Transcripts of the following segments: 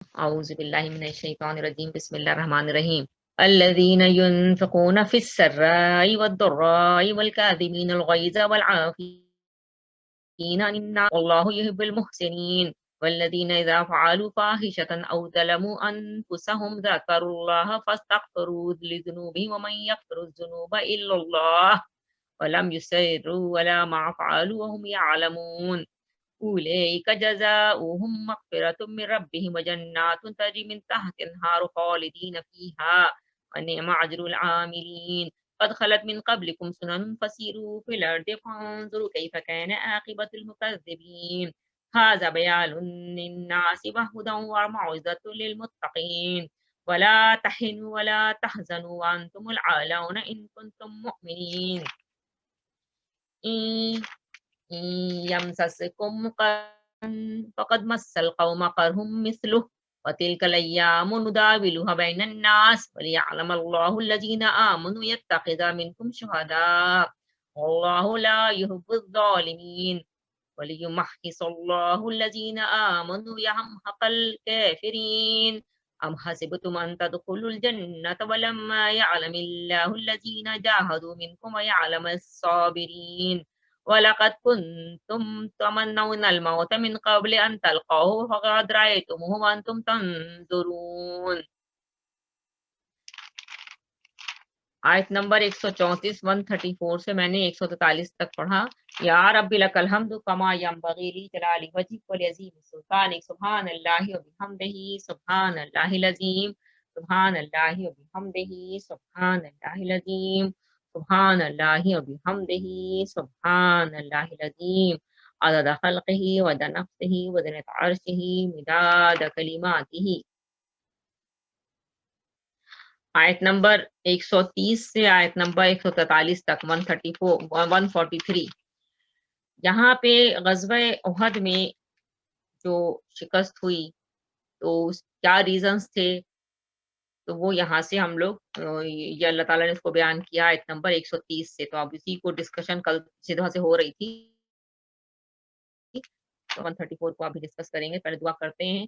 اعوذ باللہ من الشیطان الرجیم، بسم اللہ الرحمن الرحیم۔ الذین ينفقون في السراء والضراء والكاظمين الغيظ والعافين عن الناس والله يحب المحسنين والذين إذا فعلوا فاحشة أو ظلموا أنفسهم ذكروا الله فاستغفروا لذنوبهم ومن يغفر الذنوب إلا الله ولم يسروا على ما فعلوا وهم يعلمون أولئك جزاؤهم مغفرة من ربهم وجنات تجري من تحت الأنهار خالدين فيها ونعم أجر العاملين قد خلت من قبلكم سنن فسيروا في الأرض فانظروا كيف كان عاقبة المكذبين هذا بيان للناس وهدى وموعظة للمتقين ولا تهنوا ولا تحزنوا وأنتم الأعلون إن كنتم مؤمنين إن يمسسكم قرح فقد مس القوم قرح مثله وتلك الأيام نداولها بين الناس وليعلم الله الذين آمنوا يتخذ منكم شهداء والله لا يحب الظالمين وليمحص الله الذين آمنوا ويمحق الكافرين أم حسبتم أن تدخلوا الجنة ولما يعلم الله الذين جاهدوا منكم ويعلم الصابرين وَلَقَدْ كُنْتُمْ تَمَنَّوْنَ الْمَوْتَ مِنْ قَبْلِ أَنْ تَلْقَوْهُ فَقَدْ رَأَيْتُمُوهُ وَأَنْتُمْ تَنْظُرُونَ۔ آیت نمبر 134 134 سے میں نے 143 تک پڑھا۔ یا رب لک الحمد کما ینبغی لجلال وجهک ولعظیم سلطانک سبحان اللہ وبحمدہ سبحان اللہ العظیم سبحان اللہ وبحمدہ سبحان اللہ العظیم سبحان اللہ وبحمدہ سبحان اللہ العظیم عدد خلقہ وعدد نفسہ وزنة عرشہ مداد کلماتہ۔ آیت نمبر 130 سے آیت نمبر 143 تک 143۔ یہاں پہ غزوہ احد میں جو شکست ہوئی تو کیا ریزنز تھے، تو وہ یہاں سے ہم لوگ یہ اللہ تعالیٰ نے اس کو بیان کیا آیت نمبر 130 سے۔ تو اب اسی کو ڈسکشن کل سیدھا سے ہو رہی تھی، 134 کو ابھی ڈسکس کریں گے۔ پہلے دعا کرتے ہیں۔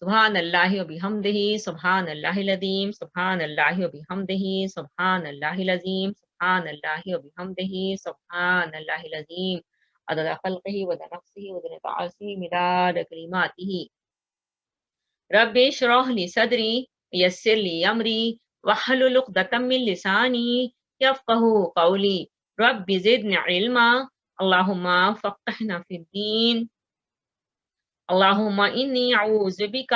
سبحان اللہ وبحمدہ سبحان اللہ العظیم سبحان اللہ وبحمدہ سبحان اللہ العظیم سبحان اللہ وبحمدہ سبحان اللہ العظیم عدد خلقہ وعدد نفسہ وزنة عرشہ مداد کلماتہ۔ رب اشرح لی صدری یسر لی امری واحلل عقدۃ من لسانی یفقہوا قولی رب زدنی علما اللہم فقہنا فی الدین اللہم انی اعوذ بک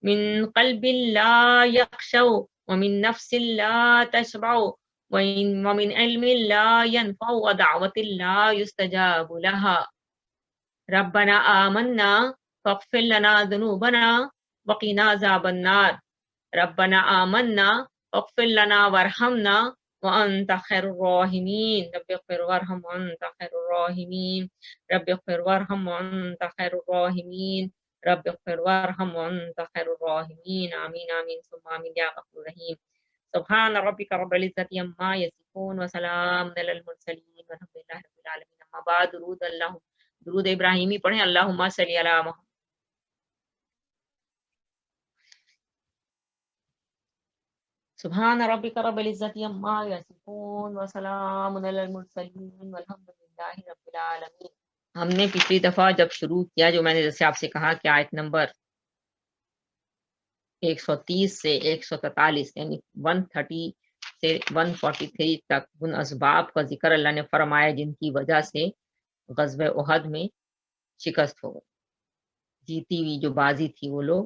من قلب لا یخشع ومن نفس لا تشبع ومن علم لا ينفع ودعوة لا يستجاب لها ربنا آمنا فاغفر لنا ذنوبنا وقنا عذاب النار ربنا آمنا فاغفر لنا وارحمنا وانت خیر الراحمین رب اغفر وارحم وانت خیر الراحمین رب اغفر وارحم وانت خیر الراحمین رب اغفر وارحم وانت خیر الراحمین آمین آمین ثم آمین یا غفور رحیم۔ سبحان ربک رب العزت عما یصفون وسلام علی المرسلین والحمد للہ رب العالمین۔ اما بعد، درود ابراہیمی پڑھیں۔ اللہم صلی علی محمد۔ سبحان ربک رب العزت عما یصفون وسلام علی المرسلین والحمد للہ رب العالمین۔ ہم نے پچھلی دفعہ جب شروع کیا، جو میں نے جیسے آپ سے کہا کہ آیت نمبر 130 سے 143 یعنی 130 سے 143 تک ان اسباب کا ذکر اللہ نے فرمایا جن کی وجہ سے غزوہ احد میں شکست ہو گئی۔ جیتی ہوئی جو بازی تھی وہ لوگ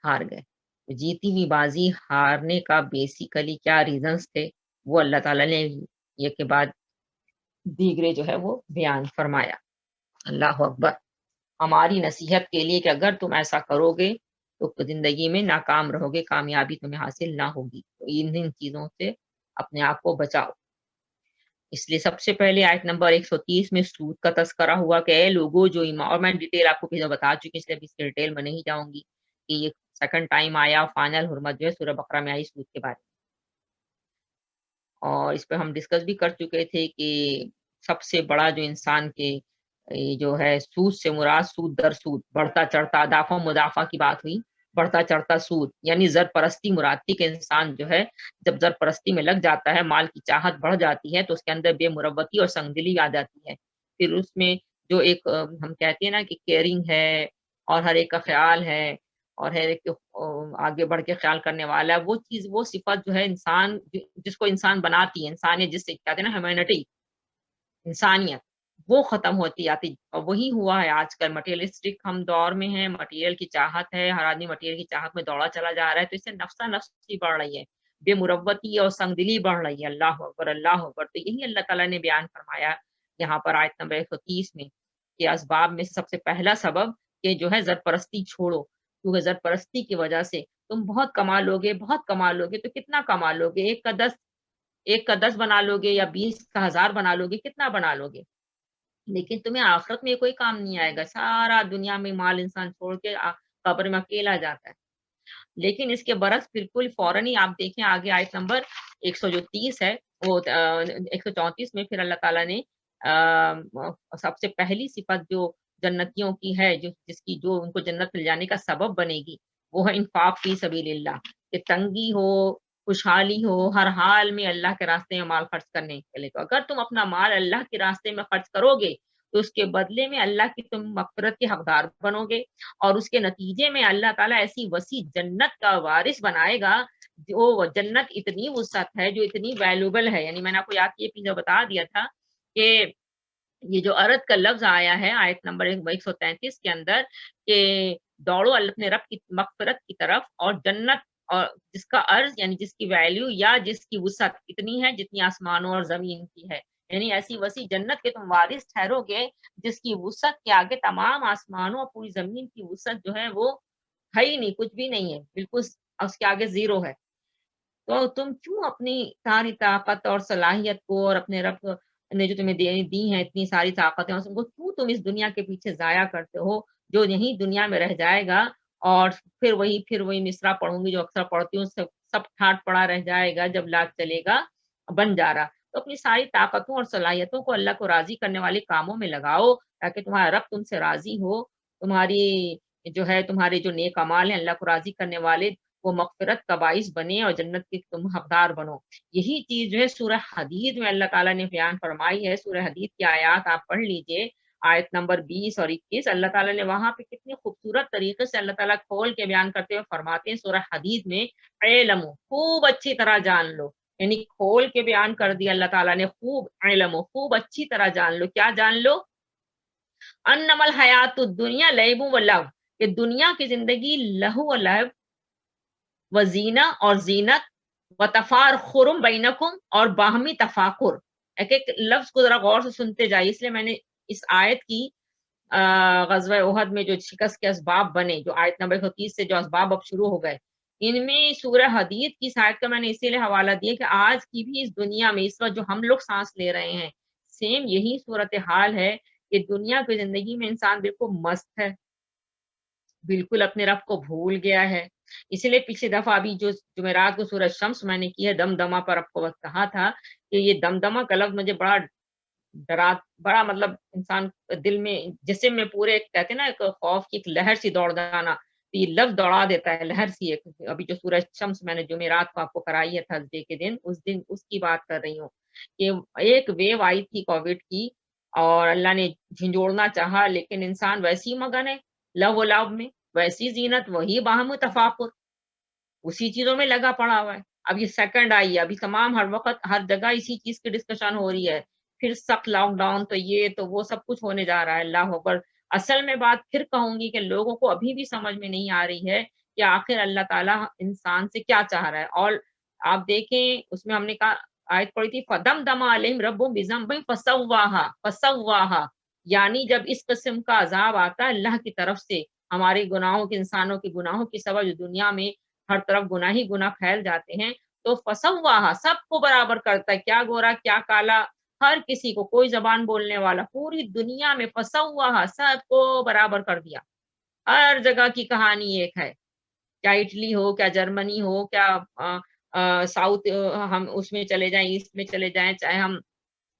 ہار گئے۔ جیتی ہوئی بازی ہارنے کا بیسیکلی کیا ریزنز تھے، وہ اللہ تعالیٰ نے یہ کے بعد دیگرے جو ہے وہ بیان فرمایا۔ اللہ اکبر۔ ہماری نصیحت کے لیے کہ اگر تم ایسا کرو گے تو زندگی میں ناکام رہو گے، کامیابی تمہیں حاصل نہ ہوگی۔ تو ان چیزوں سے اپنے آپ کو بچاؤ۔ اس لیے سب سے پہلے آیت نمبر 130 میں سود کا تذکرہ ہوا کہ اے لوگوں جو ایمان، اور میں ڈیٹیل آپ کو پہلے بتا چکی، اس لیے اب اس کی ڈیٹیل میں نہیں جاؤں گی کہ یہ سیکنڈ ٹائم آیا فائنل حرمت جو ہے سورہ بقرہ میں آئی سود کے بارے میں، اور اس پہ ہم ڈسکس بھی کر چکے تھے کہ سب سے بڑا جو انسان کے یہ جو ہے سود سے مراد سود در سود، بڑھتا چڑھتا، اضافہ مضافہ کی بات ہوئی، بڑھتا چڑھتا سود، یعنی زر پرستی مراد تھی کہ انسان جو ہے جب زر پرستی میں لگ جاتا ہے، مال کی چاہت بڑھ جاتی ہے تو اس کے اندر بے مروتی اور سنگدلی آ جاتی ہے. پھر اس میں جو ایک ہم کہتے ہیں نا کہ کیئرنگ ہے اور ہر ایک کا خیال ہے اور ہر ایک آگے بڑھ کے خیال کرنے والا ہے، وہ چیز وہ صفت جو ہے انسان جس کو انسان بناتی ہے، انسانیت جس سے کہتے ہیں نا ہیومینٹی، انسانیت، وہ ختم ہوتی جاتی اور وہی ہوا ہے آج کل مٹیریلسٹک ہم دور میں ہیں، مٹیریل کی چاہت ہے، ہر آدمی مٹیریل کی چاہت میں دوڑا چلا جا رہا ہے، تو اس سے نفسا نفسی بڑھ رہی ہے، بے مروتی اور سنگدلی بڑھ رہی ہے. اللہ اکبر اللہ اکبر. تو یہی اللہ تعالیٰ نے بیان فرمایا یہاں پر آیت نمبر 130 میں کہ اسباب میں سے سب سے پہلا سبب کہ جو ہے زر پرستی چھوڑو، کیونکہ زر پرستی کی وجہ سے تم بہت کما لو گے، بہت کما لو گے. تو کتنا کما لو گے؟ ایک کا 10 بنا لو گے یا 20 کا 1000 بنا لو گے، کتنا بنا لو گے؟ لیکن تمہیں آخرت میں یہ کوئی کام نہیں آئے گا. سارا دنیا میں مال انسان چھوڑ کے قبر میں اکیلا جاتا ہے. لیکن اس کے برعکس بالکل فوراً ہی آپ دیکھیں آگے آیت نمبر 130 ہے، وہ 134 میں پھر اللہ تعالیٰ نے سب سے پہلی صفت جو جنتیوں کی ہے، جس کی جو ان کو جنت مل جانے کا سبب بنے گی، وہ ہے انفاق فی سبیل اللہ. کہ تنگی ہو، خوشحالی ہو، ہر حال میں اللہ کے راستے میں مال خرچ کرنے کے لیے. تو اگر تم اپنا مال اللہ کے راستے میں خرچ کرو گے تو اس کے بدلے میں اللہ کی تم مغفرت کے حقدار بنو گے، اور اس کے نتیجے میں اللہ تعالیٰ ایسی وسیع جنت کا وارث بنائے گا. جو جنت اتنی وسعت ہے، جو اتنی ویلیوبل ہے. یعنی میں نے آپ کو یاد یہ بتا دیا تھا کہ یہ جو ارد کا لفظ آیا ہے آیت نمبر 133 کے اندر کہ دوڑو اپنے رب کی مغفرت کی طرف اور جنت، اور جس کا عرض یعنی جس کی ویلیو یا جس کی وسعت اتنی ہے جتنی آسمانوں اور زمین کی ہے. یعنی ایسی وسیع جنت کے تم وارث ٹھہرو گے جس کی وسعت کے آگے تمام آسمانوں اور پوری زمین کی وسعت جو ہے وہ ہے ہی نہیں، کچھ بھی نہیں ہے، بالکل اس کے آگے زیرو ہے. تو تم کیوں اپنی ساری طاقت اور صلاحیت کو اور اپنے رب نے جو تمہیں دی ہیں اتنی ساری طاقتیں ان کو کیوں تم اس دنیا کے پیچھے ضائع کرتے ہو، جو یہیں دنیا میں رہ جائے گا. اور پھر وہی مصرع پڑھوں گی جو اکثر پڑھتی ہوں، سب ٹھاٹ پڑا رہ جائے گا جب لاکھ چلے گا بن جا رہا. تو اپنی ساری طاقتوں اور صلاحیتوں کو اللہ کو راضی کرنے والے کاموں میں لگاؤ تاکہ تمہارا رب تم سے راضی ہو، تمہاری جو ہے تمہارے جو نیک اعمال ہیں اللہ کو راضی کرنے والے وہ مغفرت کا باعث بنے اور جنت کے تم حقدار بنو. یہی چیز جو ہے سورہ حدید میں اللہ تعالیٰ نے بیان فرمائی ہے. سورہ حدید کی آیات آپ پڑھ لیجئے، آیت نمبر 20 اور 21. اللہ تعالیٰ نے وہاں پہ کتنی خوبصورت طریقے سے اللہ تعالیٰ کھول کے بیان کرتے ہوئے فرماتے ہیں سورہ حدید میں، علمو، خوب اچھی طرح جان لو. یعنی کھول کے بیان کر دیا اللہ تعالیٰ نے، خوب علمو، خوب اچھی طرح جان لو. کیا جان لو؟ انما الحیات الدنیا لعب و لہو، کہ دنیا کی زندگی لہو و لعب و زینہ اور زینت و تفاخر بینکم اور باہمی تفاخر. ایک ایک لفظ کو ذرا غور سے سنتے جائیے. اس لیے میں نے اس آیت کی غزوہ احد میں جو شکست کے اسباب بنے، جو آیت نمبر 130 سے جو اسباب اب شروع ہو گئے، ان میں سورہ حدید کی آیت کا میں نے اسی لیے حوالہ دیا کہ آج کی بھی اس دنیا میں اس وقت جو ہم لوگ سانس لے رہے ہیں، سیم یہی صورتحال ہے کہ دنیا کی زندگی میں انسان بالکل مست ہے، بالکل اپنے رب کو بھول گیا ہے. اسی لیے پچھلی دفعہ ابھی جو جمعرات کو سورج شمس میں نے کی ہے دمدمہ پر آپ کو کہا تھا کہ یہ دمدمہ کا لفظ مجھے بڑا مطلب انسان دل میں جسم میں پورے کہتے ہیں نا ایک خوف کی ایک لہر سی دوڑ جانا، تو یہ لفظ دوڑا دیتا ہے لہر سی. ایک ابھی جو سورج شمس میں نے جمعرات کو آپ کو کرائی ہے تھرسڈے کے دن اس کی بات کر رہی ہوں کہ ایک ویو آئی تھی کووڈ کی اور اللہ نے جھنجھوڑنا چاہا، لیکن انسان ویسی مگن ہے لو و لو میں، ویسی زینت، وہی باہم تفاخر، اسی چیزوں میں لگا پڑا ہوا ہے. اب یہ سیکنڈ آئی ہے، ابھی تمام ہر وقت ہر جگہ اسی چیز کی ڈسکشن ہو رہی ہے. پھر سخت لاک ڈاؤن تو یہ تو وہ سب کچھ ہونے جا رہا ہے. اللہ اکبر. اصل میں بات پھر کہوں گی کہ لوگوں کو ابھی بھی سمجھ میں نہیں آ رہی ہے کہ آخر اللہ تعالیٰ انسان سے کیا چاہ رہا ہے. اور آپ دیکھیں اس میں ہم نے کہا آیت پڑھی تھی فدم دم علیہم ربہم بذنبہم فسواہا، یعنی جب اس قسم کا عذاب آتا ہے اللہ کی طرف سے ہمارے گناہوں کے، انسانوں کے گناہوں کی سبب جو دنیا میں ہر طرف گناہ ہی گناہ پھیل جاتے ہیں، تو فسواہا، سب کو برابر کرتا ہے، کیا گورا کیا کالا، ہر کسی کو، کوئی زبان بولنے والا پوری دنیا میں فسواہا، سب کو برابر کر دیا. ہر جگہ کی کہانی ایک ہے، کیا اٹلی ہو، کیا جرمنی ہو، کیا ساؤتھ ہم اس میں چلے جائیں، ایسٹ میں چلے جائیں، چاہے ہم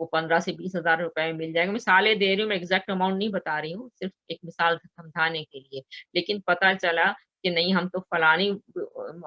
وہ 15 سے 20 ہزار روپے میں مل جائے گا. مثالیں دے رہی ہوں، میں ایگزیکٹ اماؤنٹ نہیں بتا رہی ہوں، صرف ایک مثال سمجھانے کے لیے. لیکن پتہ چلا کہ نہیں، ہم تو فلانی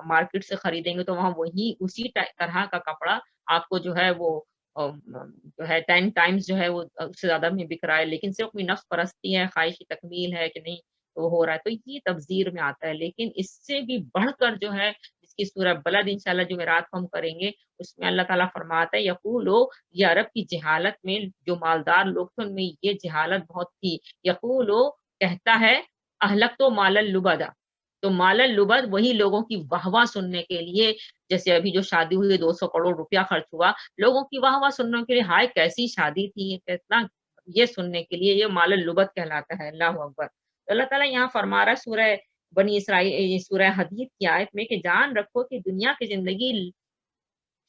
مارکیٹ سے خریدیں گے تو وہاں وہی اسی طرح کا کپڑا آپ کو جو ہے وہ جو ہے 10 ٹائمز جو ہے وہ اس سے زیادہ میں بک رہا ہے، لیکن صرف اپنی نفس پرستی ہے، خواہشی تکمیل ہے کہ نہیں وہ ہو رہا ہے، تو یہ تبذیر میں آتا ہے. لیکن اس سے بھی بڑھ کر جو ہے، جس کی سورہ بلد انشاءاللہ جمعرات کو ہم کریں گے، اس میں اللہ تعالیٰ فرماتا ہے یقولو، یہ عرب کی جہالت میں جو مالدار لوگ تھے ان میں یہ جہالت بہت تھی. یقولو کہتا ہے اہلک تو مال اللبدا، تو مال اللبد وہی لوگوں کی واہ واہ سننے کے لیے، جیسے ابھی جو شادی ہوئی 200 کروڑ روپیہ خرچ ہوا، لوگوں کی واہ واہ سننے کے لیے، ہائے کیسی شادی تھی، یہ کتنا، یہ سننے کے لیے یہ مال اللبد کہلاتا ہے. اللہ اکبر. تو اللہ تعالیٰ یہاں فرما رہا ہے سورہ بنی اسرائیل، سورہ حدید کی آیت میں، کہ جان رکھو کہ دنیا کی زندگی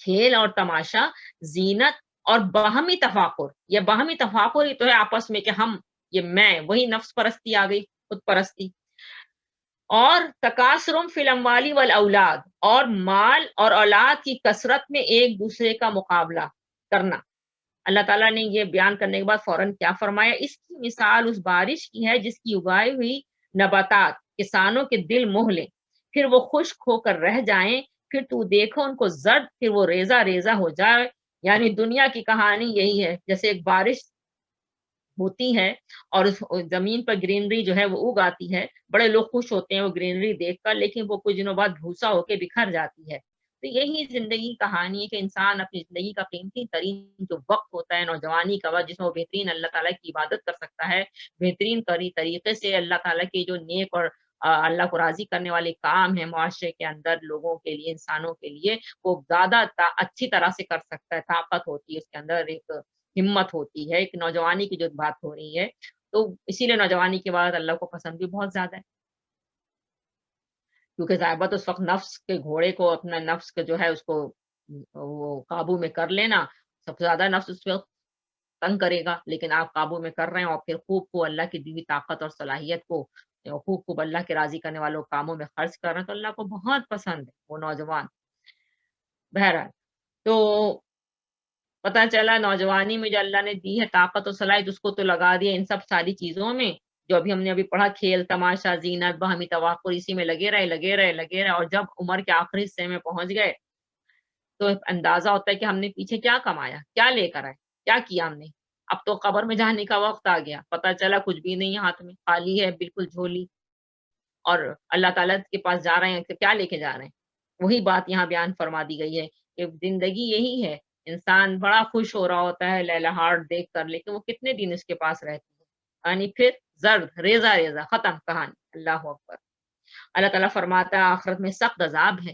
کھیل اور تماشا، زینت اور باہمی تفاخر. یہ باہمی تفاخر ہی تو ہے آپس میں، کہ ہم، یہ میں، وہی نفس پرستی آ گئی، خود پرستی. اور تکاثرم فی الاموال والاولاد، اور مال اور اولاد کی کثرت میں ایک دوسرے کا مقابلہ کرنا. اللہ تعالیٰ نے یہ بیان کرنے کے بعد فوراً کیا فرمایا؟ اس کی مثال اس بارش کی ہے جس کی اگائی ہوئی نباتات کسانوں کے دل موہ لیں، پھر وہ خشک ہو کر رہ جائیں، پھر تو دیکھو ان کو زرد، پھر وہ ریزہ ریزہ ہو جائے. یعنی دنیا کی کہانی یہی ہے، جیسے ایک بارش ہوتی ہے اور اس زمین پر گرینری جو ہے وہ اگ آتی ہے، بڑے لوگ خوش ہوتے ہیں وہ گرینری دیکھ کر، لیکن وہ کچھ دنوں بعد بھوسا ہو کے بکھر جاتی ہے. تو یہی زندگی کہانی ہے کہ انسان اپنی زندگی کا قیمتی ترین جو وقت ہوتا ہے نوجوانی کا وقت، جس میں وہ بہترین اللہ تعالیٰ کی عبادت کر سکتا ہے، بہترین طریقے سے اللہ تعالیٰ کے جو نیک اور اللہ کو راضی کرنے والے کام ہیں معاشرے کے اندر لوگوں کے لیے، انسانوں کے لیے، وہ زیادہ اچھی طرح سے کر سکتا ہے. طاقت ہوتی ہے اس کے اندر، ایک ہمت ہوتی ہے. ایک نوجوانی کی جو بات ہو رہی ہے، تو اسی لیے نوجوانی کے بعد اللہ کو پسند بھی بہت زیادہ ہے، کیونکہ ظاہر اس وقت نفس کے گھوڑے کو، اپنا نفس کا جو ہے اس کو وہ قابو میں کر لینا، سب سے زیادہ نفس اس وقت تنگ کرے گا، لیکن آپ قابو میں کر رہے ہیں اور پھر خوب کو اللہ کی دی ہوئی طاقت اور صلاحیت کو خوب خوب اللہ کے راضی کرنے والوں کاموں میں خرچ کر رہے ہیں، تو اللہ کو بہت پسند ہے وہ نوجوان. بہرحال، تو پتہ چلا نوجوانی میں جو اللہ نے دی ہے طاقت و صلاحیت، اس کو تو لگا دیا ان سب ساری چیزوں میں جو ابھی ہم نے پڑھا، کھیل تماشا، زینت، باہمی تواقع، اسی میں لگے رہے، اور جب عمر کے آخری حصے میں پہنچ گئے تو اندازہ ہوتا ہے کہ ہم نے پیچھے کیا کمایا، کیا لے کر آئے، کیا کیا ہم نے. اب تو قبر میں جانے کا وقت آ گیا، پتہ چلا کچھ بھی نہیں ہے ہاتھ میں، خالی ہے بالکل جھولی، اور اللہ تعالیٰ کے پاس جا رہے ہیں کہ کیا لے کے جا رہے ہیں. وہی بات یہاں بیان فرما دی گئی ہے کہ زندگی یہی ہے، انسان بڑا خوش ہو رہا ہوتا ہے لہلہاٹ دیکھ کر، لیکن وہ کتنے دن اس کے پاس رہتی ہے، یعنی پھر زرد ریزہ ریزہ ختم کہانی. اللہ اکبر. اللہ تعالیٰ فرماتا ہے آخرت میں سخت عذاب ہے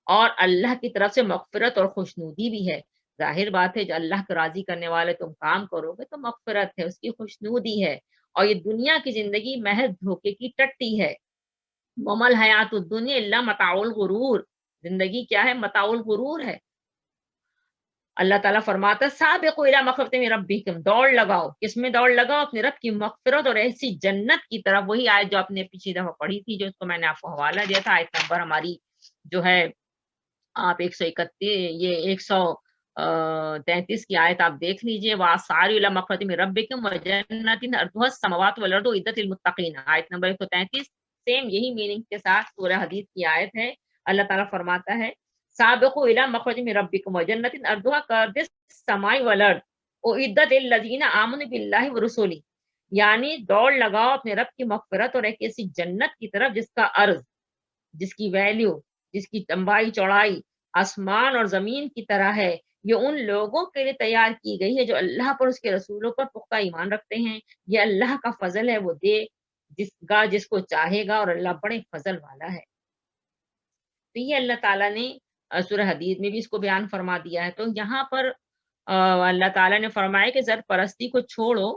اور اللہ کی طرف سے مغفرت اور خوشنودی بھی ہے. ظاہر بات ہے جو اللہ کو راضی کرنے والے تم کام کرو گے تو مغفرت ہے، اس کی خوشنودی ہے. اور یہ دنیا کی زندگی محض دھوکے کی ٹٹی ہے. ومل حیات الدنیا الا متاع الغرور، زندگی کیا ہے؟ متاع الغرور ہے. اللہ تعالیٰ فرماتا ہے سابقوا الی مغفرۃ من ربکم، دوڑ لگاؤ، کس میں دوڑ لگاؤ؟ اپنے رب کی مغفرت اور ایسی جنت کی طرف. وہی آیت جو آپ نے پچھلی دفعہ پڑھی تھی، جو اس کو میں نے آپ کو حوالہ دیا تھا، آیت نمبر ہماری جو ہے آپ 131، یہ 133 کی آیت آپ دیکھ لیجئے. وَسَارِعُوا إِلَىٰ مَغْفِرَةٍ مِّن رَّبِّكُمْ وَجَنَّةٍ عَرْضُهَا السَّمَاوَاتُ وَالْأَرْضُ أُعِدَّتْ لِلْمُتَّقِينَ. آیت نمبر 133 سیم یہی میننگ کے ساتھ سورہ حدید کی آیت ہے. اللہ تعالیٰ فرماتا ہے سابقوا إِلَىٰ مَغْفِرَةٍ مِّن رَّبِّكُمْ وَجَنَّةٍ عَرْضُهَا كَعَرْضِ السَّمَاءِ وَالْأَرْضِ أُعِدَّتْ لِلَّذِينَ آمَنُوا بِاللَّهِ وَرُسُلِهِ. یعنی دوڑ لگاؤ اپنے رب کی مغفرت اور ایک ایسی جنت کی طرف جس کا عرض، جس کی ویلیو، جس کی لمبائی چوڑائی آسمان اور زمین کی طرح ہے. یہ ان لوگوں کے لیے تیار کی گئی ہے جو اللہ پر، اس کے رسولوں پر پختہ ایمان رکھتے ہیں. یہ اللہ کا فضل ہے، وہ دے جس کو چاہے گا، اور اللہ بڑے فضل والا ہے. تو یہ اللہ تعالیٰ نے سورہ حدید میں بھی اس کو بیان فرما دیا ہے. تو یہاں پر اللہ تعالیٰ نے فرمایا کہ زر پرستی کو چھوڑو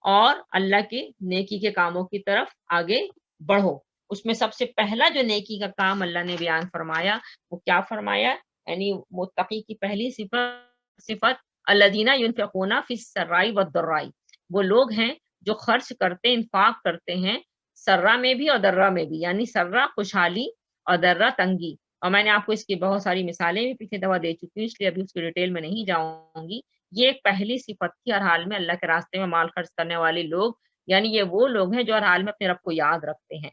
اور اللہ کے نیکی کے کاموں کی طرف آگے بڑھو. اس میں سب سے پہلا جو نیکی کا کام اللہ نے بیان فرمایا وہ کیا فرمایا؟ یعنی متقی کی پہلی صفت الذین ينفقون فی السراء والضراء، وہ لوگ ہیں جو خرچ کرتے، انفاق کرتے ہیں سرا میں بھی اور درا میں بھی. یعنی سرا خوشحالی اور درا تنگی. اور میں نے آپ کو اس کی بہت ساری مثالیں بھی پچھلی دفعہ دے چکی ہوں، اس لیے ابھی اس کی ڈیٹیل میں نہیں جاؤں گی. یہ ایک پہلی صفت تھی ہر حال میں اللہ کے راستے میں مال خرچ کرنے والے لوگ، یعنی یہ وہ لوگ ہیں جو ہر حال میں اپنے رب کو یاد رکھتے ہیں۔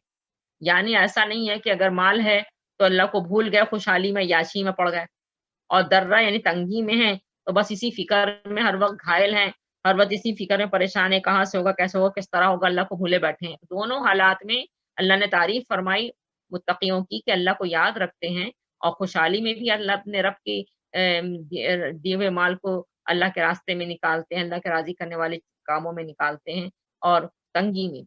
یعنی ایسا نہیں ہے کہ اگر مال ہے تو اللہ کو بھول گئے، خوشحالی میں یاشی میں پڑ گئے، اور درہ یعنی تنگی میں ہیں تو بس اسی فکر میں ہر وقت گھائل ہیں، ہر وقت اسی فکر میں پریشان ہے، کہاں سے ہوگا، کیسے ہوگا، کس طرح ہوگا، اللہ کو بھولے بیٹھے ہیں۔ دونوں حالات میں اللہ نے تعریف فرمائی متقیوں کی کہ اللہ کو یاد رکھتے ہیں، اور خوشحالی میں بھی اللہ اپنے رب کی دیے ہوئے مال کو اللہ کے راستے میں نکالتے ہیں، اللہ کے راضی کرنے والے کاموں میں نکالتے ہیں، اور تنگی میں۔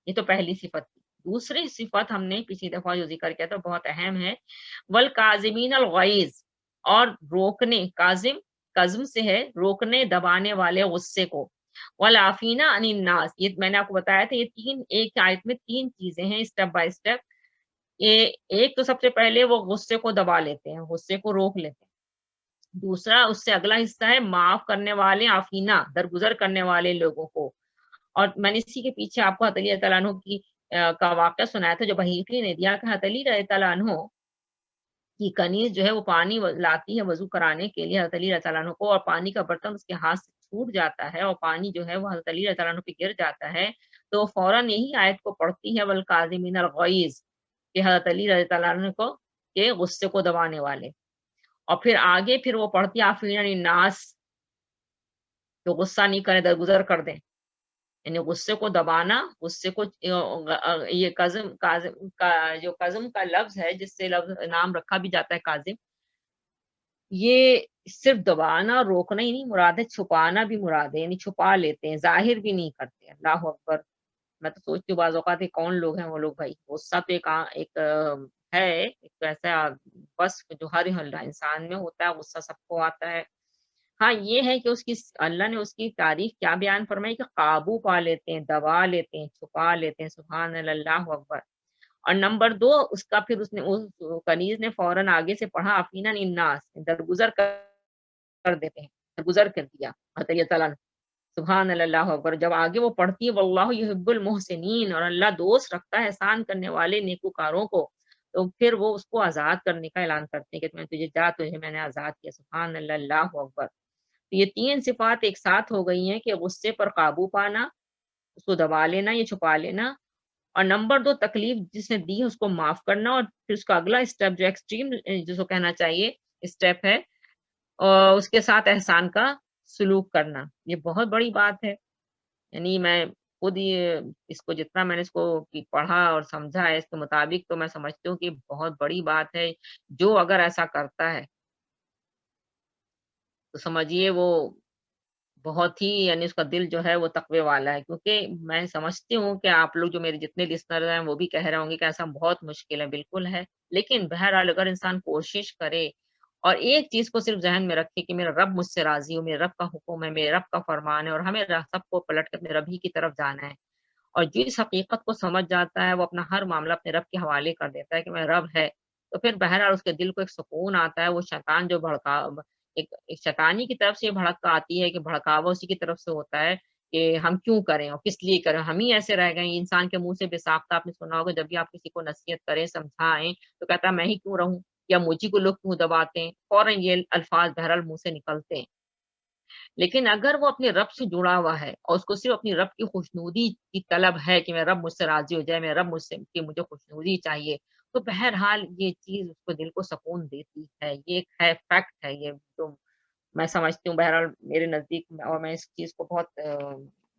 یہ تو پہلی صفت تھی۔ دوسری صفت ہم نے پچھلی دفعہ جو ذکر کیا تھا بہت اہم ہے، والکاظمین الغیظ، اور روکنے، کاظم کظم سے ہے روکنے دبانے والے غصے کو، والعافین عن الناس، یہ میں نے آپ کو بتایا تھا، یہ تین ایک آیت میں تین چیزیں ہیں اسٹیپ بائی اسٹیپ۔ یہ ایک تو سب سے پہلے وہ غصے کو دبا لیتے ہیں، غصے کو روک لیتے ہیں۔ دوسرا اس سے اگلا حصہ ہے معاف کرنے والے، عافینہ درگزر کرنے والے لوگوں کو۔ اور میں نے اسی کے پیچھے آپ کو حضرت علی رضی اللہ عنہ کی کا واقعہ سنایا تھا جو بحیقی نے دیا، کہ حضرت علی رضی اللہ عنہ کی کنیز جو ہے وہ پانی لاتی ہے وضو کرانے کے لیے حضرت علی رضی اللہ عنہ کو، اور پانی کا برتن اس کے ہاتھ سے چھوٹ جاتا ہے اور پانی جو ہے وہ حضرت علی رضی اللہ عنہ پہ گر جاتا ہے، تو فوراً یہی آیت کو پڑھتی ہے والکاظمین الغیظ، کہ حضرت علی رضی اللہ عنہ کو کے غصے کو دبانے والے، اور پھر آگے پھر وہ پڑھتی عافین عن الناس، تو غصہ نہیں کرے، درگزر کر دیں، یعنی غصے کو دبانا، غصے کو یہ کاظم کا جو کظم کا لفظ ہے، جس سے لفظ نام رکھا بھی جاتا ہے کاظم، یہ صرف دبانا روکنا ہی نہیں مراد ہے، چھپانا بھی مراد ہے، یعنی چھپا لیتے ہیں، ظاہر بھی نہیں کرتے۔ اللہ اکبر! میں تو سوچتی ہوں بعض اوقات یہ کون لوگ ہیں وہ لوگ بھائی، غصہ تو ایک ہے، ایک ایسا بس جو ہر انسان میں ہوتا ہے، غصہ سب کو آتا ہے۔ ہاں یہ ہے کہ اس کی اللہ نے اس کی تعریف کیا بیان فرمائی کہ قابو پا لیتے ہیں، دبا لیتے ہیں، چھپا لیتے ہیں، سبحان اللہ اکبر۔ اور نمبر دو، اس کا پھر اس نے اس کنیز نے فوراً آگے سے پڑھا عفینا الناس، درگزر کر دیتے ہیں، درگزر کر دیا حضرت علی تعالیٰ نے، سبحان اللہ اکبر۔ جب آگے وہ پڑھتی ہے واللہ یحب المحسنین، اور اللہ دوست رکھتا ہے احسان کرنے والے نیکوکاروں کو، تو پھر وہ اس کو آزاد کرنے کا اعلان کرتے ہیں کہ میں تجھے جا، تجھے میں نے آزاد کیا، سبحان اللہ اکبر۔ تو یہ تین صفات ایک ساتھ ہو گئی ہیں کہ غصے پر قابو پانا، اس کو دبا لینا، یہ چھپا لینا، اور نمبر دو تکلیف جس نے دی ہے اس کو معاف کرنا، اور پھر اس کا اگلا اسٹیپ جو ایکسٹریم جس کو کہنا چاہیے اسٹیپ ہے، اور اس کے ساتھ احسان کا سلوک کرنا۔ یہ بہت بڑی بات ہے، یعنی میں خود یہ اس کو جتنا میں نے اس کو پڑھا اور سمجھا ہے اس کے مطابق، تو میں سمجھتی ہوں کہ بہت بڑی بات ہے۔ جو اگر ایسا کرتا ہے تو سمجھیے وہ بہت ہی، یعنی اس کا دل جو ہے وہ تقوی والا ہے، کیونکہ میں سمجھتی ہوں کہ آپ لوگ جو میرے جتنے لسنر ہیں وہ بھی کہہ رہے ہوں گے کہ ایسا بہت مشکل ہے، بالکل ہے، لیکن بہرحال اگر انسان کوشش کرے اور ایک چیز کو صرف ذہن میں رکھے کہ میرا رب مجھ سے راضی ہو، میرے رب کا حکم ہے، میرے رب کا فرمان ہے، اور ہمیں سب کو پلٹ کے اپنے رب ہی کی طرف جانا ہے، اور جس حقیقت کو سمجھ جاتا ہے وہ اپنا ہر معاملہ اپنے رب کے حوالے کر دیتا ہے کہ میں رب ہے، تو پھر بہرحال اس کے دل کو ایک سکون آتا ہے۔ وہ شیطان جو ایک شیطانی کی طرف سے یہ بھڑک آتی ہے کہ بھڑکاوا اسی کی طرف سے ہوتا ہے کہ ہم کیوں کریں اور کس لیے کریں، ہم ہی ایسے رہ گئے ہیں۔ انسان کے منہ سے بے ساختہ آپ نے سنا ہوگا، جب بھی آپ کسی کو نصیحت کریں، سمجھائیں، تو کہتا ہے میں ہی کیوں رہوں، یا مجھے کو لوگ کیوں دباتے ہیں، فوراً یہ الفاظ بہرحال منہ سے نکلتے ہیں۔ لیکن اگر وہ اپنے رب سے جڑا ہوا ہے اور اس کو صرف اپنی رب کی خوشنودی کی طلب ہے کہ میں رب مجھ سے راضی ہو جائے، میں رب مجھ سے کہ مجھے خوشنودی چاہیے، تو بہرحال یہ چیز اس کو دل کو سکون دیتی ہے۔ یہ ایک ہے، فیکٹ ہے یہ، جو میں سمجھتی ہوں بہرحال میرے نزدیک اور میں اس چیز کو بہت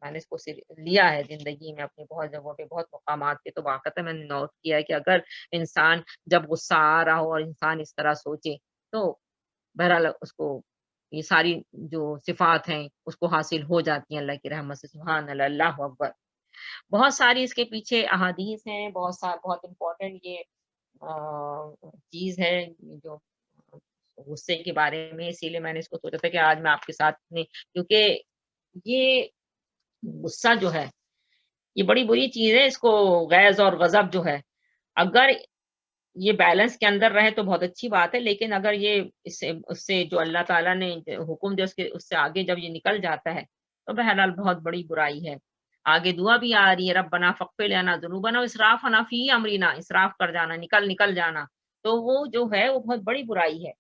میں نے اس کو لیا ہے زندگی میں اپنی بہت جگہوں پہ، بہت مقامات پہ، تو واقعتا میں نے نوٹ کیا ہے کہ اگر انسان جب غصہ آ رہا ہو اور انسان اس طرح سوچے، تو بہرحال اس کو یہ ساری جو صفات ہیں اس کو حاصل ہو جاتی ہیں اللہ کی رحمت سے، سبحان اللہ اللہ اکبر۔ بہت ساری اس کے پیچھے احادیث ہیں، بہت امپورٹنٹ یہ چیز ہے جو غصے کے بارے میں، اسی لیے میں نے اس کو سوچا تھا کہ آج میں آپ کے ساتھ کیونکہ یہ غصہ جو ہے یہ بڑی بری چیز ہے، اس کو غیظ اور غضب جو ہے اگر یہ بیلنس کے اندر رہے تو بہت اچھی بات ہے، لیکن اگر یہ اس سے جو اللہ تعالیٰ نے حکم دیا اس سے آگے جب یہ نکل جاتا ہے تو بہرحال بہت بڑی برائی ہے۔ آگے دعا بھی آ رہی ہے، ربنا فاغفر لنا ذنوبنا واسرافنا فی امرنا، اسراف کر جانا، نکل جانا، تو وہ جو ہے وہ بہت بڑی برائی ہے۔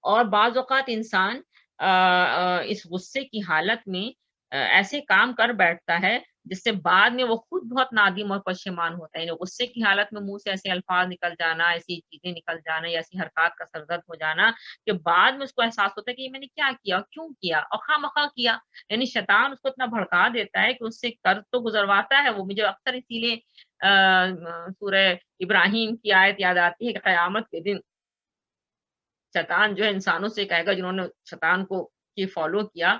اور بعض اوقات انسان اس غصے کی حالت میں ایسے کام کر بیٹھتا ہے جس سے بعد میں وہ خود بہت نادم اور پشیمان ہوتا ہے، یعنی غصے کی حالت میں منہ سے ایسے الفاظ نکل جانا، ایسی چیزیں نکل جانا یا ایسی حرکات کا سرزد ہو جانا کہ بعد میں اس کو احساس ہوتا ہے کہ یہ میں نے کیا کیا اور کیوں کیا اور خواہ مخواہ کیا، یعنی شیطان اس کو اتنا بھڑکا دیتا ہے کہ اس سے قرض تو گزرواتا ہے وہ، مجھے اکثر اسی لیے سورہ ابراہیم کی آیت یاد آتی ہے کہ قیامت کے دن شیطان جو ہے انسانوں سے کہے گا جنہوں نے شیطان کو کی فالو کیا،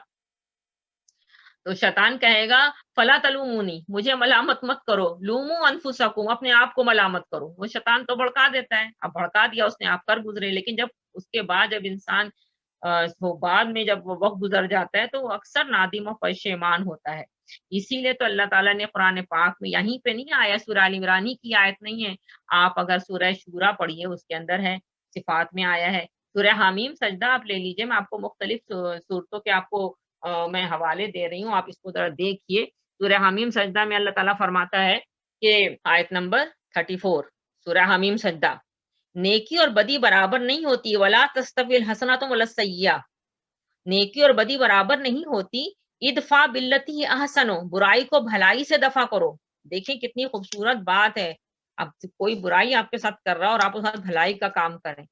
تو شیطان کہے گا فلا تلومونی، مجھے ملامت مت کرو، لومو انفسکم، اپنے آپ کو ملامت کرو۔ وہ شیطان تو بھڑکا دیتا ہے، اب بھڑکا دیا اس نے، آپ کر گزرے، لیکن جب اس کے بعد جب انسان وہ بعد میں جب وہ وقت گزر جاتا ہے تو وہ اکثر نادم و پشیمان ہوتا ہے۔ اسی لیے تو اللہ تعالیٰ نے قرآن پاک میں یہیں پہ نہیں آیا، سورہ آل عمران ہی کی آیت نہیں ہے، آپ اگر سورہ شورا پڑھیے اس کے اندر ہے، صفات میں آیا ہے۔ سورہ حمیم سجدہ آپ لے لیجئے، میں آپ کو مختلف صورتوں کے آپ کو میں حوالے دے رہی ہوں، آپ اس کو ذرا دیکھیے۔ سورہ حمیم سجدہ میں اللہ تعالیٰ فرماتا ہے کہ آیت نمبر 34 سورہ حمیم سجدہ، نیکی اور بدی برابر نہیں ہوتی، ولا تستوی الحسنۃ ولا السیئۃ، نیکی اور بدی برابر نہیں ہوتی، ادفع باللتی احسن، برائی کو بھلائی سے دفع کرو۔ دیکھیں کتنی خوبصورت بات ہے، اب کوئی برائی آپ کے ساتھ کر رہا ہے اور آپ اس ساتھ بھلائی کا کام کریں،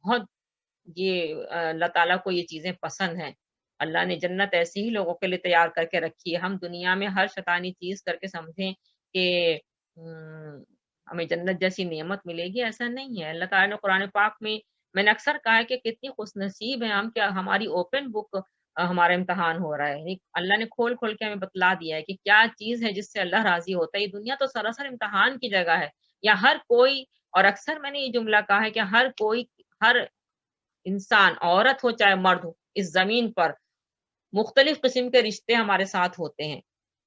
بہت یہ اللہ تعالیٰ کو یہ چیزیں پسند ہیں۔ اللہ نے جنت ایسے ہی لوگوں کے لیے تیار کر کے رکھی ہے، ہم دنیا میں ہر شیطانی چیز کر کے سمجھیں کہ ہمیں جنت جیسی نعمت ملے گی، ایسا نہیں ہے۔ اللہ تعالیٰ نے قرآن پاک میں نے اکثر کہا ہے کہ کتنی خوش نصیب ہیں ہم، کیا ہماری اوپن بک ہمارا امتحان ہو رہا ہے، یعنی اللہ نے کھول کھول کے ہمیں بتلا دیا ہے کہ کیا چیز ہے جس سے اللہ راضی ہوتا ہے۔ یہ دنیا تو سراسر امتحان کی جگہ ہے، یا ہر کوئی، اور اکثر میں نے یہ جملہ کہا ہے کہ ہر کوئی، ہر انسان، عورت ہو چاہے مرد ہو، اس زمین پر مختلف قسم کے رشتے ہمارے ساتھ ہوتے ہیں،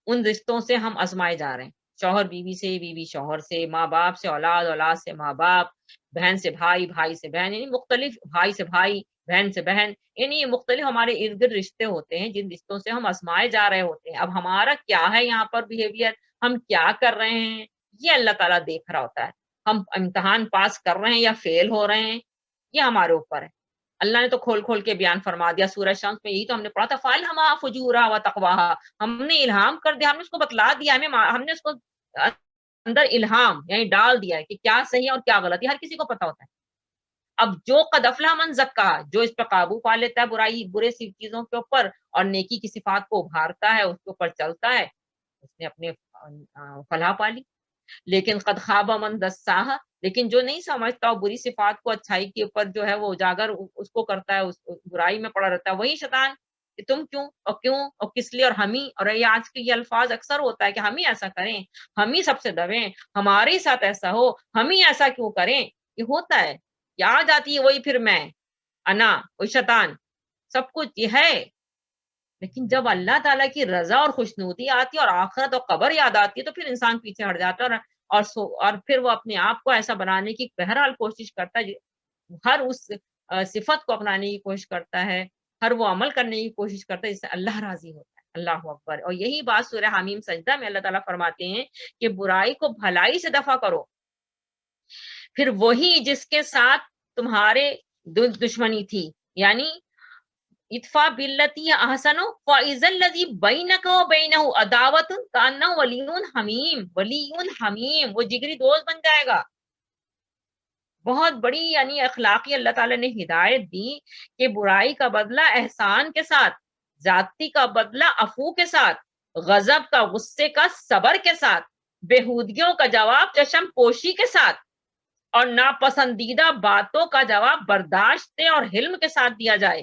ان رشتوں سے ہم آزمائے جا رہے ہیں، شوہر بیوی سے، بیوی شوہر سے، ماں باپ سے اولاد، اولاد سے ماں باپ، بہن سے بھائی، بھائی سے بہن، یعنی مختلف، بھائی سے بھائی، بہن سے بہن، یعنی یہ مختلف ہمارے ارد گرد رشتے ہوتے ہیں جن رشتوں سے ہم آزمائے جا رہے ہوتے ہیں۔ اب ہمارا کیا ہے یہاں پر بیہیویئر، ہم کیا کر رہے ہیں، یہ اللہ تعالیٰ دیکھ رہا ہوتا ہے۔ ہم امتحان پاس کر رہے ہیں یا فیل ہو رہے ہیں، یہ ہمارے اوپر ہے۔ اللہ نے تو کھول کھول کے بیان فرما دیا، سورہ شمس میں یہی تو ہم نے پڑھا تھا، فَأَلْهَمَهَا فُجُورَهَا وَتَقْوَاهَا، ہم نے الہام کر دیا، ہم نے اس کو بتلا دیا، ہم نے اس کو اندر الہام یعنی ڈال دیا ہے کہ کیا صحیح ہے اور کیا غلط ہے، ہر کسی کو پتا ہوتا ہے۔ اب جو قد افلح من زکاہا، جو اس پہ قابو پا لیتا ہے برائی، برے سی چیزوں کے اوپر، اور نیکی کی صفات کو ابھارتا ہے، اس کے اوپر چلتا ہے، اس نے اپنے فلاح پا لی۔ لیکن قد خواب من دساہا، لیکن جو نہیں سمجھتا اور بری صفات کو اچھائی کے اوپر جو ہے وہ اجاگر اس کو کرتا ہے، اس برائی میں پڑا رہتا ہے، وہی شیطان کہ تم کیوں اور کس لیے، اور ہم ہی، اور یہ آج کے یہ الفاظ اکثر ہوتا ہے کہ ہم ہی ایسا کریں، ہم ہی سب سے دبیں، ہمارے ہی ساتھ ایسا ہو، ہم ہی ایسا کیوں کریں، یہ ہوتا ہے، یہ آ جاتی ہے وہی پھر میں، انا، وہی شیطان، سب کچھ یہ ہے۔ لیکن جب اللہ تعالیٰ کی رضا اور خوشنودی آتی ہے اور آخرت اور قبر یاد آتی ہے تو پھر انسان پیچھے ہٹ جاتا ہے، اور پھر وہ اپنے آپ کو ایسا بنانے کی بہرحال کوشش کرتا ہے، ہر اس صفت کو اپنانے کی کوشش کرتا ہے، ہر وہ عمل کرنے کی کوشش کرتا ہے جس سے اللہ راضی ہوتا ہے۔ اللہ اکبر۔ اور یہی بات سورہ حمیم سجدہ میں اللہ تعالیٰ فرماتے ہیں کہ برائی کو بھلائی سے دفع کرو، پھر وہی جس کے ساتھ تمہارے دشمنی تھی، یعنی ادفع باللتی احسن فاذا الذی بینک و بینہ عداوۃ کانہ ولی حمیم، ولی حمیم، وہ جگری دوست بن جائے گا۔ بہت بڑی یعنی اخلاقی اللہ تعالیٰ نے ہدایت دی کہ برائی کا بدلہ احسان کے ساتھ، زیادتی کا بدلہ عفو کے ساتھ، غضب کا، غصے کا صبر کے ساتھ، بےہودگیوں کا جواب چشم پوشی کے ساتھ، اور ناپسندیدہ باتوں کا جواب برداشت اور حلم کے ساتھ دیا جائے۔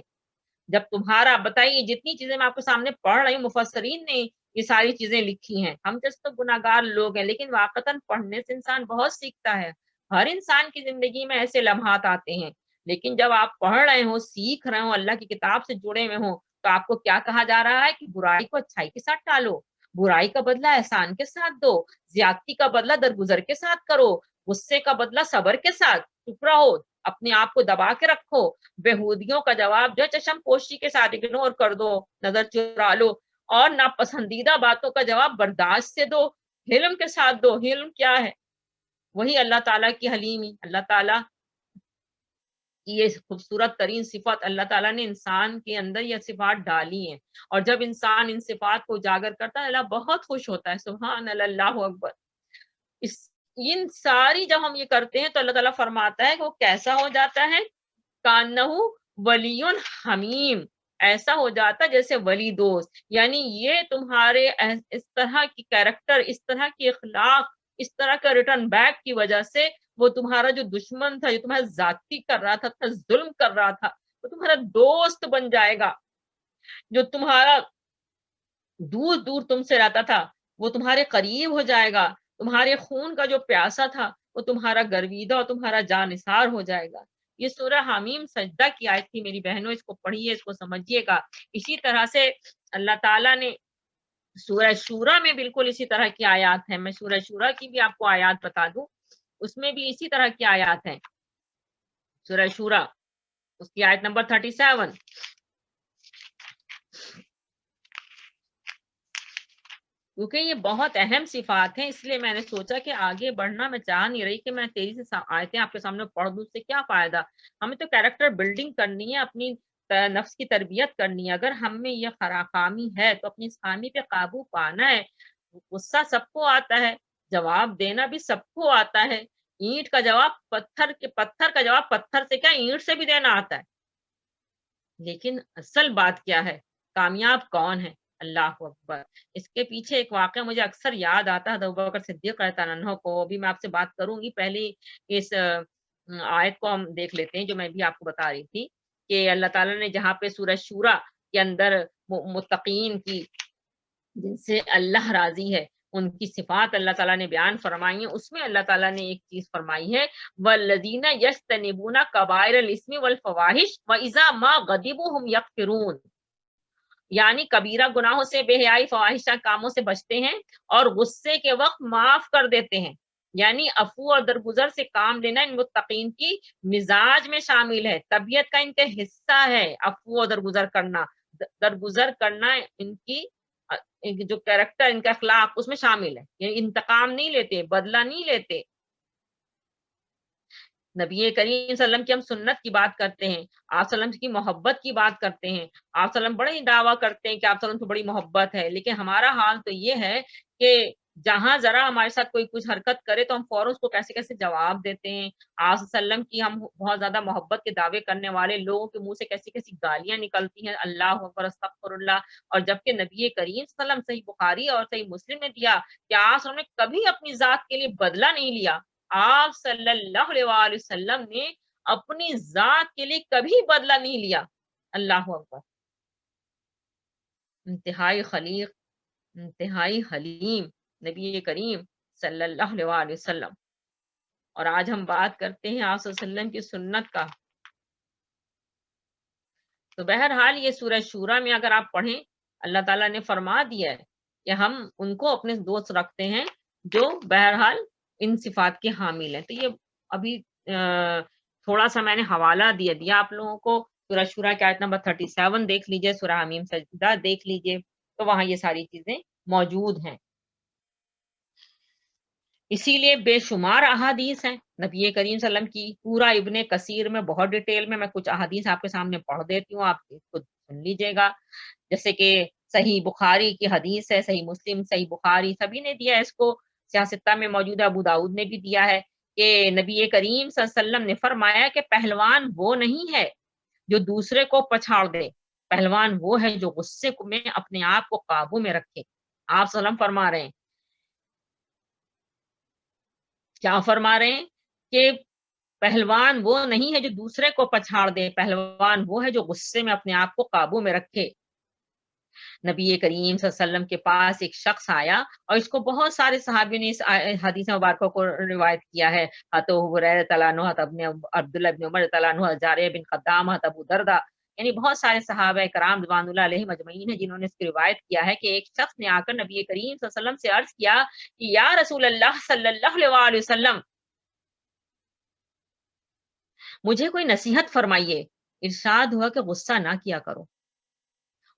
جب تمہارا، بتائیے جتنی چیزیں میں آپ کے سامنے پڑھ رہی ہوں، مفسرین نے یہ ساری چیزیں لکھی ہیں، ہم جیسے تو گناہگار لوگ ہیں، لیکن واقعتاً پڑھنے سے انسان بہت سیکھتا ہے۔ ہر انسان کی زندگی میں ایسے لمحات آتے ہیں، لیکن جب آپ پڑھ رہے ہوں، سیکھ رہے ہوں، اللہ کی کتاب سے جڑے ہوئے ہوں، تو آپ کو کیا کہا جا رہا ہے کہ برائی کو اچھائی کے ساتھ ٹالو، برائی کا بدلہ احسان کے ساتھ دو، زیادتی کا بدلہ درگزر کے ساتھ کرو، غصے کا بدلہ صبر کے ساتھ، چپ رہو، اپنے آپ کو دبا کے رکھو، بےہودگیوں کا جواب جو چشم پوشی کے ساتھ اگنور کر دو، نظر چرا لو، اور ناپسندیدہ باتوں کا جواب برداشت سے دو، حلم کے ساتھ دو۔ حلم کیا ہے؟ وہی اللہ تعالیٰ کی حلیمی۔ اللہ تعالیٰ یہ خوبصورت ترین صفات اللہ تعالیٰ نے انسان کے اندر یہ صفات ڈالی ہیں، اور جب انسان ان صفات کو اجاگر کرتا ہے اللہ بہت خوش ہوتا ہے. سبحان اللہ، اللہ اکبر. اس ان ساری جب ہم یہ کرتے ہیں تو اللہ تعالیٰ فرماتا ہے کہ وہ کیسا ہو جاتا ہے، کانہو ولی حمیم، ایسا ہو جاتا جیسے ولی دوست. یعنی یہ تمہارے اس طرح کی کیریکٹر، اس طرح کی اخلاق، اس طرح کا ریٹرن بیک کی وجہ سے وہ تمہارا جو دشمن تھا، جو تمہارا ذاتی کر رہا تھا، ظلم کر رہا تھا، وہ تمہارا دوست بن جائے گا. جو تمہارا دور دور تم سے رہتا تھا وہ تمہارے قریب ہو جائے گا. تمہارے خون کا جو پیاسا تھا وہ تمہارا گرویدہ اور تمہارا جانثار ہو جائے گا. یہ سورہ حمیم سجدہ کی آیت تھی میری بہنوں، اس کو پڑھیے، اس کو سمجھیے گا. اسی طرح سے اللہ تعالیٰ نے سورہ شورا میں بالکل اسی طرح کی آیات ہیں. میں سورہ شورا کی بھی آپ کو آیات بتا دوں، اس میں بھی اسی طرح کی آیات ہیں. سورہ شورا اس کی آیت نمبر 37. کیونکہ یہ بہت اہم صفات ہیں، اس لیے میں نے سوچا کہ آگے بڑھنا میں چاہ نہیں رہی کہ میں تیزی سے آیتیں آپ کے سامنے پڑھ دوں، اس سے کیا فائدہ. ہمیں تو کیریکٹر بلڈنگ کرنی ہے، اپنی نفس کی تربیت کرنی ہے. اگر ہم میں یہ خامی ہے تو اپنی اس خامی پہ قابو پانا ہے. غصہ سب کو آتا ہے، جواب دینا بھی سب کو آتا ہے. اینٹ کا جواب پتھر کا جواب پتھر سے کیا اینٹ سے بھی دینا آتا ہے. لیکن اصل بات کیا ہے، کامیاب کون ہے؟ اللہ اکبر. اس کے پیچھے ایک واقعہ مجھے اکثر یاد آتا ہے ابوبکر صدیق رضی اللہ عنہ کو، بھی میں آپ سے بات کروں گی. پہلے اس آیت کو ہم دیکھ لیتے ہیں جو میں بھی آپ کو بتا رہی تھی کہ اللہ تعالیٰ نے جہاں پہ سورہ شورا کے اندر متقین کی، جن سے اللہ راضی ہے، ان کی صفات اللہ تعالیٰ نے بیان فرمائی ہیں. اس میں اللہ تعالیٰ نے ایک چیز فرمائی ہے، وَالَّذِينَ يَجْتَنِبُونَ كَبَائِرَ الْإِثْمِ وَالْفَوَاحِشِ وَإِذَا مَا غَضِبُوا هُمْ يَغْفِرُونَ. یعنی کبیرہ گناہوں سے، بے حیائی، فواحشہ کاموں سے بچتے ہیں اور غصے کے وقت معاف کر دیتے ہیں. یعنی عفو اور درگزر سے کام لینا ان متقین کی مزاج میں شامل ہے، طبیعت کا ان کے حصہ ہے. عفو اور درگزر کرنا، درگزر کرنا ان کی جو کیریکٹر، ان کا اخلاق اس میں شامل ہے. یعنی انتقام نہیں لیتے، بدلہ نہیں لیتے. نبی کریم صلی اللہ علیہ وسلم کی ہم سنت کی بات کرتے ہیں، آپ صلی اللہ علیہ وسلم کی محبت کی بات کرتے ہیں، آپ صلی اللہ علیہ وسلم بڑے ہی دعویٰ کرتے ہیں کہ آپ صلی اللہ علیہ وسلم سے بڑی محبت ہے. لیکن ہمارا حال تو یہ ہے کہ جہاں ذرا ہمارے ساتھ کوئی کچھ حرکت کرے تو ہم فوراً اس کو کیسے کیسے جواب دیتے ہیں. آپ صلی اللہ علیہ وسلم کی ہم بہت زیادہ محبت کے دعوے کرنے والے لوگوں کے منہ سے کیسی کیسی گالیاں نکلتی ہیں، اللہ اکبر، استغفر اللہ. اور جبکہ نبی کریم صلی اللہ علیہ وسلم صحیح بخاری اور صحیح مسلم نے دیا کہ آپ صلی اللہ علیہ وسلم نے کبھی اپنی ذات کے لیے بدلہ نہیں لیا. آپ صلی اللہ علیہ وآلہ وسلم نے اپنی ذات کے لیے کبھی بدلہ نہیں لیا. اللہ اکبر. انتہائی خلیق، انتہائی حلیم نبی کریم صلی اللہ علیہ وآلہ وسلم. اور آج ہم بات کرتے ہیں آپ صلی اللہ علیہ وسلم کی سنت کا. تو بہرحال یہ سورہ شورا میں اگر آپ پڑھیں، اللہ تعالیٰ نے فرما دیا ہے کہ ہم ان کو اپنے دوست رکھتے ہیں جو بہرحال ان صفات کے حامل ہیں. تو یہ ابھی تھوڑا سا میں نے حوالہ دیا آپ لوگوں کو. سورہ شورا کی آیت نمبر 37 دیکھ لیجئے، سورہ حمیم سجدہ دیکھ لیجئے، تو وہاں یہ ساری چیزیں موجود ہیں. اسی لیے بے شمار احادیث ہیں نبی کریم صلی اللہ علیہ وسلم کی. پورا ابن کثیر میں بہت ڈیٹیل میں کچھ احادیث آپ کے سامنے پڑھ دیتی ہوں، آپ خود سن لیجئے گا. جیسے کہ صحیح بخاری کی حدیث ہے، صحیح مسلم، صحیح بخاری سبھی نے دیا ہے اس کو. سیاستہ میں موجود ہے، ابو داؤد نے بھی دیا ہے کہ نبی کریم صلی اللہ علیہ وسلم نے فرمایا کہ پہلوان وہ نہیں ہے جو دوسرے کو پچھاڑ دے، پہلوان وہ ہے جو غصے میں اپنے آپ کو قابو میں رکھے. آپ صلی اللہ علیہ وسلم فرما رہے ہیں، کیا فرما رہے ہیں کہ پہلوان وہ نہیں ہے جو دوسرے کو پچھاڑ دے، پہلوان وہ ہے جو غصے میں اپنے آپ کو قابو میں رکھے. نبی کریم صلی اللہ علیہ وسلم کے پاس ایک شخص آیا اور اس کو بہت سارے صحابی نے اس حدیث مبارکہ کو روایت کیا ہے. حضرت ابو ہریرہ تعالیٰ عنہ، حضرت عبداللہ بن عمر تعالیٰ عنہ، جاریہ بن خدام، حضرت ابو دردہ، یعنی بہت سارے صحابہ کرام رضوان اللہ علیہ مجمعین ہیں جنہوں نے اس کی روایت کیا ہے کہ ایک شخص نے آ کر نبی کریم صلی اللہ علیہ وسلم سے عرض کیا کہ یا رسول اللہ صلی اللہ علیہ وسلم، مجھے کوئی نصیحت فرمائیے. ارشاد ہوا کہ غصہ نہ کیا کرو.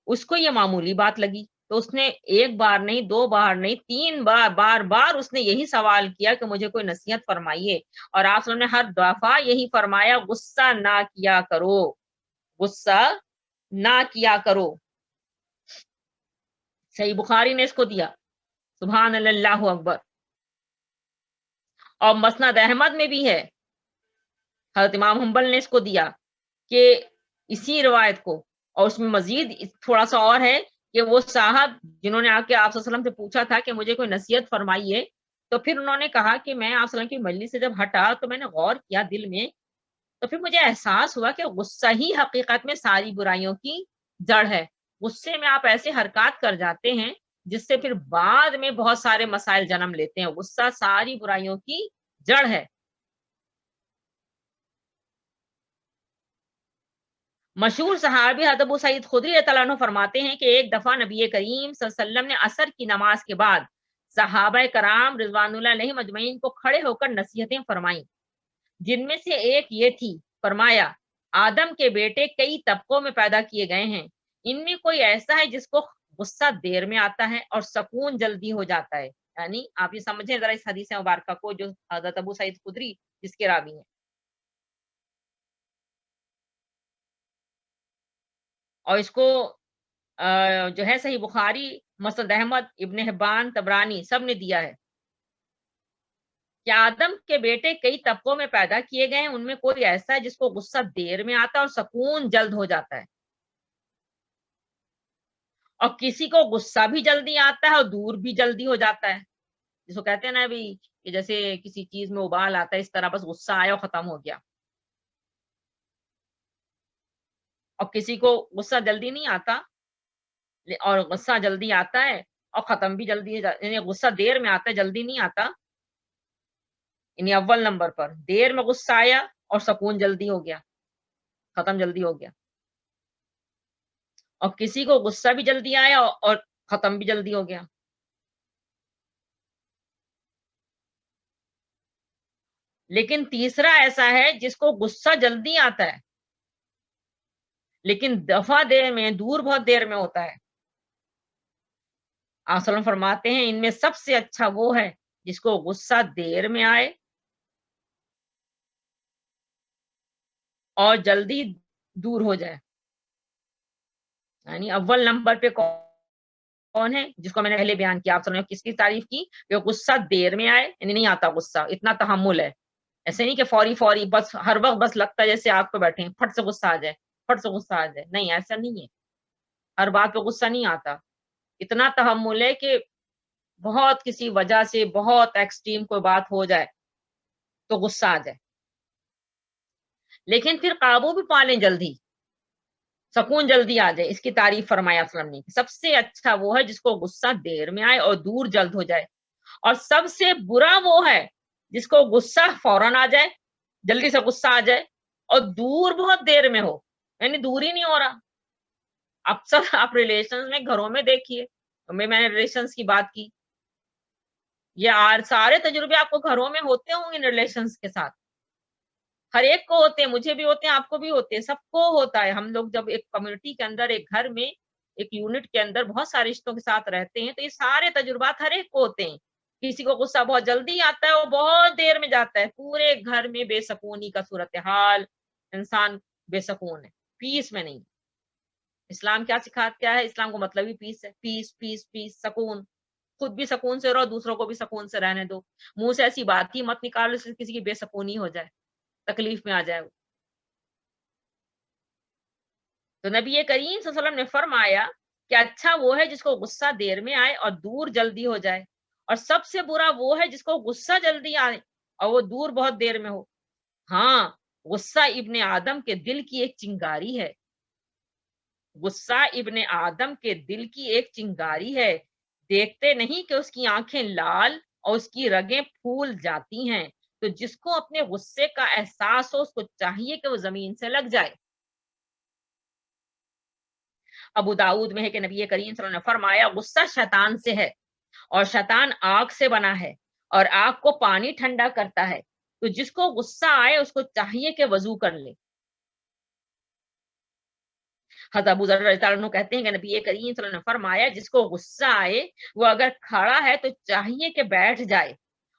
اس کو یہ معمولی بات لگی تو اس نے ایک بار نہیں، دو بار نہیں، تین بار بار بار اس نے یہی سوال کیا کہ مجھے کوئی نصیحت فرمائیے، اور آپ نے ہر دفعہ یہی فرمایا غصہ نہ کیا کرو، غصہ نہ کیا کرو۔ صحیح بخاری نے اس کو دیا، سبحان اللہ اکبر۔ اور مسند احمد میں بھی ہے، حضرت امام حنبل نے اس کو دیا کہ اسی روایت کو، اور اس میں مزید تھوڑا سا اور ہے کہ وہ صاحب جنہوں نے آ کے آپ صلی اللہ علیہ وسلم سے پوچھا تھا کہ مجھے کوئی نصیحت فرمائیے، تو پھر انہوں نے کہا کہ میں آپ صلی اللہ علیہ وسلم کی مجلس سے جب ہٹا تو میں نے غور کیا دل میں، تو پھر مجھے احساس ہوا کہ غصہ ہی حقیقت میں ساری برائیوں کی جڑ ہے۔ غصے میں آپ ایسے حرکات کر جاتے ہیں جس سے پھر بعد میں بہت سارے مسائل جنم لیتے ہیں۔ غصہ ساری برائیوں کی جڑ ہے۔ مشہور صحابی حضرت ابو سعید خدری رضی اللہ عنہ فرماتے ہیں کہ ایک دفعہ نبی کریم صلی اللہ علیہ وسلم نے عصر کی نماز کے بعد صحابہ کرام رضوان اللہ علیہم اجمعین کو کھڑے ہو کر نصیحتیں فرمائیں، جن میں سے ایک یہ تھی، فرمایا آدم کے بیٹے کئی طبقوں میں پیدا کیے گئے ہیں، ان میں کوئی ایسا ہے جس کو غصہ دیر میں آتا ہے اور سکون جلدی ہو جاتا ہے۔ یعنی آپ یہ سمجھیں ذرا اس حدیث مبارکہ کو جو حضرت ابو سعید خدری جس کے راوی ہیں، اور اس کو جو ہے صحیح بخاری، مسند احمد، ابن حبان، طبرانی سب نے دیا ہے کہ آدم کے بیٹے کئی طبقوں میں پیدا کیے گئے ہیں، ان میں کوئی ایسا ہے جس کو غصہ دیر میں آتا ہے اور سکون جلد ہو جاتا ہے، اور کسی کو غصہ بھی جلدی آتا ہے اور دور بھی جلدی ہو جاتا ہے، جس کو کہتے ہیں نا ابھی کہ جیسے کسی چیز میں ابال آتا ہے، اس طرح بس غصہ آیا اور ختم ہو گیا۔ اور کسی کو غصہ جلدی نہیں آتا اور غصہ جلدی آتا ہے اور ختم بھی جلدی، یعنی غصہ دیر میں آتا ہے جلدی نہیں آتا، یعنی اول نمبر پر دیر میں غصہ آیا اور سکون جلدی ہو گیا، ختم جلدی ہو گیا، اور کسی کو غصہ بھی جلدی آیا اور ختم بھی جلدی ہو گیا۔ لیکن تیسرا ایسا ہے جس کو غصہ جلدی آتا ہے لیکن دفعہ دیر میں، دور بہت دیر میں ہوتا ہے۔ آپ صلی اللہ علیہ وسلم فرماتے ہیں ان میں سب سے اچھا وہ ہے جس کو غصہ دیر میں آئے اور جلدی دور ہو جائے۔ یعنی اول نمبر پہ کون ہے؟ جس کو میں نے پہلے بیان کیا، آپ سنو کس کی تعریف کی، کہ غصہ دیر میں آئے، یعنی نہیں آتا غصہ، اتنا تحمل ہے، ایسے نہیں کہ فوری فوری بس ہر وقت بس لگتا ہے جیسے آپ کو بیٹھے ہیں پھٹ سے غصہ آ جائے، پھٹ سے غصہ آ جائے، نہیں ایسا نہیں ہے، ہر بات پہ غصہ نہیں آتا، اتنا تحمل ہے کہ بہت کسی وجہ سے بہت ایکسٹریم کوئی بات ہو جائے تو غصہ آ جائے، لیکن پھر قابو بھی پا لیں جلدی، سکون جلدی آ جائے۔ اس کی تعریف فرمایا وسلم نے، سب سے اچھا وہ ہے جس کو غصہ دیر میں آئے اور دور جلد ہو جائے، اور سب سے برا وہ ہے جس کو غصہ فوراً آ جائے، جلدی سے غصہ آ جائے اور دور بہت دیر میں ہو، یعنی دور ہی نہیں ہو رہا۔ اکثر آپ ریلیشن میں گھروں میں دیکھیے، میں نے ریلیشنز کی بات کی، یہ سارے تجربے آپ کو گھروں میں ہوتے ہوں گے ریلیشنز کے ساتھ، ہر ایک کو ہوتے ہیں، مجھے بھی ہوتے ہیں، آپ کو بھی ہوتے ہیں، سب کو ہوتا ہے۔ ہم لوگ جب ایک کمیونٹی کے اندر، ایک گھر میں، ایک یونٹ کے اندر بہت سارے رشتوں کے ساتھ رہتے ہیں تو یہ سارے تجربات ہر ایک کو ہوتے ہیں۔ کسی کو غصہ بہت جلدی آتا ہے اور بہت دیر میں جاتا ہے، پورے گھر میں بے سکونی کا صورتحال، انسان بے سکون ہے، پیس میں نہیں۔ اسلام کیا سکھاتا، کیا ہے اسلام کو مطلب ہی پیس ہے، پیس پیس پیس، سکون، خود بھی سکون سے رہو، دوسروں کو بھی سکون سے رہنے دو، منہ سے ایسی بات ہی مت نکالو جس سے کسی کی بے سکونی ہو جائے، تکلیف میں آ جائے وہ۔ تو نبی کریم صلی اللہ علیہ وسلم نے فرمایا کہ اچھا وہ ہے جس کو غصہ دیر میں آئے اور دور جلدی ہو جائے، اور سب سے برا وہ ہے جس کو غصہ جلدی آئے اور وہ دور بہت دیر میں ہو۔ ہاں، غصہ ابن آدم کے دل کی ایک چنگاری ہے، غصہ ابن آدم کے دل کی ایک چنگاری ہے، دیکھتے نہیں کہ اس کی آنکھیں لال اور اس کی رگیں پھول جاتی ہیں، تو جس کو اپنے غصے کا احساس ہو اس کو چاہیے کہ وہ زمین سے لگ جائے۔ ابو داؤد میں ہے کہ نبی کریم صلی اللہ علیہ وسلم نے فرمایا غصہ شیطان سے ہے، اور شیطان آگ سے بنا ہے اور آگ کو پانی ٹھنڈا کرتا ہے، تو جس کو غصہ آئے اس کو چاہیے کہ وضو کر لے۔ حضرت ابو ذر رضی اللہ عنہ کہتے ہیں کہ نبی کریم صلی اللہ علیہ وسلم نے فرمایا جس کو غصہ آئے وہ اگر کھڑا ہے تو چاہیے کہ بیٹھ جائے،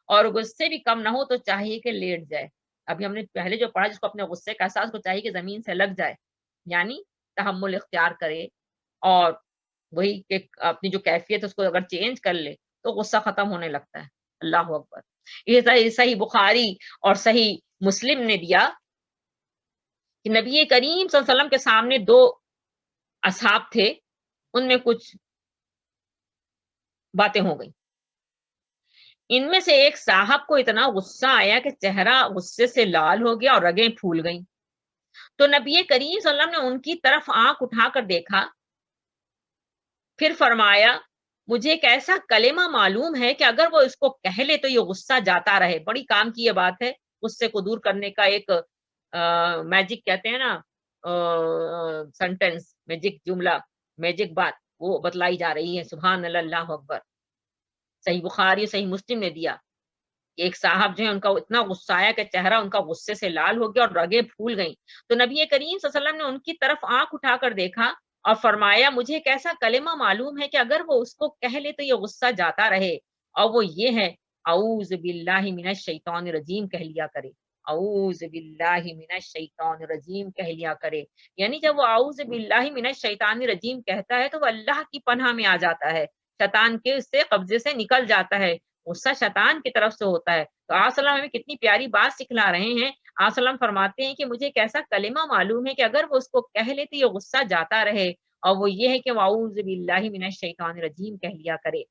اور غصے بھی کم نہ ہو تو چاہیے کہ لیٹ جائے۔ ابھی ہم نے پہلے جو پڑھا، جس کو اپنے غصے کا احساس، کو چاہیے کہ زمین سے لگ جائے، یعنی تحمل اختیار کرے، اور وہی کہ اپنی جو کیفیت ہے اس کو اگر چینج کر لے تو غصہ ختم ہونے لگتا ہے۔ اللہ اکبر۔ یہ صحیح بخاری اور صحیح مسلم نے دیا کہ نبی کریم صلی اللہ علیہ وسلم کے سامنے دو اصحاب تھے، ان میں کچھ باتیں ہو گئی۔ ان میں سے ایک صاحب کو اتنا غصہ آیا کہ چہرہ غصے سے لال ہو گیا اور رگیں پھول گئیں۔ تو نبی کریم صلی اللہ علیہ وسلم نے ان کی طرف آنکھ اٹھا کر دیکھا، پھر فرمایا مجھے ایک ایسا کلمہ معلوم ہے کہ اگر وہ اس کو کہہ لے تو یہ غصہ جاتا رہے۔ بڑی کام کی یہ بات ہے، غصے کو دور کرنے کا ایک میجک کہتے ہیں نا، سنٹینس، میجک جملہ، میجک بات وہ بتلائی جا رہی ہے۔ سبحان اللہ، اللہ اکبر۔ صحیح بخاری صحیح مسلم نے دیا کہ ایک صاحب جو ہے ان کا اتنا غصہ آیا کہ چہرہ ان کا غصے سے لال ہو گیا اور رگیں پھول گئیں۔ تو نبی کریم صلی اللہ علیہ وسلم نے ان کی طرف آنکھ اٹھا کر دیکھا اور فرمایا مجھے ایک ایسا کلمہ معلوم ہے کہ اگر وہ اس کو کہہ لے تو یہ غصہ جاتا رہے، اور وہ یہ ہے اعوذ باللہ من الشیطان الرجیم کہہ لیا کرے۔ اعوذ باللہ من الشیطان الرجیم کہہ لیا کرے، یعنی جب وہ اعوذ باللہ من الشیطان الرجیم کہتا ہے تو وہ اللہ کی پناہ میں آ جاتا ہے، شیطان کے اس سے قبضے سے نکل جاتا ہے۔ غصہ شیطان کی طرف سے ہوتا ہے۔ تو آپ صلی اللہ علیہ وسلم ہمیں کتنی پیاری بات سکھلا رہے ہیں۔ آپ صلی اللہ علیہ وسلم فرماتے ہیں کہ مجھے ایک ایسا کلمہ معلوم ہے کہ اگر وہ اس کو کہہ لے تو یہ غصہ جاتا رہے، اور وہ یہ ہے کہ اعوذ باللہ من الشیطان الرجیم کہہ لیا کرے۔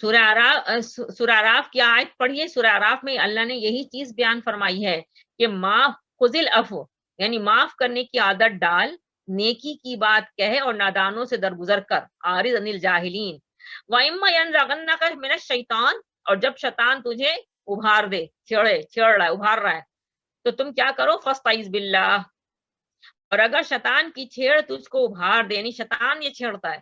سورہ اعراف کی آیت پڑھیے۔ سورہ اعراف میں اللہ نے یہی چیز بیان فرمائی ہے کہ معاف خذ العفو، یعنی معاف کرنے کی عادت ڈال، نیکی کی بات کہے اور نادانوں سے درگزر کر، اعرض عن الجاہلین۔ وَإِمَّا يَنزَغَنَّكَ مِنَ الشَّيْطَانِ، اور جب شیطان تجھے ابھار دے، چھیڑ رہا ہے، ابھار رہا ہے، تو تم کیا کرو، فَاسْتَعِذْ بِاللَّهِ، اور اگر شیطان کی چھیڑ تجھ کو ابھار دے، یعنی شیطان یہ چھیڑتا ہے،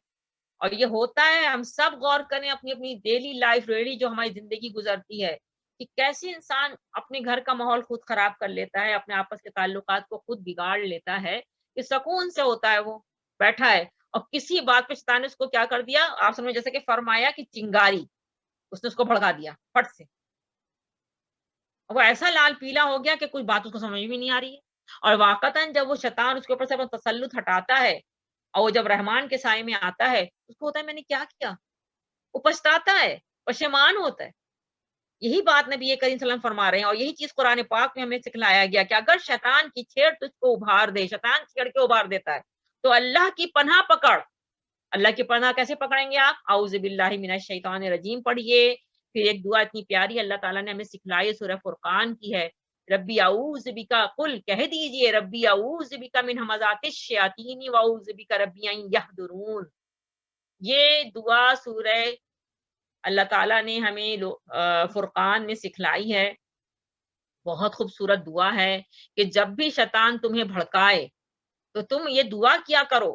اور یہ ہوتا ہے، ہم سب غور کریں اپنی اپنی ڈیلی لائف، ریلی جو ہماری زندگی گزرتی ہے، کہ کیسے انسان اپنے گھر کا ماحول خود خراب کر لیتا ہے، اپنے آپس کے تعلقات کو خود بگاڑ لیتا ہے، کہ سکون سے ہوتا ہے وہ بیٹھا ہے، اور کسی بات پہ شیطان نے اس کو کیا کر دیا، آپ سمجھے جیسے کہ فرمایا کہ چنگاری، اس نے اس کو بھڑکا دیا پھٹ سے، وہ ایسا لال پیلا ہو گیا کہ کوئی بات اس کو سمجھ بھی نہیں آ رہی ہے۔ اور واقعتاً جب وہ شیطان اس کے اوپر سے اپنا تسلط ہٹاتا ہے، اور وہ جب رحمان کے سائے میں آتا ہے، اس کو ہوتا ہے میں نے کیا کیا، وہ پچھتاتا ہے، پشیمان ہوتا ہے۔ یہی بات نبی کریم صلی اللہ علیہ وسلم فرما رہے ہیں، اور یہی چیز قرآن پاک میں ہمیں سکھلایا گیا کہ اگر شیطان کی چھیڑ تجھ کو ابھار دے، شیطان چھیڑ کے ابھار دیتا ہے، تو اللہ کی پناہ پکڑ۔ اللہ کی پناہ کیسے پکڑیں گے آپ؟ اعوذ باللہ من الشیطان الرجیم پڑھیے۔ پھر ایک دعا اتنی پیاری اللہ تعالیٰ نے ہمیں سکھلائی، سورہ فرقان کی ہے، ربی اعوذ بکا، قل کہہ دیجئے، ربی اعوذ بکا من ہمزات الشیاطین واعوذ بکا ربی ان یحضرون۔ یہ دعا سورہ اللہ تعالیٰ نے ہمیں فرقان میں سکھلائی ہے، بہت خوبصورت دعا ہے، کہ جب بھی شیطان تمہیں بھڑکائے تو تم یہ دعا کیا کرو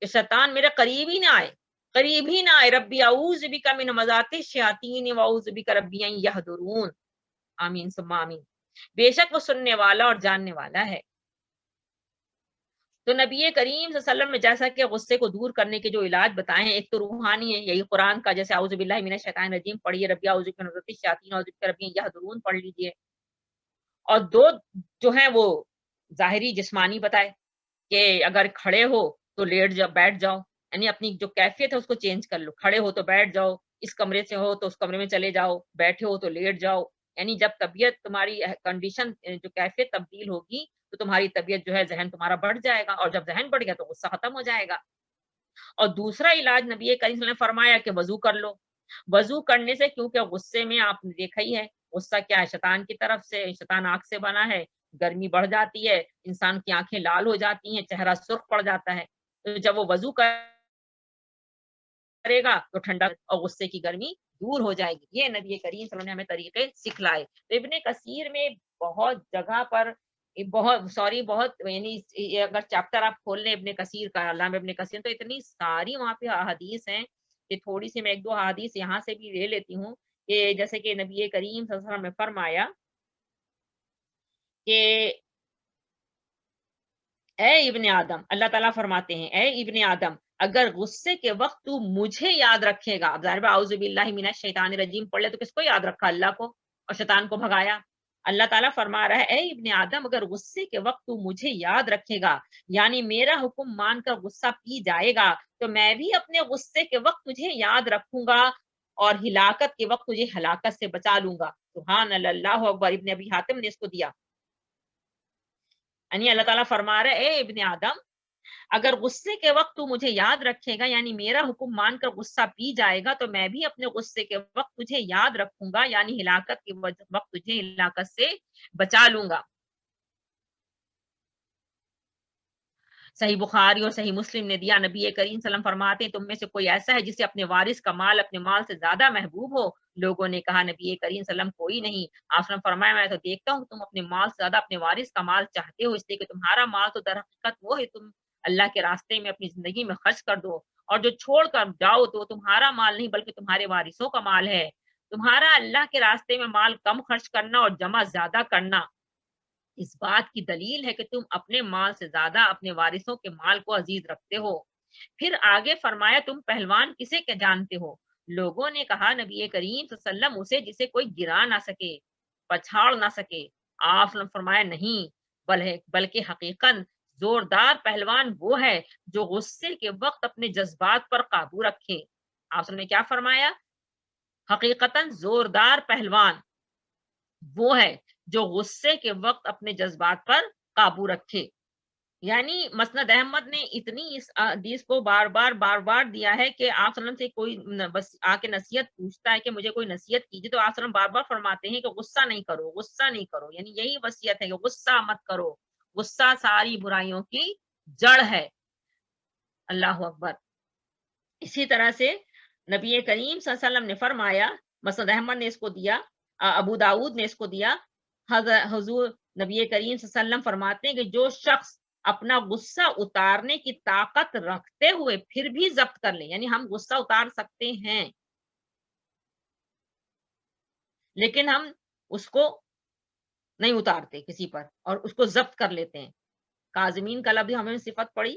کہ شیطان میرے قریب ہی نہ آئے، قریب ہی نہ آئے، ربی اعوذ بک من ہمزات الشیاطین واعوذ بک ربی ان یحضرون۔ آمین ثم آمین۔ بے شک وہ سننے والا اور جاننے والا ہے۔ تو نبی کریم صلی اللہ علیہ وسلم نے جیسا کہ غصے کو دور کرنے کے جو علاج بتائے ہیں، ایک تو روحانی ہے، یہی قرآن کا، جیسے اعوذ باللہ من الشیطان الرجیم پڑھیے، ربی اعوذ بک من ہمزات الشیاطین واعوذ بک ربی ان یحضرون پڑھ لیجیے، اور دو جو ہیں وہ ظاہری جسمانی بتائے کہ اگر کھڑے ہو تو لیٹ جاؤ، بیٹھ جاؤ، یعنی اپنی جو کیفیت ہے اس کو چینج کر لو، کھڑے ہو تو بیٹھ جاؤ، اس کمرے سے ہو تو اس کمرے میں چلے جاؤ، بیٹھے ہو تو لیٹ جاؤ، یعنی جب طبیعت تمہاری کنڈیشن جو کیفیت تبدیل ہوگی تو تمہاری طبیعت جو ہے، ذہن تمہارا بڑھ جائے گا، اور جب ذہن بڑھ گیا تو غصہ ختم ہو جائے گا۔ اور دوسرا علاج نبی کریم صلی اللہ علیہ وسلم نے فرمایا کہ وضو کر لو۔ وضو کرنے سے، کیونکہ غصے میں آپ نے دیکھا ہی ہے، غصہ کیا ہے، شیطان کی طرف سے، شیطان آنکھ سے بنا ہے، گرمی بڑھ جاتی ہے، انسان کی آنکھیں لال ہو جاتی ہیں، چہرہ سرخ پڑ جاتا ہے، تو جب وہ وضو کرے گا تو ٹھنڈا اور غصے کی گرمی دور ہو جائے گی۔ یہ نبی کریم صلی اللہ علیہ وسلم نے ہمیں طریقے سکھلائے۔ تو ابن کثیر میں بہت جگہ پر، بہت یعنی اگر چیپٹر آپ کھول لیں ابن کثیر کا، علامہ ابن کثیر، تو اتنی ساری وہاں پہ احادیث ہیں کہ تھوڑی سی میں ایک دو احادیث یہاں سے بھی لے لیتی ہوں، کہ جیسے کہ نبی کریم صلی اللہ علیہ وسلم نے فرمایا کہ اے ابن آدم، اللہ تعالیٰ فرماتے ہیں اے ابن آدم، اگر غصے کے وقت تو مجھے یاد رکھے گا، اب ظاہر اعوذ باللہ من الشیطان الرجیم پڑھ لے تو کس کو یاد رکھا؟ اللہ کو، اور شیطان کو بھگایا۔ اللہ تعالیٰ فرما رہا ہے اے ابن آدم، اگر غصے کے وقت تو مجھے یاد رکھے گا، یعنی میرا حکم مان کر غصہ پی جائے گا، تو میں بھی اپنے غصے کے وقت تجھے یاد رکھوں گا اور ہلاکت کے وقت تجھے ہلاکت سے بچا لوں گا۔ سبحان اللہ، اللہ اکبر۔ ابن ابی حاتم نے اس کو دیا، یعنی اللہ تعالیٰ فرما رہا ہے اے ابن آدم، اگر غصے کے وقت تو مجھے یاد رکھے گا، یعنی میرا حکم مان کر غصہ پی جائے گا، تو میں بھی اپنے غصے کے وقت تجھے یاد رکھوں گا، یعنی ہلاکت کے وقت تجھے ہلاکت سے بچا لوں گا۔ صحیح بخاری اور صحیح مسلم نے دیا، نبی کریم صلی اللہ علیہ وسلم فرماتے ہیں تم میں سے کوئی ایسا ہے جسے اپنے وارث کا مال اپنے مال سے زیادہ محبوب ہو؟ لوگوں نے کہا نبی کریم صلی اللہ علیہ وسلم کوئی نہیں۔ آپ نے فرمایا میں تو دیکھتا ہوں تم اپنے مال سے زیادہ اپنے وارث کا مال چاہتے ہو، اس لیے کہ تمہارا مال تو در حقیقت وہ ہے تم اللہ کے راستے میں اپنی زندگی میں خرچ کر دو، اور جو چھوڑ کر جاؤ تو تمہارا مال نہیں بلکہ تمہارے وارثوں کا مال ہے۔ تمہارا اللہ کے راستے میں مال کم خرچ کرنا اور جمع زیادہ کرنا اس بات کی دلیل ہے کہ تم اپنے مال سے زیادہ اپنے وارثوں کے مال کو عزیز رکھتے ہو۔ پھر آگے فرمایا تم پہلوان کسے کیا جانتے ہو؟ لوگوں نے کہا نبی کریم صلی اللہ علیہ وسلم اسے جسے کوئی گرا نہ سکے، پچھاڑ نہ سکے۔ آپ نے فرمایا نہیں، بلکہ حقیقت زوردار پہلوان وہ ہے جو غصے کے وقت اپنے جذبات پر قابو رکھے۔ آپ نے کیا فرمایا؟ حقیقتاً زوردار پہلوان وہ ہے جو غصے کے وقت اپنے جذبات پر قابو رکھے۔ یعنی مسند احمد نے اتنی اس حدیث کو بار بار دیا ہے کہ آپ صلی اللہ علیہ وسلم سے کوئی بس آ کے نصیحت پوچھتا ہے کہ مجھے کوئی نصیحت کیجیے، تو آپ صلی اللہ علیہ وسلم بار بار فرماتے ہیں کہ غصہ نہیں کرو، غصہ نہیں کرو، یعنی یہی وصیت ہے کہ غصہ مت کرو، غصہ ساری برائیوں کی جڑ ہے۔ اللہ اکبر۔ اسی طرح سے نبی کریم صلی اللہ علیہ وسلم نے فرمایا، مسند احمد نے اس کو دیا، ابو داود نے اس کو دیا، حضور نبی کریم صلی اللہ علیہ وسلم فرماتے ہیں کہ جو شخص اپنا غصہ اتارنے کی طاقت رکھتے ہوئے پھر بھی ضبط کر لے، یعنی ہم غصہ اتار سکتے ہیں لیکن ہم اس کو نہیں اتارتے کسی پر اور اس کو ضبط کر لیتے ہیں۔ کاظمین کا لفظ ہمیں صفت پڑی،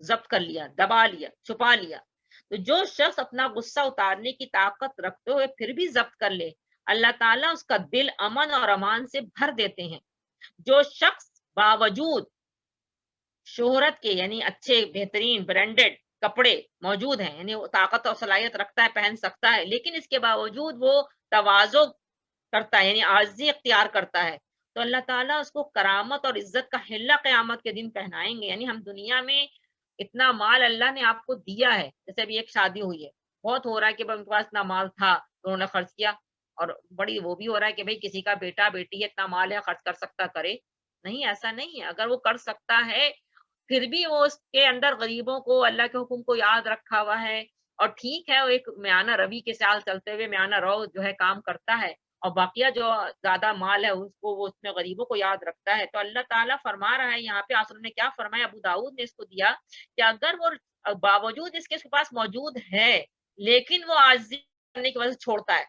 ضبط کر لیا، دبا لیا، چھپا لیا۔ تو جو شخص اپنا غصہ اتارنے کی طاقت رکھتے ہوئے پھر بھی ضبط کر لے، اللہ تعالیٰ اس کا دل امن اور امان سے بھر دیتے ہیں۔ جو شخص باوجود شہرت کے، یعنی اچھے بہترین برانڈڈ کپڑے موجود ہیں، یعنی وہ طاقت اور صلاحیت رکھتا ہے، پہن سکتا ہے، لیکن اس کے باوجود وہ تواضع کرتا ہے، یعنی عاجزی اختیار کرتا ہے، تو اللہ تعالیٰ اس کو کرامت اور عزت کا حلہ قیامت کے دن پہنائیں گے۔ یعنی ہم دنیا میں اتنا مال اللہ نے آپ کو دیا ہے، جیسے ابھی ایک شادی ہوئی ہے، بہت ہو رہا ہے کہ ان کے پاس اتنا مال تھا تو انہوں نے خرچ کیا، اور بڑی وہ بھی ہو رہا ہے کہ بھئی کسی کا بیٹا بیٹی ہے اتنا مال ہے خرچ کر سکتا کرے۔ نہیں، ایسا نہیں ہے، اگر وہ کر سکتا ہے پھر بھی وہ اس کے اندر غریبوں کو اللہ کے حکم کو یاد رکھا ہوا ہے، اور ٹھیک ہے وہ ایک میانہ روی کے ساتھ چلتے ہوئے میانہ رو جو ہے کام کرتا ہے، اور باقیہ جو زیادہ مال ہے اس کو وہ اس میں غریبوں کو یاد رکھتا ہے، تو اللہ تعالیٰ فرما رہا ہے یہاں پہ، آسر نے کیا فرمایا، ابو داؤد نے اس کو دیا کہ اگر وہ باوجود اس کے پاس موجود ہے لیکن وہ عاجزی کرنے کی وجہ سے چھوڑتا ہے،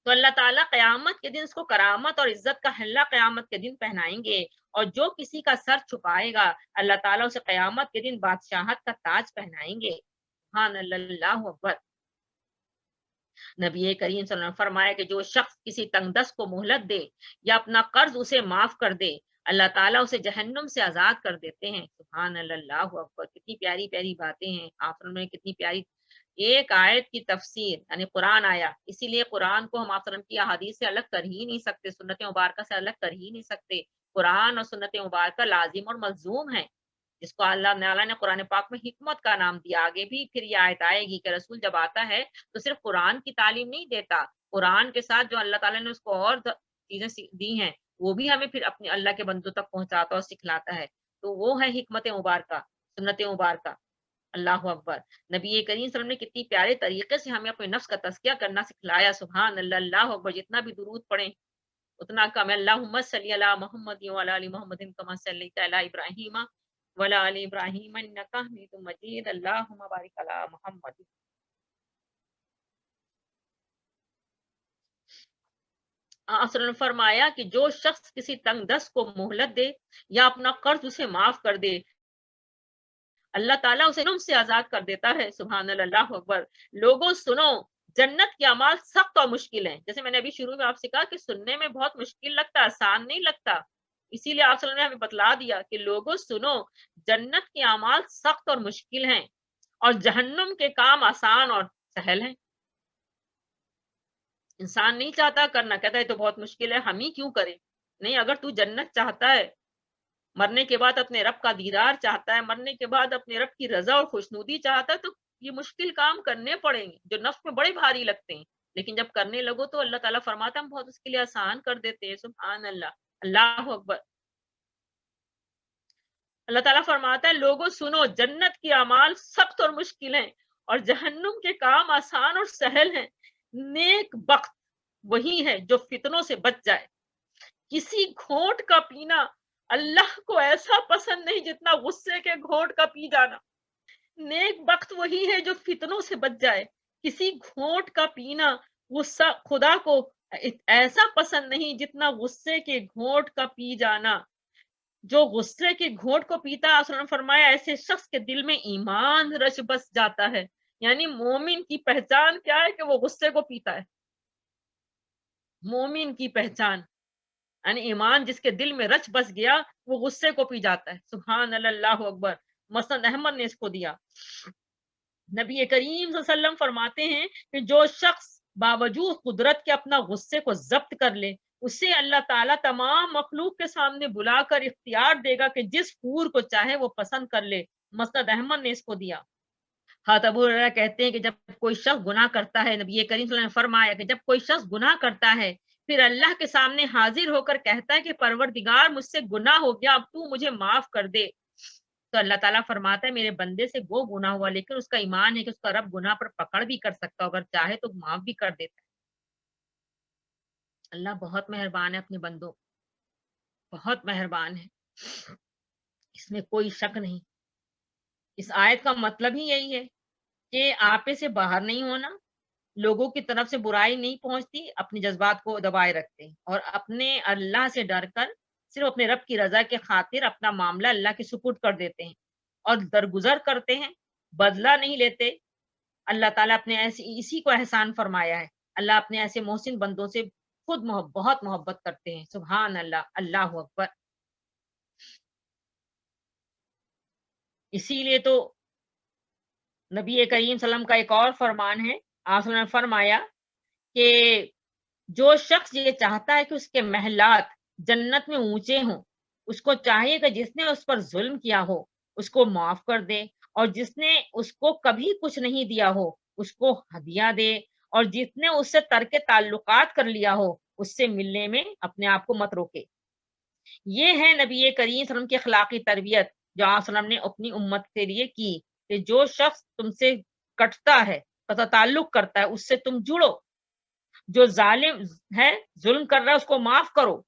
تو اللہ تعالیٰ قیامت کے دن اس کو کرامت اور عزت کا حلہ قیامت کے دن پہنائیں گے، اور جو کسی کا سر چھپائے گا اللہ تعالیٰ اسے قیامت کے دن بادشاہت کا تاج پہنائیں گے۔ سبحان اللہ اکبر۔ نبی کریم صلی اللہ علیہ وسلم نے فرمایا کہ جو شخص کسی تنگ دست کو مہلت دے یا اپنا قرض اسے معاف کر دے، اللہ تعالیٰ اسے جہنم سے آزاد کر دیتے ہیں۔ سبحان اللہ اکبر۔ کتنی پیاری پیاری باتیں ہیں آپ نے، کتنی پیاری ایک آیت کی تفسیر، یعنی قرآن آیا، اسی لیے قرآن کو ہم آپ وسلم کی احادیث سے الگ کر ہی نہیں سکتے، سنت مبارکہ سے الگ کر ہی نہیں سکتے۔ قرآن اور سنت مبارکہ لازم اور ملزوم ہیں، جس کو اللہ تعالیٰ نے قرآن پاک میں حکمت کا نام دیا۔ آگے بھی پھر یہ آیت آئے گی کہ رسول جب آتا ہے تو صرف قرآن کی تعلیم نہیں دیتا، قرآن کے ساتھ جو اللہ تعالیٰ نے اس کو اور چیزیں دی ہیں وہ بھی ہمیں پھر اپنے اللہ کے بندوں تک پہنچاتا اور سکھلاتا ہے، تو وہ ہے حکمت مبارکہ، سنت مبارکہ۔ اللہ اکبر۔ نبی کریم صلی اللہ علیہ وسلم نے کتنی پیارے طریقے سے ہمیں اپنے نفس کا تزکیہ کرنا سکھلایا۔ سبحان اللہ، اللہ اکبر۔ جتنا بھی درود پڑھیں اتنا کم ہے۔ اللہم صلی علی محمد وعلی آل محمد کما صلیت علی ابراہیم وعلی آل ابراہیم انک حمید مجید۔ اللہم بارک علی محمد۔ آپ نے فرمایا کہ جو شخص کسی تنگ دست کو مہلت دے یا اپنا قرض اسے معاف کر دے، اللہ تعالیٰ اسے ظلم سے آزاد کر دیتا ہے۔ سبحان اللہ، اللہ اکبر۔ لوگوں سنو، جنت کے اعمال سخت اور مشکل ہیں، جیسے میں نے ابھی شروع میں آپ سے کہا کہ سننے میں بہت مشکل لگتا، آسان نہیں لگتا، اسی لیے آپ صلی اللہ علیہ وسلم نے ہمیں بتلا دیا کہ لوگوں سنو، جنت کے اعمال سخت اور مشکل ہیں اور جہنم کے کام آسان اور سہل ہیں۔ انسان نہیں چاہتا کرنا، کہتا ہے تو بہت مشکل ہے، ہم ہی کیوں کریں؟ نہیں، اگر تو جنت چاہتا ہے، مرنے کے بعد اپنے رب کا دیدار چاہتا ہے، مرنے کے بعد اپنے رب کی رضا اور خوشنودی چاہتا ہے، تو یہ مشکل کام کرنے پڑیں گے جو نفس میں بڑے بھاری لگتے ہیں، لیکن جب کرنے لگو تو اللہ تعالیٰ فرماتا ہے ہم بہت اس کے لیے آسان کر دیتے ہیں۔ سبحان اللہ، اللہ اکبر۔ اللہ تعالیٰ فرماتا ہے لوگوں سنو، جنت کی اعمال سخت اور مشکل ہیں اور جہنم کے کام آسان اور سہل ہیں۔ نیک بخت وہی ہے جو فتنوں سے بچ جائے۔ کسی گھونٹ کا پینا اللہ کو ایسا پسند نہیں جتنا غصے کے گھونٹ کا پی جانا۔ نیک بخت وہی ہے جو فتنوں سے بچ جائے۔ کسی گھونٹ کا پینا غصہ خدا کو ایسا پسند نہیں جتنا غصے کے گھونٹ کا پی جانا۔ جو غصے کے گھونٹ کو پیتا ہے، نے فرمایا ایسے شخص کے دل میں ایمان رچ بس جاتا ہے۔ یعنی مومن کی پہچان کیا ہے کہ وہ غصے کو پیتا ہے۔ مومن کی پہچان یعنی ایمان جس کے دل میں رچ بس گیا وہ غصے کو پی جاتا ہے۔ سبحان اللہ، اللہ اکبر۔ مسند احمد نے اس کو دیا۔ نبی کریم صلی اللہ علیہ وسلم فرماتے ہیں کہ جو شخص باوجود قدرت کے اپنا غصے کو ضبط کر لے، اسے اللہ تعالیٰ تمام مخلوق کے سامنے بلا کر اختیار دے گا کہ جس حور کو چاہے وہ پسند کر لے۔ مسند احمد نے اس کو دیا۔ حضرت ابو ہریرہ کہتے ہیں کہ جب کوئی شخص گناہ کرتا ہے، نبی کریم صلی اللہ علیہ وسلم نے فرمایا کہ جب کوئی شخص گناہ کرتا ہے پھر اللہ کے سامنے حاضر ہو کر کہتا ہے کہ پروردگار مجھ سے گناہ ہو گیا، اب تو مجھے معاف کر دے، تو اللہ تعالیٰ فرماتا ہے میرے بندے سے وہ گناہ ہوا لیکن اس کا ایمان ہے کہ اس کا رب گناہ پر پکڑ بھی کر سکتا ہے، اگر چاہے تو معاف بھی کر دیتا ہے۔ اللہ بہت مہربان ہے اپنے بندوں، بہت مہربان ہے، اس میں کوئی شک نہیں۔ اس آیت کا مطلب ہی یہی ہے کہ آپے سے باہر نہیں ہونا، لوگوں کی طرف سے برائی نہیں پہنچتی، اپنے جذبات کو دبائے رکھتے ہیں اور اپنے اللہ سے ڈر کر صرف اپنے رب کی رضا کے خاطر اپنا معاملہ اللہ کے سپرد کر دیتے ہیں اور درگزر کرتے ہیں، بدلہ نہیں لیتے۔ اللہ تعالیٰ اپنے اسی کو احسان فرمایا ہے، اللہ اپنے ایسے محسن بندوں سے خود بہت محبت کرتے ہیں۔ سبحان اللہ، اللہ اکبر۔ اسی لیے تو نبی کریم صلی اللہ علیہ وسلم کا ایک اور فرمان ہے، آپ نے فرمایا کہ جو شخص یہ چاہتا ہے کہ اس کے محلات جنت میں اونچے ہوں، اس کو چاہیے کہ جس نے اس پر ظلم کیا ہو اس کو معاف کر دے، اور جس نے اس کو کبھی کچھ نہیں دیا ہو اس کو ہدیہ دے، اور جس نے اس سے ترک تعلقات کر لیا ہو اس سے ملنے میں اپنے آپ کو مت روکے۔ یہ ہے نبی کریم صلی اللہ علیہ وسلم کی اخلاقی تربیت جو آپ صلی اللہ علیہ وسلم نے اپنی امت کے لیے کی کہ جو شخص تم سے کٹتا ہے، قطع تعلق کرتا ہے، اس سے تم جڑو، جو ظالم ہے، ظلم کر رہا ہے، اس کو معاف کرو،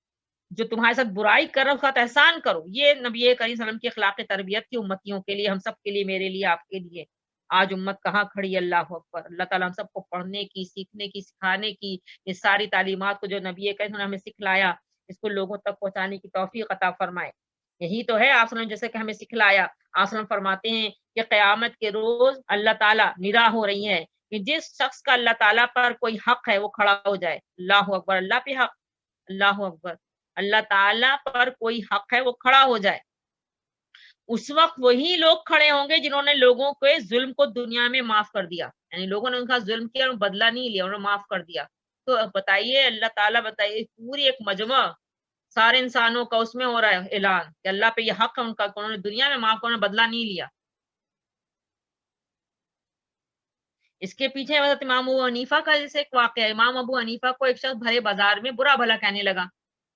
جو تمہارے ساتھ برائی کر رہا ہے اس کا احسان کرو۔ یہ نبی کریم صلی اللہ علیہ وسلم کی اخلاق تربیت کی امتیوں کے لیے، ہم سب کے لیے، میرے لیے، آپ کے لیے۔ آج امت کہاں کھڑی ہے؟ اللہ اکبر۔ اللہ تعالیٰ ہم سب کو پڑھنے کی، سیکھنے کی، سکھانے کی، یہ ساری تعلیمات کو جو نبی کریم نے ہمیں سکھلایا اس کو لوگوں تک پہنچانے کی توفیق عطا فرمائے۔ یہی تو ہے آپ نے جیسے کہ ہمیں سکھلایا۔ آپ فرماتے ہیں کہ قیامت کے روز اللہ تعالیٰ ندا ہو رہی ہے کہ جس شخص کا اللہ تعالیٰ پر کوئی حق ہے وہ کھڑا ہو جائے۔ اللہ اکبر، اللہ پہ حق، اللہ اکبر، اللہ تعالیٰ پر کوئی حق ہے وہ کھڑا ہو جائے۔ اس وقت وہی لوگ کھڑے ہوں گے جنہوں نے لوگوں کے ظلم کو دنیا میں معاف کر دیا، یعنی لوگوں نے ان کا ظلم کیا اور بدلہ نہیں لیا، انہوں نے معاف کر دیا۔ تو بتائیے، اللہ تعالیٰ بتائیے، پوری ایک مجمع سارے انسانوں کا اس میں ہو رہا ہے اعلان کہ اللہ پہ یہ حق ہے ان کا، انہوں نے دنیا میں معاف کر، انہوں نے بدلہ نہیں لیا۔ اس کے پیچھے حضرت امام ابو حنیفہ کا جیسے ایک واقعہ ہے۔ امام ابو حنیفہ کو ایک شخص بھرے بازار میں برا بھلا کہنے لگا۔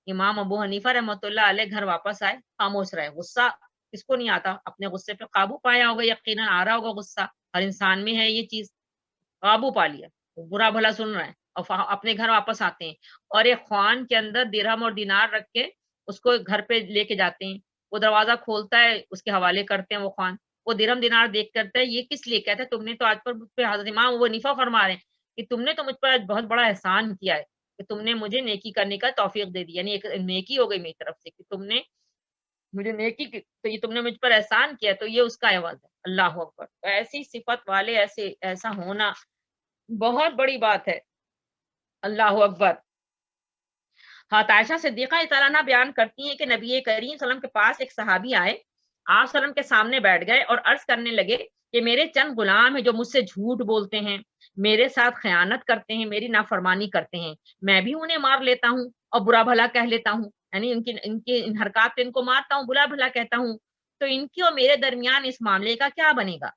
امام ابو حنیفہ رحمۃ اللہ علیہ گھر واپس آئے، خاموش رہے۔ غصہ کس کو نہیں آتا؟ اپنے غصے پہ قابو پایا ہوگا، یقیناً آ رہا ہوگا غصہ، ہر انسان میں ہے یہ چیز، قابو پا لیا، برا بھلا سن رہے ہیں اور اپنے گھر واپس آتے ہیں اور ایک خوان کے اندر درہم اور دینار رکھ کے اس کو گھر پہ لے کے جاتے ہیں۔ وہ دروازہ کھولتا ہے، اس کے حوالے کرتے ہیں وہ خوان، وہ درہم دینار دیکھ کرتا ہے، یہ کس لیے؟ کہتے ہیں تم نے تو آج پر مجھ پہ، حضرت امام ابو حنیفہ فرما رہے ہیں کہ تم نے تو مجھ پر آج بہت بڑا احسان کیا ہے، کہ تم نے مجھے نیکی کرنے کا توفیق دے دی، یعنی ایک نیکی ہو گئی میری طرف سے کہ تم نے مجھے نیکی کی، تو یہ تم نے مجھ پر احسان کیا، تو یہ اس کا عوض ہے۔ اللہ اکبر! تو ایسی صفت والے ایسا ہونا بہت بڑی بات ہے۔ اللہ اکبر! ہاں، عائشہ صدیقہ رضی اللہ عنہا بیان کرتی ہیں کہ نبی کریم صلی اللہ علیہ وسلم کے پاس ایک صحابی آئے، آپ صلی اللہ علیہ وسلم کے سامنے بیٹھ گئے اور عرض کرنے لگے کہ میرے چند غلام ہیں جو مجھ سے جھوٹ بولتے ہیں، میرے ساتھ خیانت کرتے ہیں، میری نافرمانی کرتے ہیں، میں بھی انہیں مار لیتا ہوں اور برا بھلا کہہ لیتا ہوں، یعنی ان حرکات پہ ان کو مارتا ہوں، برا بھلا کہتا ہوں، تو ان کی اور میرے درمیان اس معاملے کا کیا بنے گا؟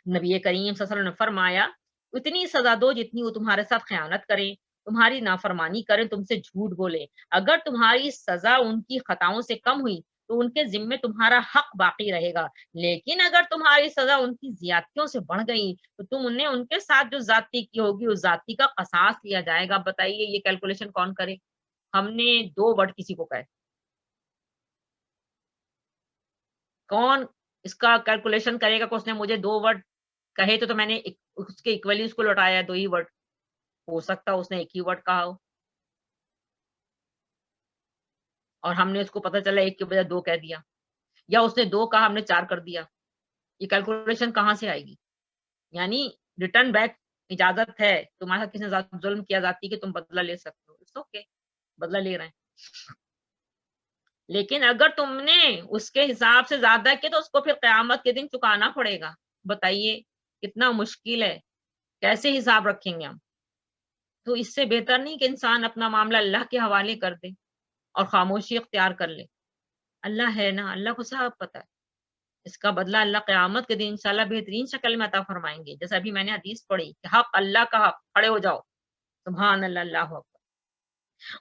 نبی کریم صلی اللہ علیہ وسلم نے فرمایا اتنی سزا دو جتنی وہ تمہارے ساتھ خیانت کریں، تمہاری نافرمانی کریں، تم سے جھوٹ بولے، اگر تمہاری سزا ان کی خطاؤں سے کم ہوئی تو ان کے ذمے تمہارا حق باقی رہے گا، لیکن اگر تمہاری سزا ان کی زیادتیوں سے بڑھ گئی تو تم انہیں ان کے ساتھ جو زیادتی کی ہوگی اس زیادتی کا قصاص لیا جائے گا۔ بتائیے یہ کیلکولیشن کون کرے؟ ہم نے 2 ورڈ کسی کو کہے، کون اس کا کیلکولیشن کرے گا کہ اس نے مجھے 2 ورڈ کہے تو میں نے اس کے اکولی اس کو لوٹایا 2 ہی ورڈ، ہو سکتا ہے اس نے ایک ہی ورڈ کہا ہو اور ہم نے اس کو پتہ چلا ایک کے بجائے 2 کہہ دیا، یا اس نے 2 کہا ہم نے 4 کر دیا، یہ کیلکولیشن کہاں سے آئے گی؟ یعنی ریٹرن بیک اجازت ہے، تمہارے ساتھ کسی نے ظلم کیا ذاتی کہ تم بدلہ لے سکتے ہو، اٹس اوکے، بدلہ لے رہے ہیں، لیکن اگر تم نے اس کے حساب سے زیادہ کیا تو اس کو پھر قیامت کے دن چکانا پڑے گا۔ بتائیے کتنا مشکل ہے، کیسے حساب رکھیں گے ہم؟ تو اس سے بہتر نہیں کہ انسان اپنا معاملہ اللہ کے حوالے کر دے اور خاموشی اختیار کر لے۔ اللہ ہے نا، اللہ کو سب پتہ ہے، اس کا بدلہ اللہ قیامت کے دن انشاءاللہ بہترین شکل میں عطا فرمائیں گے، جیسے ابھی میں نے حدیث پڑھی کہ حق اللہ کا حق، کھڑے ہو جاؤ، سبحان اللہ، اللہ اکبر۔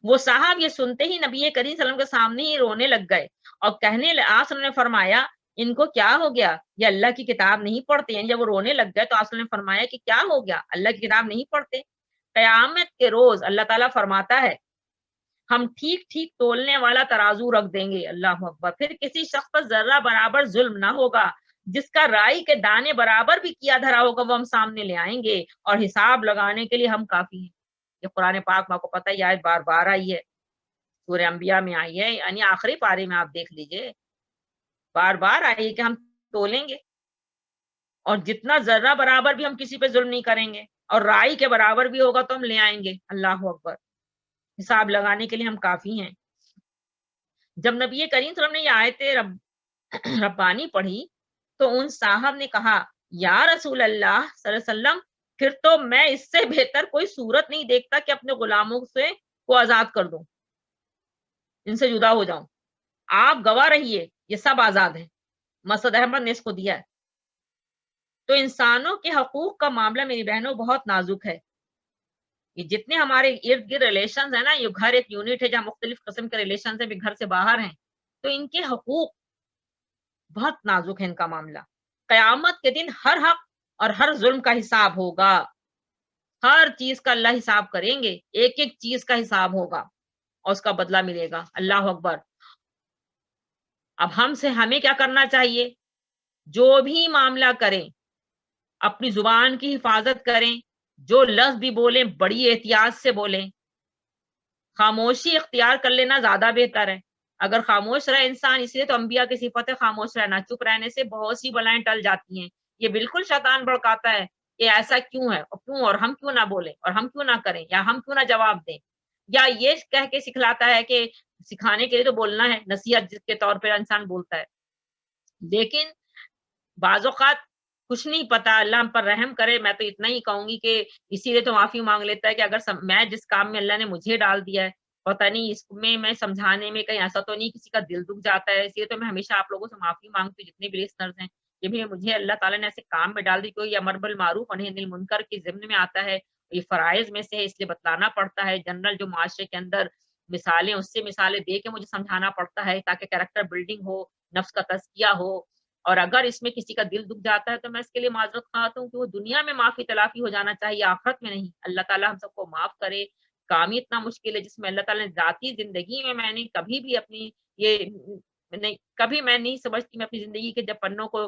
وہ صاحب یہ سنتے ہی نبی کریم صلی اللہ علیہ وسلم کے سامنے ہی رونے لگ گئے اور آپ صلی اللہ علیہ وسلم نے فرمایا ان کو کیا ہو گیا، یہ اللہ کی کتاب نہیں پڑھتے، یعنی جب وہ رونے لگ گئے تو آپ صلی اللہ علیہ وسلم نے فرمایا کہ کیا ہو گیا، اللہ کی کتاب نہیں پڑھتے؟ قیامت کے روز اللہ تعالیٰ فرماتا ہے ہم ٹھیک ٹھیک تولنے والا ترازو رکھ دیں گے، اللہ اکبر، پھر کسی شخص پر ذرہ برابر ظلم نہ ہوگا، جس کا رائی کے دانے برابر بھی کیا دھرا ہوگا وہ ہم سامنے لے آئیں گے اور حساب لگانے کے لیے ہم کافی ہیں۔ یہ قرآن پاک میں آپ کو پتہ ہی آیت بار بار آئی ہے، سورہ انبیاء میں آئی ہے، یعنی آخری پارے میں آپ دیکھ لیجئے، بار بار آئی ہے کہ ہم تولیں گے اور جتنا ذرہ برابر بھی ہم کسی پہ ظلم نہیں کریں گے اور رائی کے برابر بھی ہوگا تو ہم لے آئیں گے، اللہ اکبر، حساب لگانے کے لیے ہم کافی ہیں۔ جب نبی کریم صلی اللہ علیہ وسلم نے یہ آیت ربانی پڑھی تو ان صاحب نے کہا یا رسول اللہ صلی اللہ علیہ وسلم پھر تو میں اس سے بہتر کوئی صورت نہیں دیکھتا کہ اپنے غلاموں سے کو آزاد کر دوں، ان سے جدا ہو جاؤں، آپ گواہ رہیے یہ سب آزاد ہیں، مسعود احمد نے اس کو دیا ہے۔ تو انسانوں کے حقوق کا معاملہ میری بہنوں بہت نازک ہے، یہ جتنے ہمارے ارد گرد ریلیشنز ہیں نا، یہ گھر ایک یونٹ ہے جہاں مختلف قسم کے ریلیشنز ہیں بھی گھر سے باہر ہیں، تو ان کے حقوق بہت نازک ہے، ان کا معاملہ قیامت کے دن ہر حق اور ہر ظلم کا حساب ہوگا، ہر چیز کا اللہ حساب کریں گے، ایک ایک چیز کا حساب ہوگا اور اس کا بدلہ ملے گا، اللہ اکبر۔ اب ہمیں کیا کرنا چاہیے؟ جو بھی معاملہ کریں اپنی زبان کی حفاظت کریں، جو لفظ بھی بولیں بڑی احتیاط سے بولیں، خاموشی اختیار کر لینا زیادہ بہتر ہے، اگر خاموش رہے انسان، اس لیے تو انبیاء کی صفت ہے خاموش رہنا، چپ رہنے سے بہت سی بلائیں ٹل جاتی ہیں، یہ بالکل شیطان بھڑکاتا ہے کہ ایسا کیوں ہے اور کیوں، اور ہم کیوں نہ بولیں اور ہم کیوں نہ کریں یا ہم کیوں نہ جواب دیں، یا یہ کہہ کے سکھلاتا ہے کہ سکھانے کے لیے تو بولنا ہے، نصیحت کے طور پہ انسان بولتا ہے، لیکن بعض اوقات کچھ نہیں پتا، اللہ ہم پر رحم کرے، میں تو اتنا ہی کہوں گی کہ اسی لیے تو معافی مانگ لیتا ہے کہ اگر میں جس کام میں اللہ نے مجھے ڈال دیا ہے پتہ نہیں اس میں سمجھانے میں کہیں ایسا تو نہیں کسی کا دل دکھ جاتا ہے، اس لیے تو میں ہمیشہ آپ لوگوں سے معافی مانگتی ہوں جتنے بھی لسنرز ہیں، کہ بھی مجھے اللہ تعالیٰ نے ایسے کام میں ڈال دی، کوئی امر بالمعروف اور نہی عن المنکر کے ضمن میں آتا ہے، یہ فرائض میں سے ہے، اس لیے بتلانا پڑتا ہے، جنرل جو معاشرے کے اندر مثالیں اس سے مثالیں دے کے مجھے سمجھانا پڑتا ہے تاکہ کیریکٹر بلڈنگ ہو، نفس کا تزکیہ ہو، اور اگر اس میں کسی کا دل دکھ جاتا ہے تو میں اس کے لیے معذرت خواہتا ہوں کہ وہ دنیا میں معافی تلافی ہو جانا چاہیے، آخرت میں نہیں، اللہ تعالیٰ ہم سب کو معاف کرے۔ کام ہی اتنا مشکل ہے جس میں اللہ تعالیٰ نے ذاتی زندگی میں نے کبھی بھی اپنی یہ نہیں، کبھی میں نہیں سمجھتی میں اپنی زندگی کے جب پنوں کو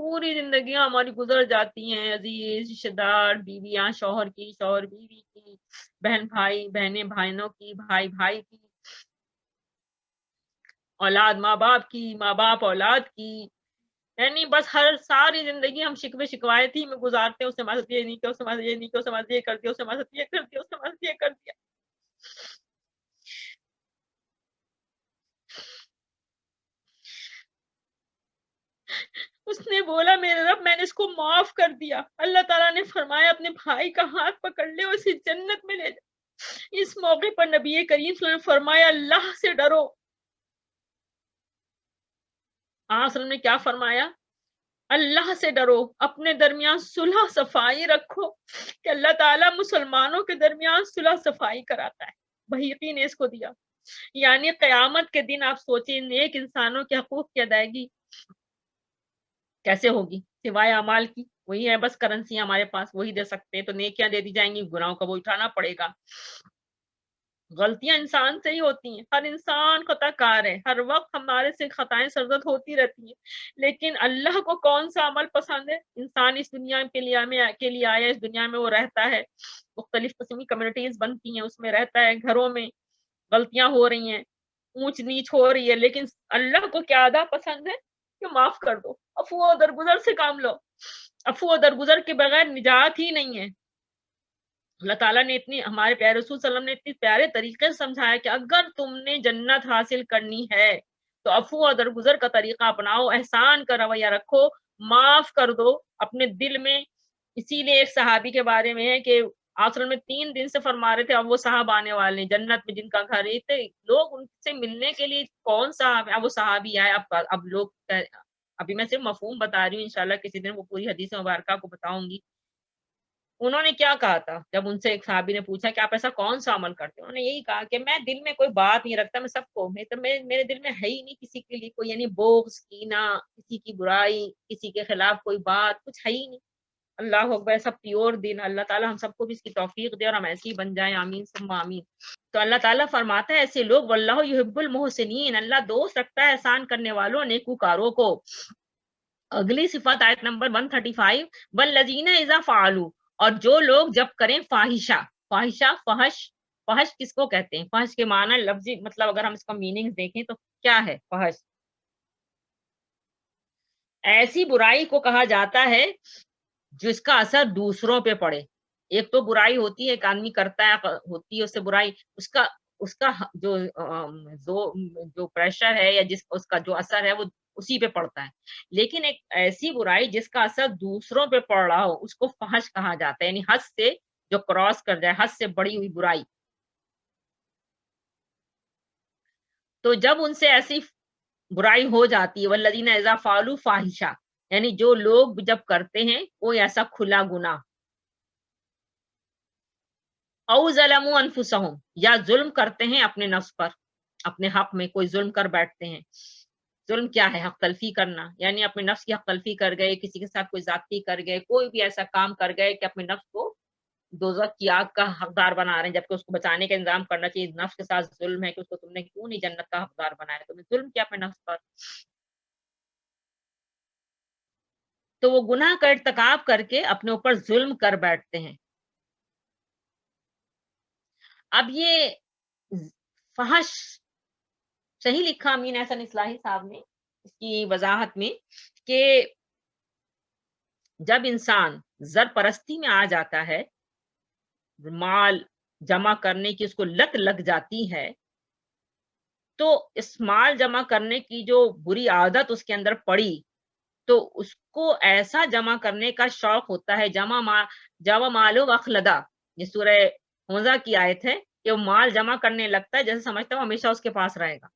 پوری زندگیاں ہماری گزر جاتی ہیں، عزیز رشتے دار، بیویاں شوہر کی، شوہر بیوی کی، بہن بھائی، بہنیں بھائیوں کی، بھائی بھائی کی، اولاد ماں باپ کی، ماں باپ اولاد کی، یعنی بس ہر ساری زندگی ہم شکوے شکایت ہی میں گزارتے ہیں، اس نے ہمارے ساتھ یہ نہیں کیا، اس نے ہمارے ساتھ یہ نہیں کیا، اس نے ہمارے ساتھ یہ کر دیا، اس نے ہمارے ساتھ یہ کر دیا، اس نے ہمارے ساتھ یہ کر دیا. اس نے بولا میرے رب میں نے اس کو معاف کر دیا. اللہ تعالیٰ نے فرمایا اپنے بھائی کا ہاتھ پکڑ لے اور اسے جنت میں لے جا. اس موقع پر نبی کریم صلی اللہ علیہ وسلم نے فرمایا اللہ سے ڈرو. آسل نے کیا فرمایا؟ اللہ سے ڈرو، اپنے درمیان صلح صفائی رکھو کہ اللہ تعالیٰ مسلمانوں کے درمیان صلح صفائی کراتا ہے. بحیقی نے اس کو دیا. یعنی قیامت کے دن آپ سوچیں نیک انسانوں کے حقوق کی ادائیگی کیسے ہوگی سوائے اعمال کی؟ وہی ہے بس کرنسی ہمارے پاس، وہی دے سکتے ہیں، تو نیکیاں دے دی جائیں گی، گناہوں کا وہ اٹھانا پڑے گا. غلطیاں انسان سے ہی ہوتی ہیں، ہر انسان خطا کار ہے، ہر وقت ہمارے سے خطائیں سرزد ہوتی رہتی ہیں. لیکن اللہ کو کون سا عمل پسند ہے؟ انسان اس دنیا کے لیے آیا، اس دنیا میں وہ رہتا ہے، مختلف قسم کی کمیونٹیز بنتی ہیں، اس میں رہتا ہے، گھروں میں غلطیاں ہو رہی ہیں، اونچ نیچ ہو رہی ہے، لیکن اللہ کو کیا ادا پسند ہے کہ معاف کر دو، عفو و درگزر سے کام لو. عفو و درگزر کے بغیر نجات ہی نہیں ہے. اللہ تعالیٰ نے ہمارے پیارے رسول صلی اللہ علیہ وسلم نے اتنی پیارے طریقے سے سمجھایا کہ اگر تم نے جنت حاصل کرنی ہے تو عفو و درگزر کا طریقہ اپناؤ، احسان کا رویہ رکھو، معاف کر دو اپنے دل میں. اسی لیے ایک صحابی کے بارے میں ہے کہ آصل میں 3 دن سے فرما رہے تھے اب وہ صاحب آنے والے ہیں جنت میں جن کا گھر ہے، تھے لوگ ان سے ملنے کے لیے کون صاحب ہے؟ اب وہ صحابی آئے. اب لوگ ابھی میں صرف مفہوم بتا رہی ہوں، انشاءاللہ کسی دن وہ پوری حدیث مبارکہ کو بتاؤں گی. انہوں نے کیا کہا تھا جب ان سے ایک صحابی نے پوچھا کہ آپ ایسا کون سا عمل کرتے ہیں؟ انہوں نے یہی کہا کہ میں دل میں کوئی بات نہیں رکھتا، میں سب کو میرے دل میں ہے ہی نہیں کسی کے لیے کوئی، یعنی بغض، کینہ، کسی کی برائی، کسی کے خلاف کوئی بات کچھ ہے ہی نہیں. اللہ اکبر، ایسا پیور دین. اللہ تعالیٰ ہم سب کو بھی اس کی توفیق دے اور ہم ایسے ہی بن جائیں، آمین ثم آمین. تو اللہ تعالیٰ فرماتا ہے ایسے لوگ واللہ یحب المحسنین، اللہ دوست رکھتا ہے احسان کرنے والوں، نیکوکاروں کو. اگلی صفت آیت نمبر 135 والذین اذا فعلوا، اور جو لوگ جب کریں فاحشہ. فاحشہ فحش کس کو کہتے ہیں؟ فحش کے معنی لفظی مطلب اگر ہم اس کا میننگ دیکھیں تو کیا ہے فحش؟ ایسی برائی کو کہا جاتا ہے جس کا اثر دوسروں پہ پڑے. ایک تو برائی ہوتی ہے ایک آدمی کرتا ہے، ہوتی ہے اس سے برائی، اس کا جو پریشر ہے یا اس کا جو اثر ہے وہ اسی پہ پڑتا ہے. لیکن ایک ایسی برائی جس کا اثر دوسروں پہ پڑ رہا ہو اس کو فحش کہا جاتا ہے، یعنی حد سے جو کراس کر جائے، حد سے بڑی ہوئی برائی. تو جب ان سے ایسی برائی ہو جاتی ہے والذین اذا فعلوا فاحشہ، یعنی جو لوگ جب کرتے ہیں کوئی ایسا کھلا گناہ، او ظلموا انفسہم، یا ظلم کرتے ہیں اپنے نفس پر، اپنے حق میں کوئی ظلم کر بیٹھتے ہیں. ظلم کیا ہے؟ حق تلفی کرنا، یعنی اپنے نفس کی حق تلفی کر گئے، کسی کے ساتھ کوئی زیادتی کر گئے، کوئی بھی ایسا کام کر گئے کہ اپنے نفس کو دوزخ کی آگ کا حقدار بنا رہے ہیں، جبکہ اس کو بچانے کا انتظام کرنا چاہیے. نفس کے ساتھ ظلم ہے کہ اس کو تم نے کیوں نہیں جنت کا حقدار بنایا، تم نے ظلم کیا اپنے نفس پر. تو وہ گناہ کا ارتکاب کر کے اپنے اوپر ظلم کر بیٹھتے ہیں. اب یہ فحش صحیح لکھا امین احسن اصلاحی صاحب نے اس کی وضاحت میں کہ جب انسان زر پرستی میں آ جاتا ہے، مال جمع کرنے کی اس کو لت لگ جاتی ہے، تو اس مال جمع کرنے کی جو بری عادت اس کے اندر پڑی تو اس کو ایسا جمع کرنے کا شوق ہوتا ہے. جمع مالو اخلدا، یہ سورہ حمزہ کی آیت ہے کہ وہ مال جمع کرنے لگتا ہے جیسے سمجھتا ہوں ہمیشہ اس کے پاس رہے گا.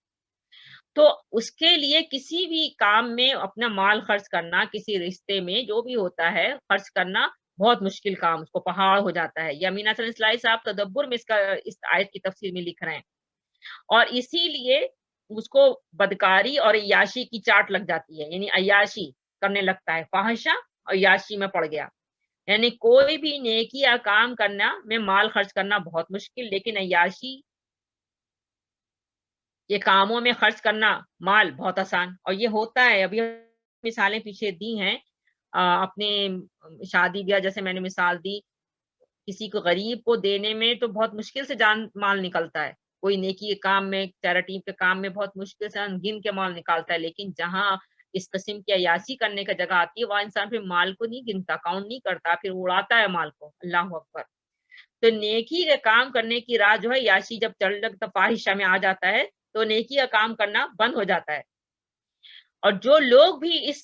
تو اس کے لیے کسی بھی کام میں اپنا مال خرچ کرنا، کسی رشتے میں جو بھی ہوتا ہے خرچ کرنا بہت مشکل کام، اس کو پہاڑ ہو جاتا ہے. یہ امین حسن اصلاحی صاحب تدبر میں اس آیت کی تفسیر میں لکھ رہے ہیں. اور اسی لیے اس کو بدکاری اور عیاشی کی چاٹ لگ جاتی ہے، یعنی عیاشی کرنے لگتا ہے، فاحشہ اور عیاشی میں پڑ گیا. یعنی کوئی بھی نیکی یا کام کرنا میں مال خرچ کرنا بہت مشکل، لیکن عیاشی یہ کاموں میں خرچ کرنا مال بہت آسان. اور یہ ہوتا ہے، ابھی مثالیں پیچھے دی ہیں اپنے شادی بیاہ جیسے میں نے مثال دی، کسی کو غریب کو دینے میں تو بہت مشکل سے جان مال نکلتا ہے، کوئی نیکی کے کام میں، چیریٹی کے کام میں بہت مشکل سے گن کے مال نکالتا ہے، لیکن جہاں اس قسم کی عیاشی کرنے کا جگہ آتی ہے وہاں انسان پھر مال کو نہیں گنتا، کاؤنٹ نہیں کرتا، پھر اڑاتا ہے مال کو۔ اللہ اکبر! تو نیکی کا کام کرنے کی راہ جو ہے عیاشی جب چڑھ لگتا فاحشہ میں آ جاتا ہے تو نیکی کا کام کرنا بند ہو جاتا ہے۔ اور جو لوگ بھی اس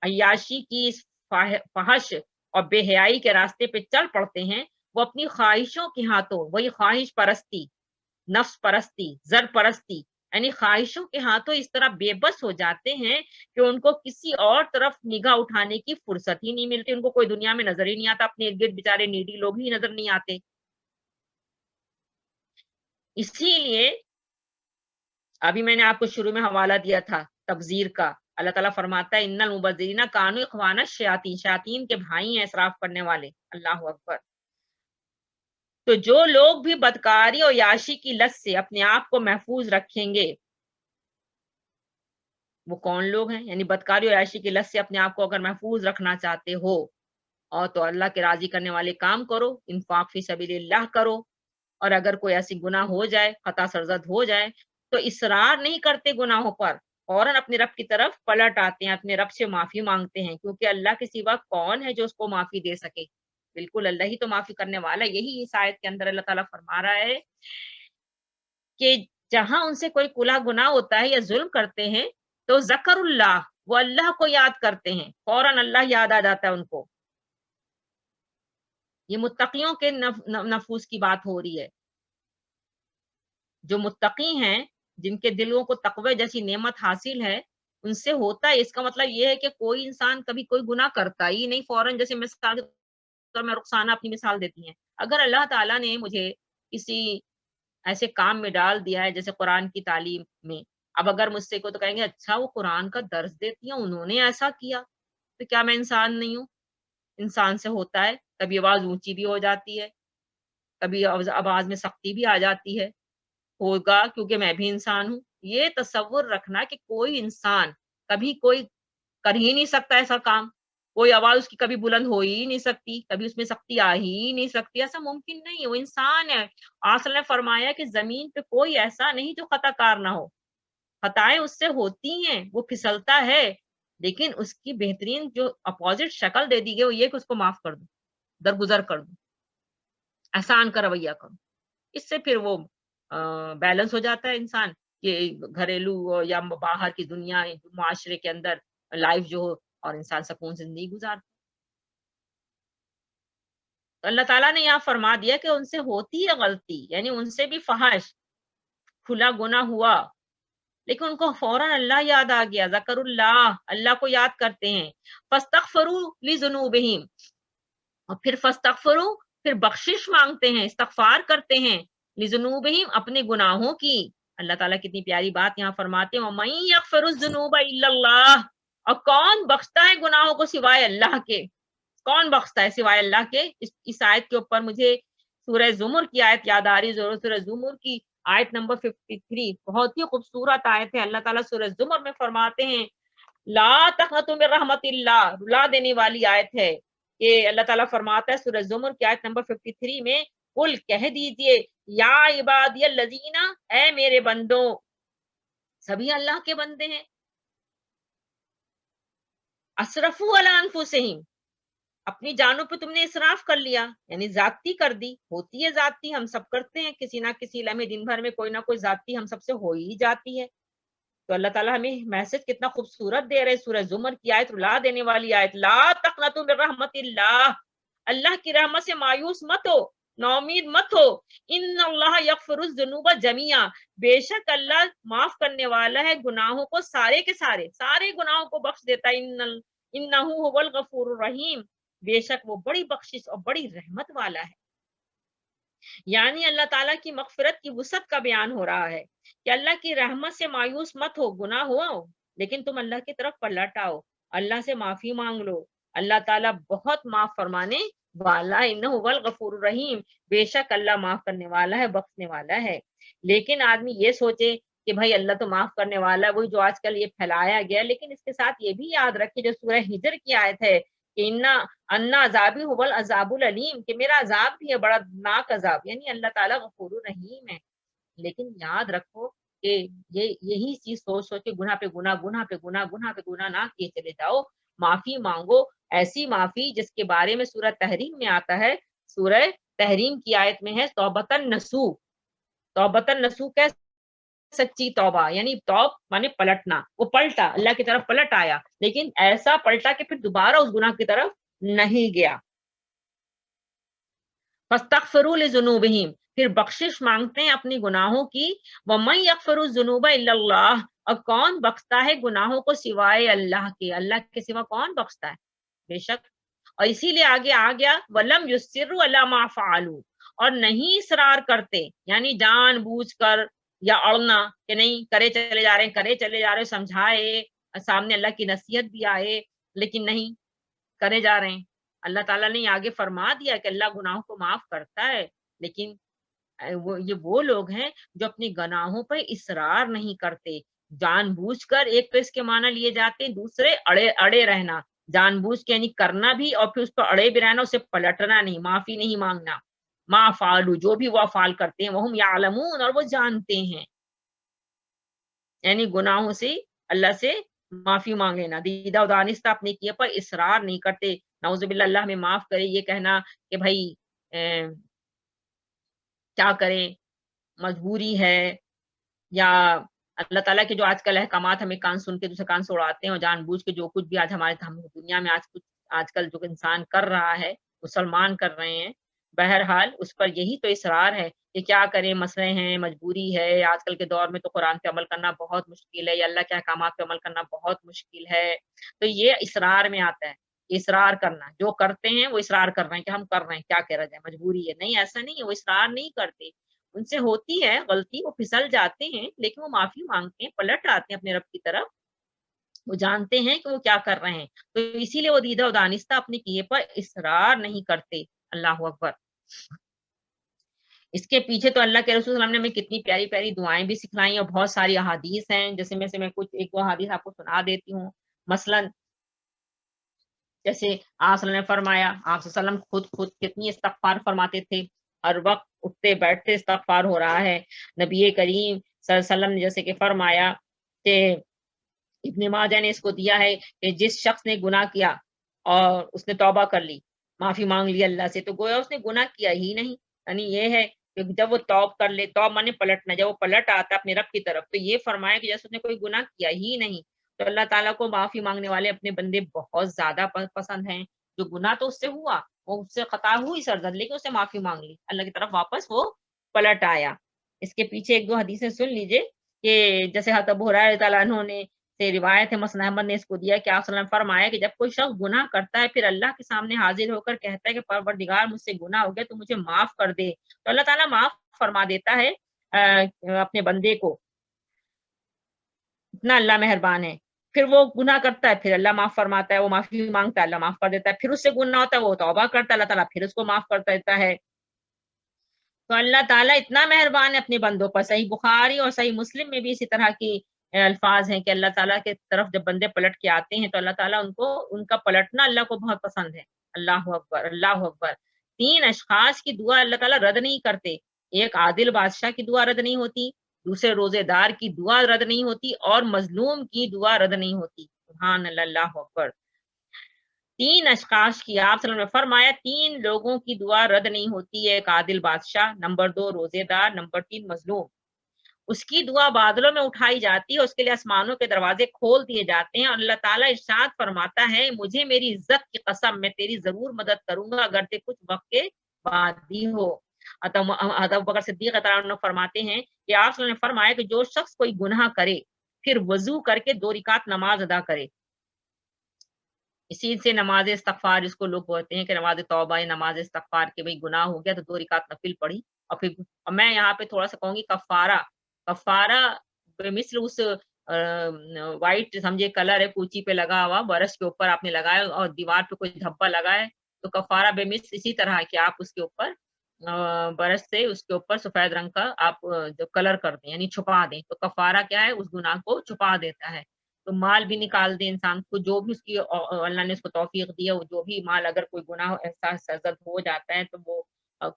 عیاشی کی، اس فحش اور بے حیائی کے راستے پہ چل پڑتے ہیں، وہ اپنی خواہشوں کے ہاتھوں، وہی خواہش پرستی، نفس پرستی، زر پرستی، یعنی خواہشوں کے ہاتھوں اس طرح بے بس ہو جاتے ہیں کہ ان کو کسی اور طرف نگاہ اٹھانے کی فرصت ہی نہیں ملتی، ان کو کوئی دنیا میں نظر ہی نہیں آتا، اپنے ارد گرد بیچارے نیڈی لوگ ہی نظر نہیں آتے۔ اسی لیے ابھی میں نے آپ کو شروع میں حوالہ دیا تھا تبذیر کا، اللہ تعالیٰ فرماتا ہے ان المبذرین کانوا اخوان الشیاطین، شیاطین کے بھائی ہیں اسراف کرنے والے۔ اللہ اکبر! تو جو لوگ بھی بدکاری اور عیاشی کی لت سے اپنے آپ کو محفوظ رکھیں گے، وہ کون لوگ ہیں؟ یعنی بدکاری اور عیاشی کی لت سے اپنے آپ کو اگر محفوظ رکھنا چاہتے ہو اور تو اللہ کے راضی کرنے والے کام کرو، انفاق فی سبیل اللہ کرو، اور اگر کوئی ایسی گناہ ہو جائے، خطا سرزد ہو جائے تو اصرار نہیں کرتے گناہوں پر، فوراً اپنے رب کی طرف پلٹ آتے ہیں، اپنے رب سے معافی مانگتے ہیں، کیونکہ اللہ کے سوا کون ہے جو اس کو معافی دے سکے؟ بالکل اللہ ہی تو معافی کرنے والا ہے۔ یہی اس آیت کے اندر اللہ تعالیٰ فرما رہا ہے کہ جہاں ان سے کوئی کلا گناہ ہوتا ہے یا ظلم کرتے ہیں تو ذکر اللہ، وہ اللہ کو یاد کرتے ہیں، فوراً اللہ یاد آ جاتا ہے ان کو۔ یہ متقیوں کے نفوس کی بات ہو رہی ہے، جو متقی ہیں، جن کے دلوں کو تقوی جیسی نعمت حاصل ہے، ان سے ہوتا ہے۔ اس کا مطلب یہ ہے کہ کوئی انسان کبھی کوئی گناہ کرتا ہی نہیں فوراً، جیسے مثال کے طور میں رخسانہ اپنی مثال دیتی ہیں، اگر اللہ تعالیٰ نے مجھے کسی ایسے کام میں ڈال دیا ہے جیسے قرآن کی تعلیم میں، اب اگر مجھ سے کو تو کہیں گے اچھا وہ قرآن کا درس دیتی ہیں، انہوں نے ایسا کیا، تو کیا میں انسان نہیں ہوں؟ انسان سے ہوتا ہے، کبھی آواز اونچی بھی ہو جاتی ہے، کبھی آواز میں سختی بھی آ جاتی ہے، ہوگا کیونکہ میں بھی انسان ہوں۔ یہ تصور رکھنا کہ کوئی انسان کبھی کوئی کر ہی نہیں سکتا ایسا کام، کوئی آواز اس کی کبھی بلند ہو ہی نہیں سکتی، کبھی اس میں سختی آ ہی نہیں سکتی، ایسا ممکن نہیں ہے، وہ انسان ہے۔ آصل نے فرمایا کہ زمین پہ کوئی ایسا نہیں جو خطا کار نہ ہو، خطائیں اس سے ہوتی ہیں، وہ پھسلتا ہے، لیکن اس کی بہترین جو اپوزٹ شکل دے دی گئی وہ یہ کہ اس کو معاف کر دو، درگزر کر دو، احسان کا رویہ کرو۔ اس سے پھر وہ بیلنس ہو جاتا ہے انسان، کہ گھریلو یا باہر کی دنیا، معاشرے کے اندر لائف جو ہو، اور انسان سکون سے زندگی گزارتا۔ تو اللہ تعالیٰ نے یہاں فرما دیا کہ ان سے ہوتی ہے غلطی، یعنی ان سے بھی فحش کھلا گناہ ہوا، لیکن ان کو فوراً اللہ یاد آ گیا، ذکر اللہ، اللہ کو یاد کرتے ہیں، فاستغفروا لذنوبہم، اور پھر فاستغفروا، پھر بخشش مانگتے ہیں، استغفار کرتے ہیں، لذنوبہم، اپنے گناہوں کی۔ اللہ تعالیٰ کتنی پیاری بات یہاں فرماتے ہیں، وَمَن يَغْفِرُ الذُّنُوبَ إِلَّا اللَّهُ، اور کون بخشتا ہے گناہوں کو سوائے اللہ کے؟ کون بخشتا ہے سوائے اللہ کے؟ اس آیت کے اوپر مجھے سورہ زمر کی آیت یاد آ رہی ہے، سورہ زمر کی آیت نمبر 53، بہت ہی خوبصورت آیت ہے۔ اللہ تعالیٰ سورہ زمر میں فرماتے ہیں لا تقنطوا من رحمت اللہ، رلا دینے والی آیت ہے کہ اللہ تعالیٰ فرماتا ہے سورہ زمر کی آیت نمبر 53 میں، قل کہہ دیجئے یا عبادی الذین، اے میرے بندوں، سبھی اللہ کے بندے ہیں، اسرفوا علی انفسہم، اپنی جانوں پہ تم نے اسراف کر لیا، یعنی زیادتی کر دی، ہوتی ہے زیادتی، ہم سب کرتے ہیں، کسی نہ کسی لمحے دن بھر میں کوئی نہ کوئی زیادتی ہم سب سے ہو ہی جاتی ہے۔ تو اللہ تعالیٰ ہمیں میسج کتنا خوبصورت دے رہے، سورہ زمر کی آیت، رلا دینے والی آیت، لا تقنطوا من رحمت اللہ، اللہ کی رحمت سے مایوس مت ہو، نا امید مت ہو، ان اللہ یغفر الذنوب جميعا، بے شک اللہ معاف کرنے والا ہے گناہوں کو سارے کے سارے، سارے گناہوں کو بخش دیتا ہے، انہ هو الغفور الرحیم، بے شک وہ بڑی بخشش اور بڑی رحمت والا ہے۔ یعنی اللہ تعالیٰ کی مغفرت کی وسعت کا بیان ہو رہا ہے کہ اللہ کی رحمت سے مایوس مت ہو، گناہ ہوا ہو لیکن تم اللہ کی طرف پلٹ آؤ، اللہ سے معافی مانگ لو، اللہ تعالیٰ بہت معاف فرمانے والا، انہ هو الغفور الرحیم، بے شک اللہ معاف کرنے والا ہے، بخشنے والا ہے۔ لیکن آدمی یہ سوچے کہ بھائی اللہ تو معاف کرنے والا ہے، وہی جو آج کل یہ پھیلایا گیا، لیکن اس کے ساتھ یہ بھی یاد رکھے جو سورہ ہجر کی آیت ہے کہ انا عذابی هو العذاب العلیم، کہ میرا عذاب بھی ہے بڑا دردناک عذاب، یعنی اللہ تعالیٰ غفور رحیم ہے۔ لیکن یاد رکھو کہ یہی چیز سوچ سوچ کے گناہ پہ گناہ، گناہ پہ گناہ، گناہ پہ گناہ نہ کیے چلے جاؤ، معافی مانگو، ایسی معافی جس کے بارے میں سورہ تحریم میں آتا ہے، سورہ تحریم کی آیت میں ہے توبتن نسو، توبتن نسو کہ سچی توبہ، یعنی توب مانے پلٹنا، وہ پلٹا، اللہ کی طرف پلٹ آیا، لیکن ایسا پلٹا کہ پھر دوبارہ اس گناہ کی طرف نہیں گیا۔ فاستغفروا لذنوبہم، پھر بخشش مانگتے ہیں اپنی گناہوں کی، وَمَن يَغْفِرُ الذُّنُوبَ إِلَّا اللَّهُ، اور کون بخشتا ہے گناہوں کو سوائے اللہ کے، اللہ کے سوا کون بخشتا ہے، بے شک۔ اور اسی لیے آگے آ گیا وَلَمْ يُصِرُّوا عَلَىٰ مَا فَعَلُوا، اور نہیں اصرار کرتے، یعنی جان بوجھ کر یا اڑنا کہ نہیں کرے چلے جا رہے ہیں، کرے چلے جا رہے ہیں، سمجھائے سامنے اللہ کی نصیحت بھی آئے لیکن نہیں کرے جا رہے ہیں۔ اللہ تعالیٰ نے آگے فرما دیا کہ اللہ گناہوں کو معاف کرتا ہے، لیکن وہ لوگ ہیں جو اپنی گناہوں پر اصرار نہیں کرتے، جان بوجھ کر، ایک تو اس کے معنی لیے جاتے ہیں، دوسرے اڑے رہنا، جان بوجھ کے یعنی کرنا بھی اور پھر اس پر اڑے بھی رہنا، اسے پلٹنا نہیں، معافی نہیں مانگنا، ما فعلوا، جو بھی وہ افعال کرتے ہیں، وہم یعلمون، اور وہ جانتے ہیں، یعنی گناہوں سے اللہ سے معافی مانگ لینا، دیدہ و دانستہ اپنے کیے پر اصرار نہیں کرتے، نعوذ باللہ اللہ ہمیں معاف کرے، یہ کہنا کہ بھائی کیا کریں، مجبوری ہے، یا اللہ تعالیٰ کے جو آج کل احکامات ہمیں کان سن کے دوسرے کان سے اڑاتے ہیں، اور جان بوجھ کے جو کچھ بھی آج ہمارے دنیا میں آج کل جو انسان کر رہا ہے، مسلمان کر رہے ہیں، بہرحال اس پر یہی تو اصرار ہے کہ کیا کریں، مسئلے ہیں، مجبوری ہے، آج کل کے دور میں تو قرآن پہ عمل کرنا بہت مشکل ہے، یا اللہ کے احکامات پہ عمل کرنا بہت مشکل ہے، تو یہ اصرار میں آتا ہے، اصرار کرنا، جو کرتے ہیں وہ اصرار کر رہے ہیں کہ ہم کر رہے ہیں، کیا کہہ رہا جائے، مجبوری ہے، نہیں ایسا نہیں ہے، وہ اصرار نہیں کرتے، ان سے ہوتی ہے غلطی، وہ پھسل جاتے ہیں لیکن وہ معافی مانگتے ہیں، پلٹ آتے ہیں اپنے رب کی طرف، وہ جانتے ہیں کہ وہ کیا کر رہے ہیں، تو اسی لیے وہ دیدہ و دانستہ اپنے کیے پر اصرار نہیں کرتے۔ اللہ اکبر۔ اس کے پیچھے تو اللہ کے رسول صلی اللہ علیہ وسلم نے ہمیں کتنی پیاری پیاری دعائیں بھی سکھلائی اور بہت ساری احادیث ہیں، جیسے میں سے میں کچھ ایک دو احادیث آپ کو سنا دیتی ہوں۔ مثلاً جیسے آپ صلی اللہ علیہ وسلم نے فرمایا، آپ صلی اللہ علیہ وسلم خود کتنی استغفار فرماتے تھے، ہر وقت اٹھتے بیٹھتے استغفار ہو رہا ہے۔ نبی کریم صلی اللہ علیہ وسلم نے جیسے کہ فرمایا کہ ابن ماجہ نے اس کو دیا ہے کہ جس شخص نے گناہ کیا اور اس نے توبہ کر لی، معافی مانگ لی اللہ سے، تو گویا اس نے گناہ کیا ہی نہیں، یعنی یہ ہے کہ جب وہ توب کر لے، توب مانے پلٹنا، جب وہ پلٹ آتا اپنے رب کی طرف، تو یہ فرمایا کہ جیسے اس نے کوئی گناہ کیا ہی نہیں۔ تو اللہ تعالیٰ کو معافی مانگنے والے اپنے بندے بہت زیادہ پسند ہیں، جو گناہ تو اس سے ہوا، وہ اس سے خطا ہوئی سرزد، لیکن اسے معافی مانگ لی، اللہ کی طرف واپس وہ پلٹ آیا۔ اس کے پیچھے ایک دو حدیثیں سن لیجئے کہ جیسے حضرت ابو ہریرہ رضی اللہ عنہ نے سے روایت ہے، مسند احمد نے اس کو دیا کہ آپ صلی اللہ علیہ وسلم نے فرمایا کہ جب کوئی شخص گناہ کرتا ہے پھر اللہ کے سامنے حاضر ہو کر کہتا ہے کہ پروردگار مجھ سے گناہ ہو گیا تو مجھے معاف کر دے، تو اللہ تعالیٰ معاف فرما دیتا ہے اپنے بندے کو، اتنا اللہ مہربان ہے۔ پھر وہ گناہ کرتا ہے، پھر اللہ معاف فرماتا ہے، وہ معافی مانگتا ہے، اللہ معاف کر دیتا ہے، پھر اس سے گناہ ہوتا ہے، وہ توبہ کرتا ہے، اللہ تعالیٰ پھر اس کو معاف کر دیتا ہے۔ تو اللہ تعالیٰ اتنا مہربان ہے اپنے بندوں پر۔ صحیح بخاری اور صحیح مسلم میں بھی اسی طرح کی الفاظ ہیں کہ اللہ تعالیٰ کے طرف جب بندے پلٹ کے آتے ہیں تو اللہ تعالیٰ ان کا پلٹنا اللہ کو بہت پسند ہے۔ اللہ اکبر، اللہ اکبر۔ 3 اشخاص کی دعا اللہ تعالیٰ رد نہیں کرتے، ایک عادل بادشاہ کی دعا رد نہیں ہوتی، دوسرے روزے دار کی دعا رد نہیں ہوتی، اور مظلوم کی دعا رد نہیں ہوتی۔ سبحان اللہ، اللہ اکبر۔ 3 اشخاص کی آپ صلی اللہ علیہ وسلم نے فرمایا 3 لوگوں کی دعا رد نہیں ہوتی ہے، ایک عادل بادشاہ، نمبر 2 روزے دار، نمبر 3 مظلوم۔ اس کی دعا بادلوں میں اٹھائی جاتی ہے، اس کے لیے آسمانوں کے دروازے کھول دیے جاتے ہیں، اور اللہ تعالیٰ ارشاد فرماتا ہے مجھے میری عزت کی قسم میں تیری ضرور مدد کروں گا اگر تے کچھ وقت کے بعد ہی ہو۔ حضرت ابوبکر صدیق رضی اللہ عنہ فرماتے ہیں کہ آپ صلی اللہ علیہ وسلم نے فرمایا کہ جو شخص کوئی گناہ کرے پھر وضو کر کے 2 رکعت نماز ادا کرے، اسی سے نماز استغفار جس کو لوگ بولتے ہیں کہ نماز توبہ یا نماز استغفار کے بھئی گناہ ہو گیا تو 2 رکعت نفل پڑھی، اور میں یہاں پہ تھوڑا سا کہوں گی کفارہ مثل اس وائٹ سمجھے کلر ہے کوچی پہ لگا ہوا، برش کے اوپر آپ نے لگایا اور دیوار پہ کوئی دھبا لگا ہے، تو کفارہ بے مثل اسی طرح کہ آپ اس کے اوپر برش سے اس کے اوپر سفید رنگ کا آپ جو کلر کر دیں یعنی چھپا دیں، تو کفارہ کیا ہے، اس گناہ کو چھپا دیتا ہے۔ تو مال بھی نکال دے انسان کو، جو بھی اس کی اللہ نے اس کو توفیق دی ہے، وہ جو بھی مال اگر کوئی گناہ ایسا سرزد ہو جاتا ہے تو وہ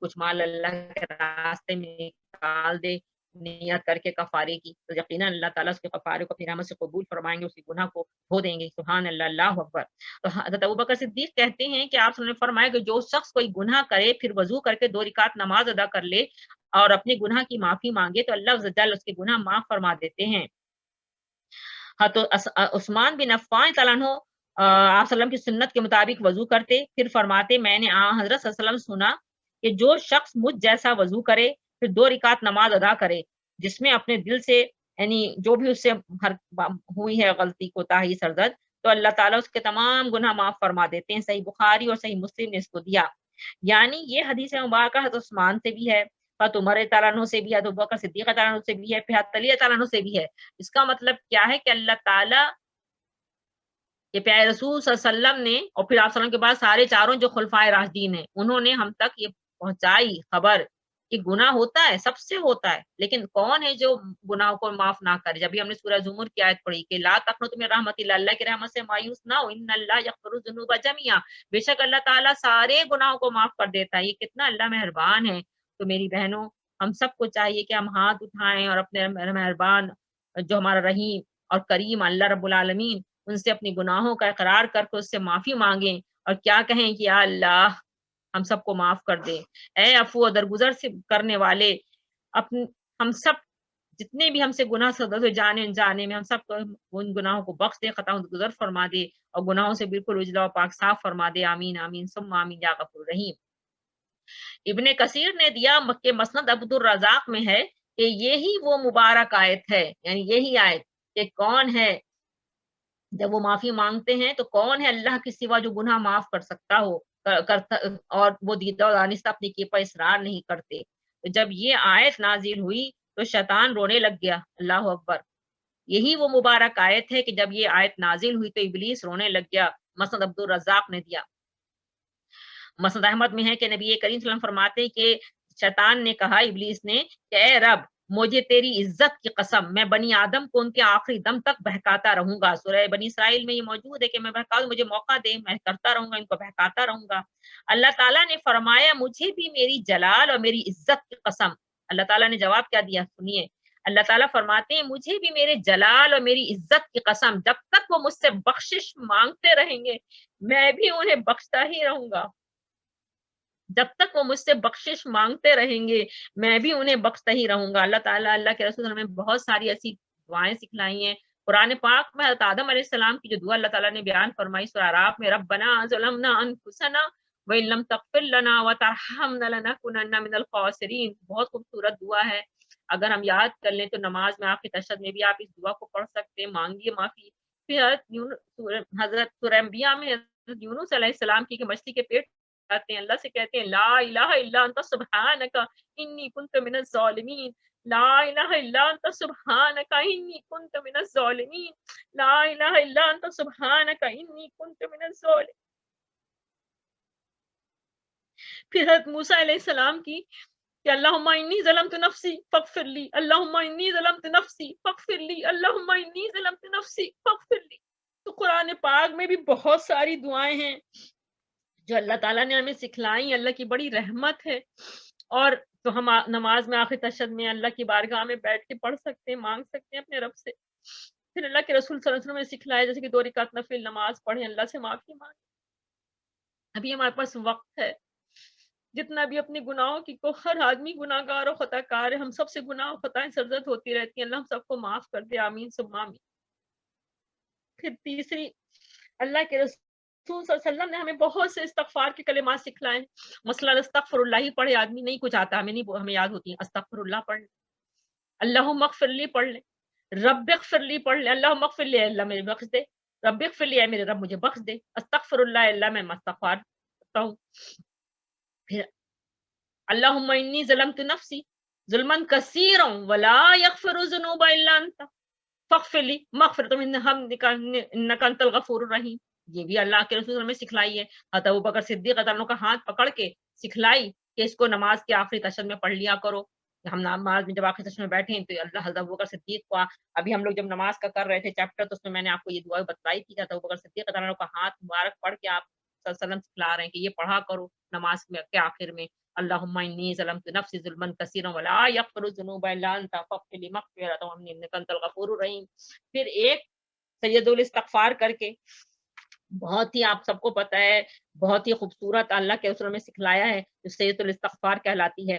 کچھ مال اللہ کے راستے میں نکال دے نیت کر کے کفارے کی، تو یقیناً اللہ تعالیٰ اس کے کفارے کو اپنی رحمت سے قبول فرمائیں گے، اس کے گناہ کو دھو دیں گے۔ سبحان اللہ، اللہ اکبر۔ تو حضرت ابوبکر صدیق کہتے ہیں کہ آپ صلی اللہ علیہ وسلم نے فرمایا کہ جو شخص کوئی گناہ کرے پھر وضو کر کے 2 رکعت نماز ادا کر لے اور اپنے گناہ کی معافی مانگے تو اللہ عز و جل اس کے گناہ معاف فرما دیتے ہیں۔ ہاں، تو عثمان بن عفان تعالیٰ عنہ آپ وسلم کی سنت کے مطابق وضو کرتے، پھر فرماتے میں نے حضرت صلی اللہ علیہ وسلم سنا کہ جو شخص مجھ جیسا وضو کرے پھر 2 رکعت نماز ادا کرے جس میں اپنے دل سے یعنی جو بھی اس سے ہوئی ہے غلطی کوتاہی سرزد، تو اللہ تعالیٰ اس کے تمام گناہ معاف فرما دیتے ہیں۔ صحیح بخاری اور صحیح مسلم نے اس کو دیا۔ یعنی یہ حدیث مبارکہ حضرت عثمان سے بھی ہے، حضرت عمر تعالیٰ عنہ سے بھی ہے، حضرت ابوبکر صدیق تعالیٰ عنہ سے بھی ہے، پھر حضرت علی تعالیٰ عنہ سے بھی ہے۔ اس کا مطلب کیا ہے کہ اللہ تعالیٰ کہ پیارے رسول صلی اللہ علیہ وسلم نے اور پھر آپ صلی اللہ علیہ وسلم کے بعد سارے چاروں جو خلفائے راشدین ہیں انہوں نے ہم تک یہ پہنچائی خبر کہ گناہ ہوتا ہے، سب سے ہوتا ہے، لیکن کون ہے جو گناہوں کو معاف نہ کرے۔ جب بھی ہم نے سورہ زمر کی آیت پڑھی کہ لا تقنطوا من رحمت اللہ، اللہ کی رحمت سے مایوس نہ ہو، ان اللہ یغفر الذنوب جميعا، بے شک اللہ تعالیٰ سارے گناہوں کو معاف کر دیتا ہے۔ یہ کتنا اللہ مہربان ہے۔ تو میری بہنوں، ہم سب کو چاہیے کہ ہم ہاتھ اٹھائیں اور اپنے مہربان جو ہمارا رحیم اور کریم اللہ رب العالمین ان سے اپنی گناہوں کا اقرار کر کے اس سے معافی مانگیں اور کیا کہیں کہ یا اللہ ہم سب کو معاف کر دے، اے عفو و درگزر سے کرنے والے، ہم سب جتنے بھی ہم سے گناہ صدر ہوئے جانے انجانے میں، ہم سب کو ان گناہوں کو بخش دے، خطاؤں سے گزر فرما دے اور گناہوں سے بالکل اجلا و پاک صاف فرما دے۔ آمین آمین ثم آمین یا غفور رحیم۔ ابن کثیر نے دیا کہ مسند عبد الرزاق میں ہے کہ یہی وہ مبارک آیت ہے، یعنی یہی آیت کہ کون ہے جب وہ معافی مانگتے ہیں تو کون ہے اللہ کے سوا جو گناہ معاف کر سکتا ہو کرتا، اور وہ دیدہ اور دانستہ اپنی کی پر اصرار نہیں کرتے۔ تو جب یہ آیت نازل ہوئی تو شیطان رونے لگ گیا۔ اللہ اکبر۔ یہی وہ مبارک آیت ہے کہ جب یہ آیت نازل ہوئی تو ابلیس رونے لگ گیا۔ مسند عبد الرزاق نے دیا۔ مسند احمد میں ہے کہ نبی کریم صلی اللہ علیہ وسلم فرماتے ہیں کہ شیطان نے کہا ابلیس نے کہ اے رب مجھے تیری عزت کی قسم میں بنی آدم کو ان کے آخری دم تک بہکاتا رہوں گا۔ سورہ بنی اسرائیل میں یہ موجود ہے کہ میں بہکا دوں، مجھے موقع دے، میں کرتا رہوں گا، ان کو بہکاتا رہوں گا۔ اللہ تعالیٰ نے فرمایا مجھے بھی میری جلال اور میری عزت کی قسم۔ اللہ تعالیٰ نے جواب کیا دیا سنیے، اللہ تعالیٰ فرماتے ہیں مجھے بھی میرے جلال اور میری عزت کی قسم جب تک وہ مجھ سے بخشش مانگتے رہیں گے میں بھی انہیں بخشتا ہی رہوں گا۔ جب تک وہ مجھ سے بخشش مانگتے رہیں گے میں بھی انہیں بخشتا ہی رہوں گا۔ اللہ تعالیٰ اللہ کے رسول نے بہت ساری ایسی دعائیں سکھلائی ہیں۔ قرآن پاک میں حضرت آدم علیہ السلام کی جو دعا اللہ تعالیٰ نے بیان فرمائی سورہ اعراف میں، ربنا ظلمنا انفسنا وان لم تغفر لنا وترحمنا لنکونن من الخاسرین، بہت خوبصورت دعا ہے۔ اگر ہم یاد کر لیں تو نماز میں آخری تشہد میں بھی آپ اس دعا کو پڑھ سکتے ہیں، مانگیے معافی۔ پھر حضرت سورہ انبیاء میں حضرت یونس علیہ السلام کی کہ مچھلی کے پیٹ آتے ہیں، اللہ سے کہتے ہیں لا الہ الا انت سبحانک انی کنت من الظالمین، لا الہ الا انت سبحانک انی کنت من الظالمین، لا الہ الا انت سبحانک انی کنت من الظالمین۔ پھر حضرت موسیٰ علیہ السلام کی کہ اللہم انی ظلمت نفسی فاغفر لی، اللہم انی ظلمت نفسی فاغفر لی، اللہم انی ظلمت نفسی فاغفر لی۔ تو قرآن پاک میں بھی بہت ساری دعائیں ہیں جو اللہ تعالیٰ نے ہمیں سکھلائی، اللہ کی بڑی رحمت ہے، اور تو ہم نماز میں آخر تشہد میں اللہ کی بارگاہ میں بیٹھ کے پڑھ سکتے ہیں، مانگ سکتے ہیں اپنے رب سے۔ پھر اللہ کے رسول صلی اللہ علیہ وسلم نے سکھلایا جیسے کہ 2 رکعت نفل نماز پڑھیں، اللہ سے معافی مانگیں۔ ابھی ہمارے پاس وقت ہے، جتنا بھی اپنے گناہوں کی کو، ہر آدمی گناہ گار اور خطا کار ہے، ہم سب سے گناہ اور خطائیں سرزد ہوتی رہتی ہیں، اللہ ہم سب کو معاف کر دے، آمین ثم آمین۔ پھر تیسری، اللہ کے رسول صلی اللہ علیہ وسلم نے ہمیں بہت سے استغفار کے کلمات سکھلائے۔ مثلا استغفر اللہ ہی پڑھے، آدمی نہیں کچھ آتا، ہمیں یاد ہوتی ہے، استغفر اللہ پڑھ لیں، اللہم اغفر لی پڑھ لیں، رب اغفر لی پڑھ لیں، اللہم اغفر لی، اللہ مجھے بخش دے، رب اغفر لی، اے میرے رب مجھے بخش دے، استغفر اللہ، اللہ میں استغفار کرتا ہوں۔ پھر اللہم انی ظلمت نفسی ظلما کثیرا ولا یغفر الذنوب الا انت فاغفر لی مغفرۃ من حمدک انک انت الغفور الرحیم۔ یہ بھی اللہ کے رسول نے سکھلائی ہے۔ حضرت ابوبکر صدیق رضی اللہ عنہ کا ہاتھ پکڑ کے سکھلائی کہ اس کو نماز کے آخری تشہد میں پڑھ لیا کرو، ہم نماز میں جب آخر سجدے میں بیٹھے تو اللہ حضرت ابوبکر صدیق کو، ابھی ہم لوگ جب نماز کا کر رہے تھے چیپٹر تو اس میں نے آپ کو یہ دعا بتائی تھی کہ حضرت ابوبکر صدیق رضی اللہ عنہ کا ہاتھ مبارک پڑھ کے آپ صلی اللہ علیہ وسلم سکھلا رہے ہیں کہ یہ پڑھا کرو نماز میں کے آخر میں، اللہم انی ظلمت نفسی ظلما کثیرا ولا یغفر الذنوب الا انت فاغفر لی مغفرۃ انک انت الغفور الرحیم. پھر ایک سید الاستغفار کر کے بہت ہی آپ سب کو پتہ ہے بہت ہی خوبصورت اللہ کے رسول میں سکھلایا ہے جو سید الاستغفار کہلاتی ہے.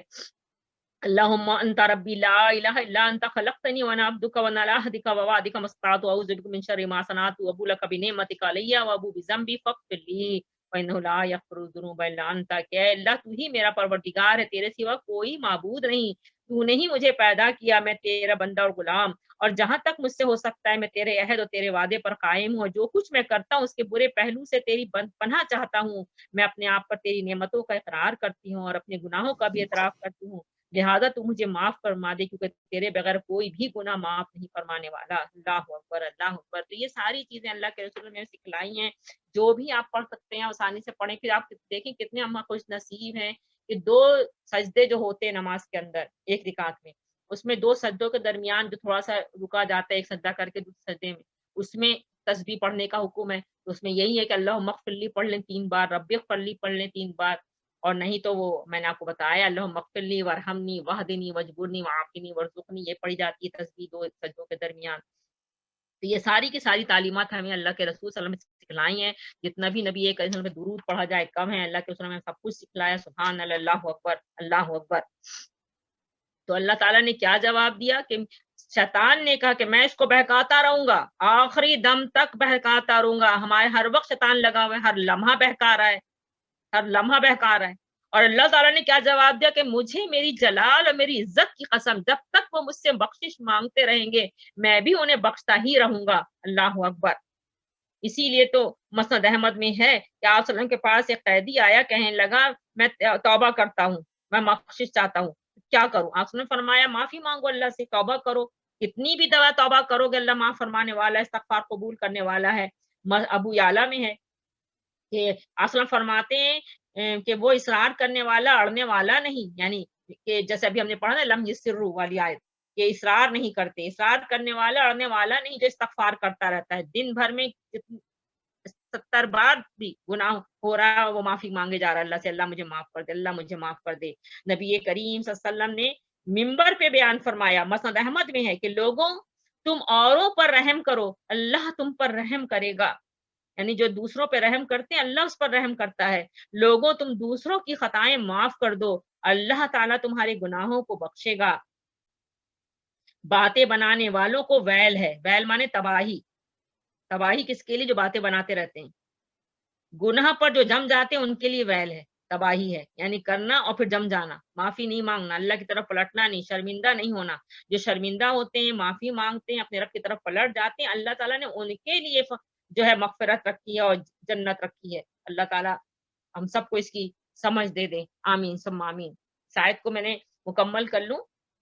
اللہم انت ربی لا الہ الا انت خلقتنی وانا عبدک وانا علی عہدک ووعدک ما استطعت واعوذ بک من شر ما صنعت وابو لک بنعمتک علی وابو بذنبی فاغفر لی وانہ لا یغفر الذنوب الا انت. کہ اے اللہ تو ہی میرا پروردگار ہے، تیرے سوا کوئی معبود نہیں، تو نے ہی مجھے پیدا کیا، میں تیرا بندہ اور غلام، اور جہاں تک مجھ سے ہو سکتا ہے میں تیرے عہد اور تیرے وعدے پر قائم ہوں، اور جو کچھ میں کرتا ہوں اس کے برے پہلو سے تیری پناہ چاہتا ہوں. میں اپنے آپ پر تیری نعمتوں کا اقرار کرتی ہوں اور اپنے گناہوں کا بھی اعتراف کرتی ہوں، لہذا تو مجھے معاف فرما دے کیونکہ تیرے بغیر کوئی بھی گناہ معاف نہیں فرمانے والا. اللہ اکبر اللہ اکبر. تو یہ ساری چیزیں اللہ کے رسول نے سکھلائی ہیں، جو بھی آپ پڑھ سکتے ہیں آسانی سے پڑھیں. پھر آپ دیکھیں کتنے ہم خوش نصیب ہیں کہ دو سجدے جو ہوتے ہیں نماز کے اندر ایک رکعت میں، اس میں دو سجدوں کے درمیان جو تھوڑا سا رکا جاتا ہے ایک سجدہ کر کے دوسرے سجدے میں، اس میں تسبیح پڑھنے کا حکم ہے. تو اس میں یہی ہے کہ اللہم اغفر لی پڑھ لیں 3 بار، رب اغفر لی پڑھ لیں 3 بار، اور نہیں تو وہ میں نے آپ کو بتایا اللہم اغفر لی وارحمنی واہدنی واجبرنی وعافنی وارزقنی، یہ پڑھی جاتی ہے تسبیح دو سجدوں کے درمیان. تو یہ ساری کی ساری تعلیمات ہمیں اللہ کے رسول صلی اللہ علیہ وسلم نے سکھلائی ہیں. جتنا بھی نبی ایک میں درود پڑھا جائے کم ہے، اللہ کے رسول نے سب کچھ سکھلایا. سبحان اللہ، اللہ اکبر اللہ اکبر. تو اللہ تعالیٰ نے کیا جواب دیا کہ شیطان نے کہا کہ میں اس کو بہکاتا رہوں گا، آخری دم تک بہکاتا رہوں گا. ہمارے ہر وقت شیطان لگا ہوا ہے، ہر لمحہ بہکا رہا ہے، ہر لمحہ بہکا رہا ہے. اور اللہ تعالیٰ نے کیا جواب دیا کہ مجھے میری جلال اور میری عزت کی قسم جب تک وہ مجھ سے بخشش مانگتے رہیں گے میں بھی انہیں بخشتا ہی رہوں گا. اللہ اکبر. اسی لیے تو مسند احمد میں ہے کہ آپ صلی اللہ علیہ وسلم کے پاس ایک قیدی آیا، کہنے لگا میں توبہ کرتا ہوں، میں بخشش چاہتا ہوں، کیا کروں؟ آپ نے فرمایا معافی مانگو اللہ سے، توبہ کرو، کتنی بھی دوا توبہ کرو گے اللہ معاف فرمانے والا ہے، استغفار قبول کرنے والا ہے. ابو یعلا میں ہے کہ اصلا فرماتے ہیں کہ وہ اصرار کرنے والا اڑنے والا نہیں، یعنی کہ جیسے ابھی ہم نے پڑھا نا لم یسروا والی آیت، کہ اصرار نہیں کرتے، اصرار کرنے والا اڑنے والا نہیں جو استغفار کرتا رہتا ہے دن بھر میں 70 بار بھی گناہ ہو رہا ہے وہ معافی مانگے جا رہا ہے اللہ سے، اللہ مجھے معاف کر دے، اللہ مجھے معاف کر دے. نبی کریم صلی اللہ علیہ وسلم نے ممبر پہ بیان فرمایا، مسند احمد میں ہے کہ لوگوں تم اوروں پر رحم کرو اللہ تم پر رحم کرے گا. یعنی جو دوسروں پہ رحم کرتے ہیں اللہ اس پر رحم کرتا ہے. لوگوں تم دوسروں کی خطائیں معاف کر دو اللہ تعالیٰ تمہارے گناہوں کو بخشے گا. باتیں بنانے والوں کو ویل ہے، ویل مانے تباہی، تباہی کس کے لیے؟ جو باتیں بناتے رہتے ہیں. گناہ پر جو جم جاتے ہیں ان کے لیے ویل ہے، تباہی ہے، یعنی کرنا اور پھر جم جانا، معافی نہیں مانگنا، اللہ کی طرف پلٹنا نہیں، شرمندہ نہیں ہونا. جو شرمندہ ہوتے ہیں معافی مانگتے ہیں اپنے رب کی طرف پلٹ جاتے ہیں، اللہ تعالیٰ نے ان کے لیے جو ہے مغفرت رکھی ہے اور جنت رکھی ہے. اللہ تعالیٰ ہم سب کو اس کی سمجھ دے دیں، آمین ثم آمین. شاید کو میں نے مکمل کر لوں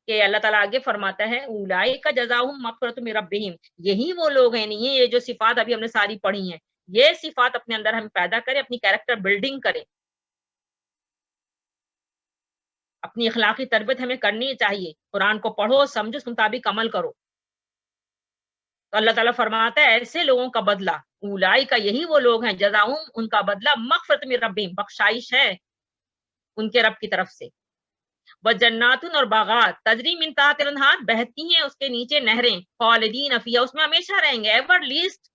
کہ اللہ تعالیٰ آگے فرماتا ہے اولئک جزاؤہم مغفرۃ من ربہم، یہی وہ لوگ ہیں، نہیں یہ جو صفات ابھی ہم نے ساری پڑھی ہیں، یہ صفات اپنے اندر ہم پیدا کریں، اپنی کیریکٹر بلڈنگ کریں، اپنی اخلاقی تربیت ہمیں کرنی چاہیے. قرآن کو پڑھو، سمجھو، اس کے مطابق عمل کرو. تو اللہ تعالیٰ فرماتا ہے ایسے لوگوں کا بدلہ، اولئک کا یہی وہ لوگ ہیں جزاؤہم ان کا بدلہ مغفرۃ من ربہم، بخشائش ہے ان کے رب کی طرف سے. وجنات اور باغات تجری من تحت الانہار، بہتی ہیں اس کے نیچے نہریں، خالدین فیہا، اس میں ہمیشہ رہیں گے، ایور لیسٹ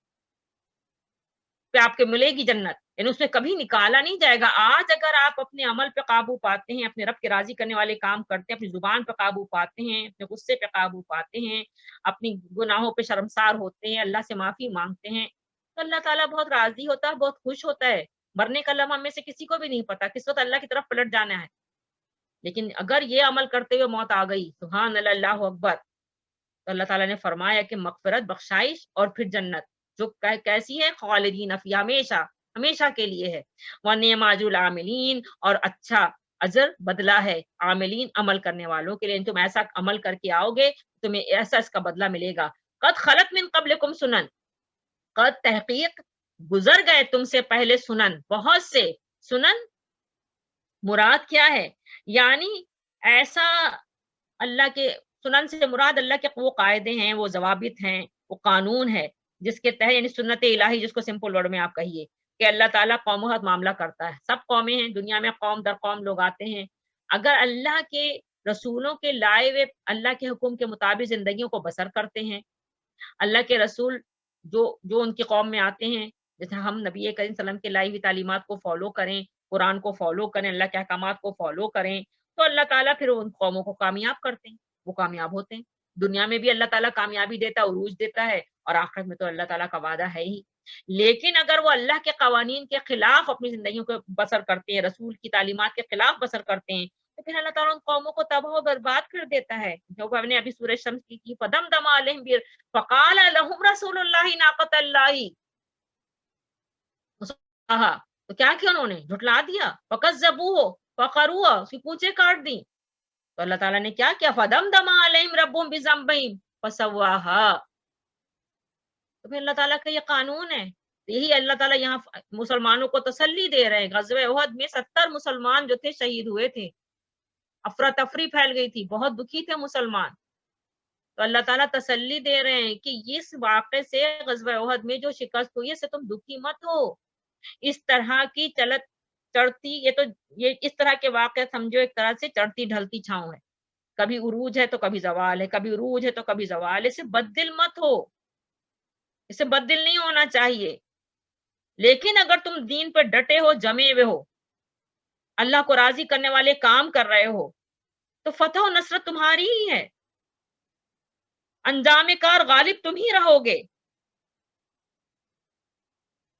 پہ آپ کے ملے گی جنت، یعنی اس میں کبھی نکالا نہیں جائے گا. آج اگر آپ اپنے عمل پہ قابو پاتے ہیں، اپنے رب کے راضی کرنے والے کام کرتے ہیں، اپنی زبان پہ قابو پاتے ہیں، اپنے غصے پہ قابو پاتے ہیں، اپنی گناہوں پہ شرمسار ہوتے ہیں، اللہ سے معافی مانگتے ہیں، تو اللہ تعالیٰ بہت راضی ہوتا ہے، بہت خوش ہوتا ہے. مرنے کا لمحہ میں سے کسی کو بھی نہیں پتا کس وقت اللہ کی طرف پلٹ جانا ہے. لیکن اگر یہ عمل کرتے ہوئے موت آ گئی، سبحان اللہ اللہ اکبر، تو اللہ تعالیٰ نے فرمایا کہ مغفرت، بخشائش اور پھر جنت جو کیسی ہے، خالدین فیہا، ہمیشہ ہمیشہ کے لیے ہے. وَنِعْمَ أَجْرُ الْعَامِلِينَ، اور اچھا اجر بدلہ ہے عاملین، عمل کرنے والوں کے لیے. تم ایسا عمل کر کے آؤ گے تمہیں ایسا اس کا بدلہ ملے گا. قد خلت من قبلکم سنن، قد تحقیق گزر گئے تم سے پہلے سنن، بہت سے. سنن مراد کیا ہے؟ یعنی ایسا اللہ کے سنن سے مراد اللہ کے وہ قاعدے ہیں، وہ ضوابط ہیں، وہ قانون ہے جس کے تحت، یعنی سنت الہی جس کو سمپل ورڈ میں آپ کہیے کہ اللہ تعالیٰ قوموں کا معاملہ کرتا ہے. سب قومیں ہیں دنیا میں، قوم در قوم لوگ آتے ہیں. اگر اللہ کے رسولوں کے لائے ہوئے اللہ کے حکم کے مطابق زندگیوں کو بسر کرتے ہیں، اللہ کے رسول جو ان کی قوم میں آتے ہیں، جیسے ہم نبی کریم صلی اللہ علیہ وسلم کے لائی ہوئی تعلیمات کو فالو کریں، قرآن کو فالو کریں، اللہ کے احکامات کو فالو کریں، تو اللہ تعالیٰ پھر ان قوموں کو کامیاب کرتے ہیں، وہ کامیاب ہوتے ہیں. دنیا میں بھی اللہ تعالیٰ کامیابی دیتا ہے، عروج دیتا ہے، اور آخرت میں تو اللہ تعالیٰ کا وعدہ ہے ہی. لیکن اگر وہ اللہ کے قوانین کے خلاف اپنی زندگیوں کو بسر کرتے ہیں، رسول کی تعلیمات کے خلاف بسر کرتے ہیں، تو پھر اللہ تعالیٰ ان قوموں کو تباہ و برباد کر دیتا ہے. جو ہم نے ابھی سورہ شمس کی فَدَمْدَمَ عَلَيْهِمْ فَقَالَ لَهُمْ رَسُولُ اللَّهِ نَاقَةَ اللَّهِ، تو کیا کیا انہوں نے؟ جھٹلا دیا. فَكَذَّبُوهُ فَعَقَرُوهَا، اس کی پونچھیں کاٹ دی. تو اللہ تعالیٰ نے کیا کیا؟ فَدَمْدَمَ عَلَيْهِمْ رَبُّهُمْ بِذَنبِهِمْ فَسَوَّاهَا. تو پھر اللہ تعالیٰ کا یہ قانون ہے. یہی اللہ تعالیٰ یہاں مسلمانوں کو تسلی دے رہے ہیں. غزوہ احد میں 70 مسلمان جو تھے شہید ہوئے تھے، افراتفری پھیل گئی تھی، بہت دکھی تھے مسلمان. تو اللہ تعالیٰ تسلی دے رہے ہیں کہ اس واقعے سے، غزوہ احد میں جو شکست ہوئی ہے، اس سے تم دکھی مت ہو. اس طرح کی چڑھتی، یہ اس طرح کے واقعے سمجھو ایک طرح سے چڑھتی ڈھلتی چھاؤں ہے. کبھی عروج ہے تو کبھی زوال ہے، کبھی عروج ہے تو کبھی زوال ہے. اسے بددل مت ہو، اسے بددل نہیں ہونا چاہیے. لیکن اگر تم دین پر ڈٹے ہو، جمے ہوئے ہو، اللہ کو راضی کرنے والے کام کر رہے ہو، تو فتح و نصرت تمہاری ہی ہے. انجام کار غالب تم ہی رہو گے.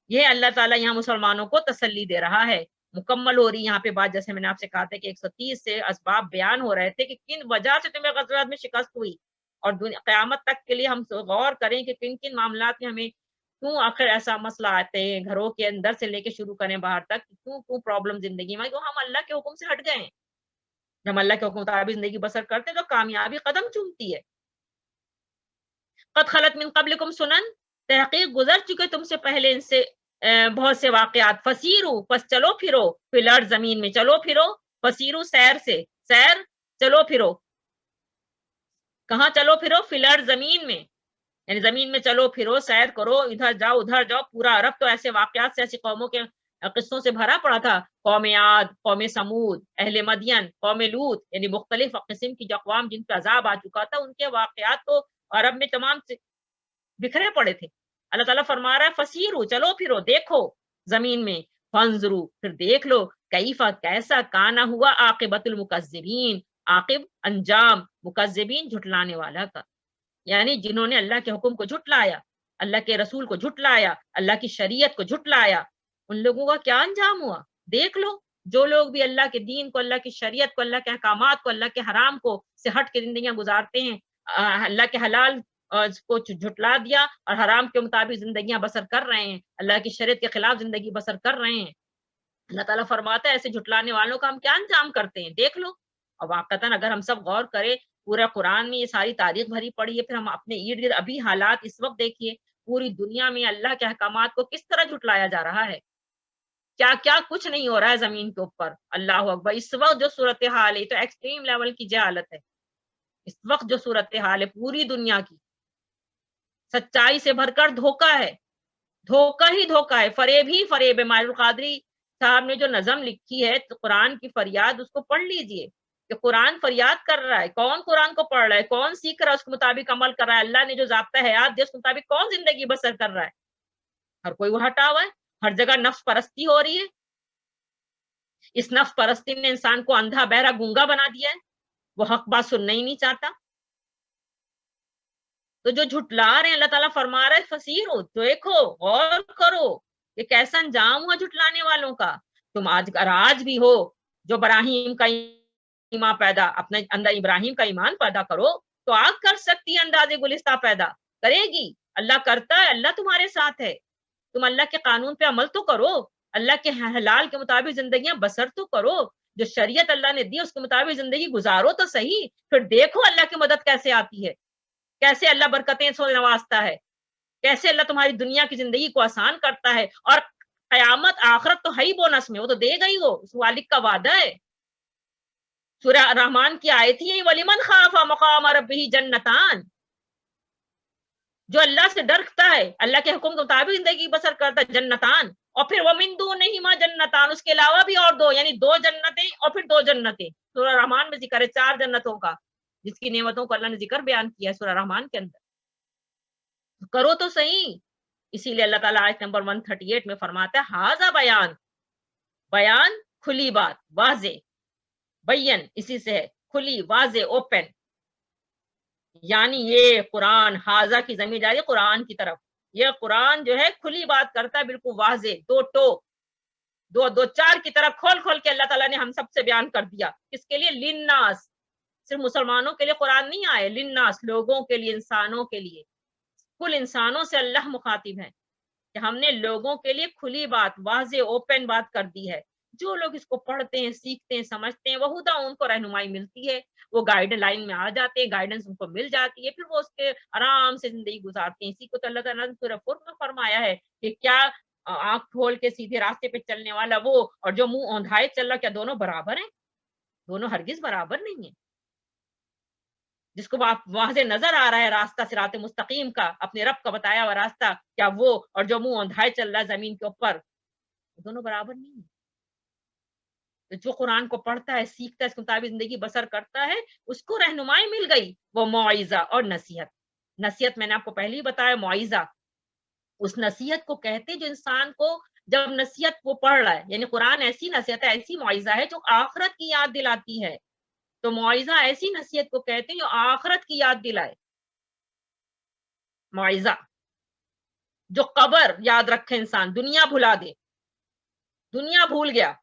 یہ اللہ تعالیٰ یہاں مسلمانوں کو تسلی دے رہا ہے. مکمل ہو رہی یہاں پہ بات، جیسے میں نے آپ سے کہا تھا کہ 130 سے اسباب بیان ہو رہے تھے کہ کن وجہ سے تمہیں غزوات میں شکست ہوئی، اور قیامت تک کے لیے ہم غور کریں کہ کن کن معاملات میں ہمیں کیوں آخر ایسا مسئلہ آتے ہیں، گھروں کے اندر سے لے کے شروع کریں باہر تک، کیوں پرابلم زندگی میں، کیوں ہم اللہ کے حکم سے ہٹ گئے ہیں. جب ہم اللہ کے حکم مطابق زندگی بسر کرتے ہیں تو کامیابی قدم چومتی ہے. قد خلت من قبلکم سنن، تحقیق گزر چکے تم سے پہلے ان سے بہت سے واقعات. فسیرو، پس چلو پھرو، فی الارض، زمین میں چلو پھرو. فسیرو، سیر سے، سیر، چلو پھرو. کہاں چلو پھرو؟ فی الارض، زمین میں، یعنی زمین میں چلو پھرو، سیر کرو، ادھر جاؤ ادھر جاؤ. پورا عرب تو ایسے واقعات سے، ایسی قوموں کے قصوں سے بھرا پڑا تھا. قوم عاد، قوم سمود، اہل مدین، قوم لوط، یعنی مختلف قسم کی جو اقوام جن پہ عذاب آ چکا تھا، ان کے واقعات تو عرب میں تمام سے بکھرے پڑے تھے. اللہ تعالیٰ فرما رہا ہے فسیرو، چلو پھرو، دیکھو زمین میں. فانظرو، پھر دیکھ لو. کیفا، کیسا، کانا ہوا عاقبت المکذبین، عاقب، انجام، مکذبین، جھٹلانے والا کا، یعنی جنہوں نے اللہ کے حکم کو جھٹلایا، اللہ کے رسول کو جھٹلایا، اللہ کی شریعت کو جھٹلایا، ان لوگوں کا کیا انجام ہوا. دیکھ لو. جو لوگ بھی اللہ کے دین کو، اللہ کی شریعت کو، اللہ کے احکامات کو، اللہ کے حرام کو سے ہٹ کے زندگیاں گزارتے ہیں، اللہ کے حلال کو جھٹلا دیا اور حرام کے مطابق زندگیاں بسر کر رہے ہیں، اللہ کی شریعت کے خلاف زندگی بسر کر رہے ہیں، اللہ تعالیٰ فرماتا ہے ایسے جھٹلانے والوں کا ہم کیا انجام کرتے ہیں، دیکھ لو. اور واقعتاً اگر ہم سب غور کریں، پورا قرآن میں یہ ساری تاریخ بھری پڑی ہے. پھر ہم اپنے ارد گرد ابھی حالات اس وقت دیکھیے، پوری دنیا میں اللہ کے احکامات کو کس طرح جھٹلایا جا رہا ہے. کیا کیا کچھ نہیں ہو رہا ہے زمین کے اوپر. اللہ اکبر. اس وقت جو صورتحال ہے تو ایکسٹریم لیول کی جہالت ہے. اس وقت جو صورتحال ہے پوری دنیا کی، سچائی سے بھر کر دھوکہ ہے، دھوکہ ہی دھوکہ ہے، فریب ہی فریب ہے. مائر القادری صاحب نے جو نظم لکھی ہے تو قرآن کی فریاد، اس کو پڑھ لیجئے کہ قرآن فریاد کر رہا ہے. کون قرآن کو پڑھ رہا ہے؟ کون سیکھ رہا ہے؟ اس کے مطابق عمل کر رہا ہے. اللہ نے جو ضابطہ حیات دیا اس کے مطابق کون زندگی بسر کر رہا ہے؟ ہر کوئی وہ ہٹا ہوا ہے. ہر جگہ نفس پرستی ہو رہی ہے. اس نفس پرستی نے انسان کو اندھا بہرا گونگا بنا دیا ہے. وہ حق بات سننا ہی نہیں چاہتا. تو جو جھٹلا رہے ہیں، اللہ تعالیٰ فرما رہا ہے فسیرو، دیکھو، غور کرو کہ کیسا انجام ہوا جھٹلانے والوں کا. تم آج بھی ہو جو ابراہیم کا ایمان پیدا، اپنے اندر ابراہیم کا ایمان پیدا کرو تو آگ کر سکتی ہے انداز گلستہ پیدا کرے گی. اللہ کرتا ہے، اللہ تمہارے ساتھ ہے. تم اللہ کے قانون پہ عمل تو کرو، اللہ کے حلال کے مطابق زندگیاں بسر تو کرو، جو شریعت اللہ نے دی اس کے مطابق زندگی گزارو تو صحیح. پھر دیکھو اللہ کی مدد کیسے آتی ہے، کیسے اللہ برکتیں سے نوازتا ہے، کیسے اللہ تمہاری دنیا کی زندگی کو آسان کرتا ہے. اور قیامت آخرت تو ہے ہی بونس میں، وہ تو دے گا ہی، وہ اس والد کا وعدہ ہے. سورہ رحمان کی آیت ہی وَلِمَنْ خَافَ مَقَامَ رَبِّهِ جَنَّتَانِ، جو اللہ سے ڈرتا ہے، اللہ کے حکم کے مطابق زندگی بسر کرتا ہے، جنتان، اور پھر وَمِن دُونِهِمَا جنتان، اس کے علاوہ بھی اور دو، یعنی دو جنتیں اور پھر دو جنتیں. سورہ رحمان میں ذکر ہے 4 جنتوں کا، جس کی نعمتوں کو اللہ نے ذکر بیان کیا ہے سورہ رحمان کے اندر. کرو تو صحیح. اسی لیے اللہ تعالیٰ آیت نمبر 138 میں فرماتا ہے ہاذا بیان، بیان کھلی بات، واضح، بین اسی سے ہے، کھلی واضح اوپن. یعنی یہ قرآن، ہاذا کی ضمیر جاری ہے قرآن کی طرف، یہ قرآن جو ہے کھلی بات کرتا ہے، بالکل واضح، دو ٹوک، دو چار کی طرف کھول کھول کے اللہ تعالیٰ نے ہم سب سے بیان کر دیا. کس کے لیے؟ للناس. صرف مسلمانوں کے لیے قرآن نہیں آئے، للناس، لوگوں کے لیے، انسانوں کے لیے. کل انسانوں سے اللہ مخاطب ہے کہ ہم نے لوگوں کے لیے کھلی بات، واضح اوپن بات کر دی ہے. جو لوگ اس کو پڑھتے ہیں، سیکھتے ہیں، سمجھتے ہیں، وہ خدا ان کو رہنمائی ملتی ہے، وہ گائیڈ لائن میں آ جاتے ہیں، گائیڈنس ان کو مل جاتی ہے، پھر وہ اس کے آرام سے زندگی گزارتے ہیں. اسی کو تو اللہ تعالیٰ نے سورہ فر میں فرمایا ہے کہ کیا آنکھ کھول کے سیدھے راستے پہ چلنے والا وہ اور جو منہ اوندھائے چل رہا، کیا دونوں برابر ہیں؟ دونوں ہرگز برابر نہیں ہیں. جس کو واضح نظر آ رہا ہے راستہ صراط مستقیم کا، اپنے رب کا بتایا ہوا راستہ، کیا وہ اور جو منہ اوندھائے چل رہا ہے زمین کے اوپر، دونوں برابر نہیں ہیں. جو قرآن کو پڑھتا ہے، سیکھتا ہے، اس کے مطابق زندگی بسر کرتا ہے، اس کو رہنمائی مل گئی، وہ موعظہ اور نصیحت. نصیحت میں نے آپ کو پہلے ہی بتایا، معیزہ اس نصیحت کو کہتے جو انسان کو جب نصیحت وہ پڑھ رہا ہے، یعنی قرآن ایسی نصیحت ہے، ایسی معیزہ ہے جو آخرت کی یاد دلاتی ہے. تو معیزہ ایسی نصیحت کو کہتے ہیں جو آخرت کی یاد دلائے. معیزہ جو قبر یاد رکھے، انسان دنیا بھلا دے، دنیا بھول گیا.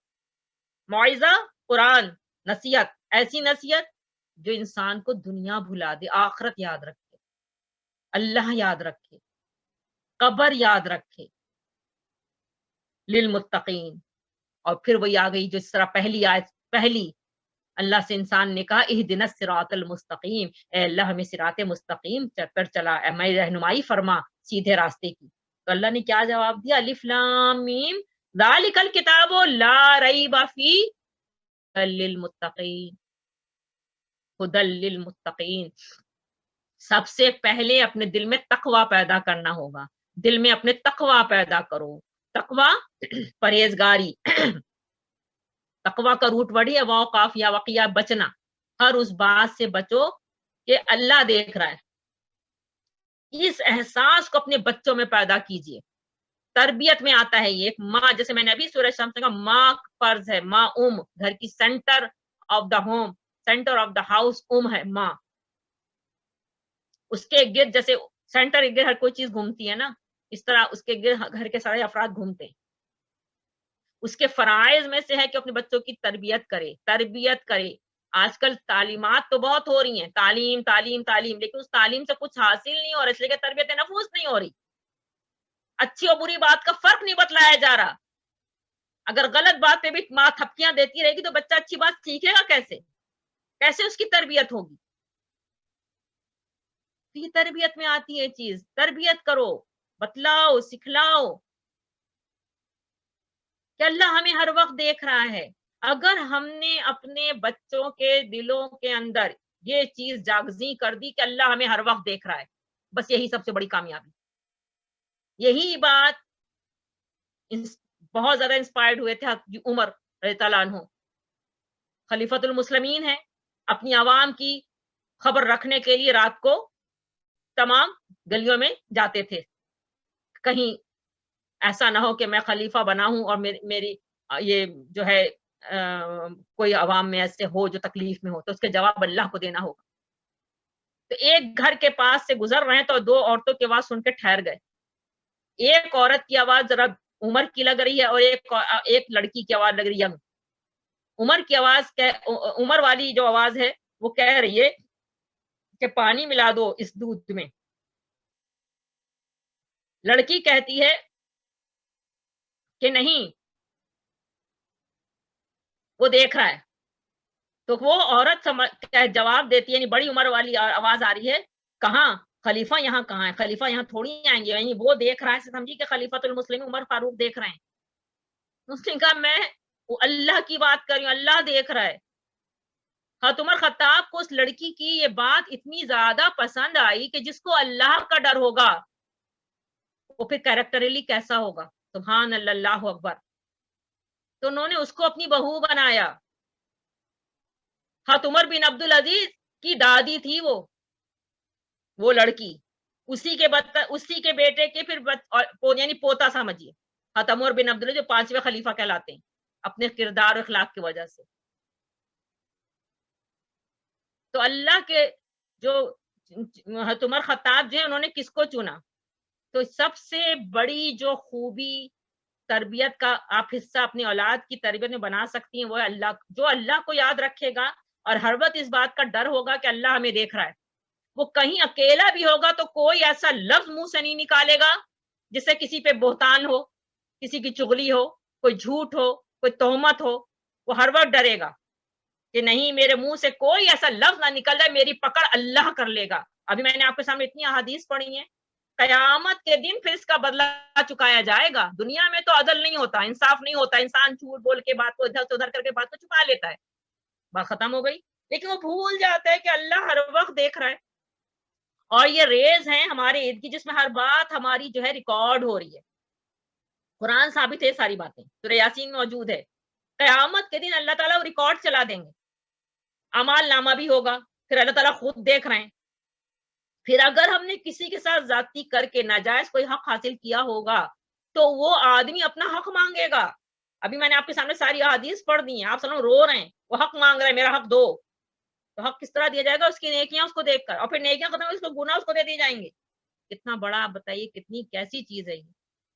معیزہ قرآن، نصیحت ایسی نصیحت جو انسان کو دنیا بھلا دے، آخرت یاد رکھے، اللہ یاد رکھے، قبر یاد رکھے. للمتقین. اور پھر وہی آ گئی جو اس طرح پہلی آیت، پہلی اللہ سے انسان نے کہا اہدنا الصراط المستقیم، اے اللہ ہمیں صراط مستقیم پر چلا، اے میں رہنمائی فرما سیدھے راستے کی. تو اللہ نے کیا جواب دیا؟ الف لام میم ذالک الکتاب لا ریب فیہ للمتقین، ہدی للمتقین. سب سے پہلے اپنے دل میں تقوی پیدا کرنا ہوگا. دل میں اپنے تقوی پیدا کرو. تقوی پرہیزگاری. تقوی کا روٹ ورڈ ہے واو قاف یا وقیہ، بچنا. ہر اس بات سے بچو کہ اللہ دیکھ رہا ہے. اس احساس کو اپنے بچوں میں پیدا کیجئے. تربیت میں آتا ہے یہ. ماں، جیسے میں نے ابھی سورہ شمس میں کہا، ماں فرض ہے، ماں گھر کی centre of the home, centre of the house ہے ماں. اس کے گرد جیسے سینٹر کے گرد ہر کوئی چیز گھومتی ہے نا، اس طرح اس کے گرد گھر کے سارے افراد گھومتے ہیں. اس کے فرائض میں سے ہے کہ اپنے بچوں کی تربیت کرے، تربیت کرے. آج کل تعلیمات تو بہت ہو رہی ہیں، تعلیم تعلیم تعلیم، لیکن اس تعلیم سے کچھ حاصل نہیں ہو رہا، اس لیے کہ تربیت نفوس نہیں ہو رہی. اچھی اور بری بات کا فرق نہیں بتلایا جا رہا. اگر غلط بات پہ بھی ماں تھپکیاں دیتی رہے گی تو بچہ اچھی بات سیکھے گا کیسے؟ کیسے اس کی تربیت ہوگی؟ یہ تربیت میں آتی ہے چیز. تربیت کرو، بتلاؤ، سکھلاؤ کہ اللہ ہمیں ہر وقت دیکھ رہا ہے. اگر ہم نے اپنے بچوں کے دلوں کے اندر یہ چیز جاگزی کر دی کہ اللہ ہمیں ہر وقت دیکھ رہا ہے، بس یہی سب سے بڑی کامیابی. یہی بات بہت زیادہ انسپائرڈ ہوئے تھے عمر رضی اللہ عنہ، خلیفۃ المسلمین ہیں، اپنی عوام کی خبر رکھنے کے لیے رات کو تمام گلیوں میں جاتے تھے. کہیں ایسا نہ ہو کہ میں خلیفہ بنا ہوں اور میری یہ جو ہے کوئی عوام میں ایسے ہو جو تکلیف میں ہو، تو اس کے جواب اللہ کو دینا ہوگا. تو ایک گھر کے پاس سے گزر رہے ہیں تو دو عورتوں کی آواز سن کے ٹھہر گئے. ایک عورت کی آواز ذرا عمر کی لگ رہی ہے اور ایک لڑکی کی آواز لگ رہی ہے. عمر کی آواز، عمر والی جو آواز ہے وہ کہہ رہی ہے کہ پانی ملا دو اس دودھ میں. لڑکی کہتی ہے کہ نہیں، وہ دیکھ رہا ہے. تو وہ عورت جواب دیتی ہے، یعنی بڑی عمر والی آواز آ رہی ہے، کہاں خلیفہ؟ یہاں کہاں ہے خلیفہ؟ یہاں تھوڑی آئیں گے. یعنی وہ دیکھ رہا ہے، سمجھی کہ خلیفۃ المسلمین عمر فاروق دیکھ رہے ہیں. اس نے کہا میں اللہ کی بات کر رہی ہوں، اللہ دیکھ رہا ہے. حضرت عمر خطاب کو اس لڑکی کی یہ بات اتنی زیادہ پسند آئی کہ جس کو اللہ کا ڈر ہوگا وہ پھر کیریکٹرلی کیسا ہوگا. سبحان اللہ، اللہ اکبر. تو انہوں نے اس کو اپنی بہو بنایا. حضرت عمر بن عبدالعزیز کی دادی تھی وہ لڑکی، اسی کے بیٹے کے پھر یعنی پوتا سمجھیے حضرت عمر بن عبدالعزیز جو 5ویں خلیفہ کہلاتے ہیں اپنے کردار اور اخلاق کی وجہ سے. تو اللہ کے جو حضرت عمر خطاب جو ہیں انہوں نے کس کو چنا؟ تو سب سے بڑی جو خوبی تربیت کا آپ حصہ اپنی اولاد کی تربیت میں بنا سکتی ہیں وہ اللہ. جو اللہ کو یاد رکھے گا اور ہر وقت اس بات کا ڈر ہوگا کہ اللہ ہمیں دیکھ رہا ہے، وہ کہیں اکیلا بھی ہوگا تو کوئی ایسا لفظ منہ سے نہیں نکالے گا جس سے کسی پہ بہتان ہو، کسی کی چغلی ہو، کوئی جھوٹ ہو، کوئی تہمت ہو. وہ ہر وقت ڈرے گا کہ نہیں میرے منہ سے کوئی ایسا لفظ نہ نکل جائے، میری پکڑ اللہ کر لے گا. ابھی میں نے آپ کے سامنے اتنی احادیث پڑھی ہیں. قیامت کے دن پھر اس کا بدلہ چکایا جائے گا. دنیا میں تو عدل نہیں ہوتا، انصاف نہیں ہوتا، انسان جھوٹ بول کے بات کو ادھر سے ادھر کر کے بات کو چھپا لیتا ہے، بات ختم ہو گئی. لیکن وہ بھول جاتا ہے کہ اللہ ہر وقت دیکھ رہا ہے. اور یہ ریز ہیں ہمارے ارد کی جس میں ہر بات ہماری جو ہے ریکارڈ ہو رہی ہے. قرآن ثابت ہے ساری باتیں، سورہ یاسین میں موجود ہے. قیامت کے دن اللہ تعالیٰ ریکارڈ چلا دیں گے، اعمال نامہ بھی ہوگا، پھر اللہ تعالیٰ خود دیکھ رہے ہیں. پھر اگر ہم نے کسی کے ساتھ زیادتی کر کے ناجائز کوئی حق حاصل کیا ہوگا تو وہ آدمی اپنا حق مانگے گا. ابھی میں نے آپ کے سامنے ساری احادیث پڑھ دی ہیں، آپ سب رو رہے ہیں، وہ حق مانگ رہے ہیں میرا حق دو. تو حق کس طرح دیا جائے گا؟ اس کی نیکیاں اس کو دیکھ کر، اور پھر نیکیاں ختم اس کو گناہ اس کو دے دیے جائیں گے. کتنا بڑا آپ بتائیے، کتنی کیسی چیز ہے یہ.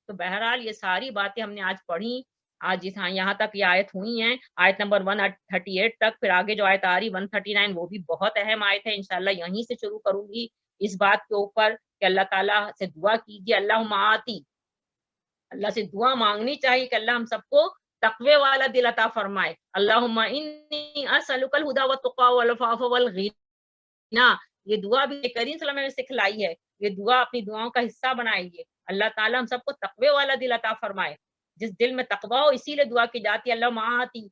تو بہرحال یہ ساری باتیں ہم نے آج پڑھی. آج یہاں تک یہ آیت ہوئی ہیں، آیت نمبر 138 تک. پھر آگے جو آیت آ رہی 139 وہ بھی بہت اہم آیت ہے. انشاءاللہ یہیں سے شروع کروں گی اس بات کے اوپر کہ اللہ تعالیٰ سے دعا کیجیے، اللہم آتی، اللہ سے دعا مانگنی چاہیے کہ اللہ ہم سب کو تقوی والا دل عطا فرمائے. اللہم انی اسألک الہدی والتقی والعفاف والغنی. یہ دعا بھی کریم صلی اللہ علیہ وسلم نے سکھلائی ہے. یہ دعا اپنی دعاؤں کا حصہ بنائیے. اللہ تعالیٰ ہم سب کو تقوی والا دل عطا فرمائے. جس دل میں تقوی ہو اسی لیے دعا کی جاتی ہے اللہم آتی،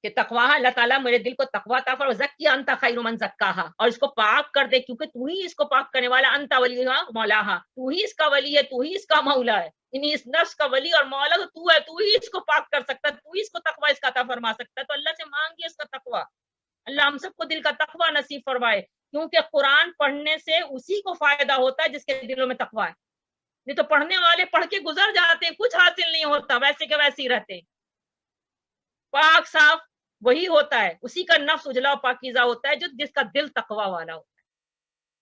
کہ تقوی اللہ تعالیٰ میرے دل کو تقوی عطا فرما، زکی انت خیر من زکاہا، اور اس کو پاک کر دے کیونکہ تو ہی اس کو پاک کرنے والا، انت ولیہا مولاہا، تو ہی اس کا ولی ہے، تو ہی اس کا مولا ہے. یعنی اس نفس کا ولی اور مولا تو ہے، تو ہی اس کو پاک کر سکتا ہے، تو ہی اس کو تقوی اس کا عطا فرما سکتا ہے. تو اللہ سے مانگیے اس کا تقوی. اللہ ہم سب کو دل کا تقوی نصیب فرمائے، کیونکہ قرآن پڑھنے سے اسی کو فائدہ ہوتا ہے جس کے دلوں میں تقوی ہے. نہیں تو پڑھنے والے پڑھ کے گزر جاتے ہیں، کچھ حاصل نہیں ہوتا، ویسے کے ویسے ہی رہتے ہیں. پاک صاف وہی ہوتا ہے، اسی کا نفس اجلا و پاکیزہ ہوتا ہے جس کا دل تقوی والا ہوتا ہے،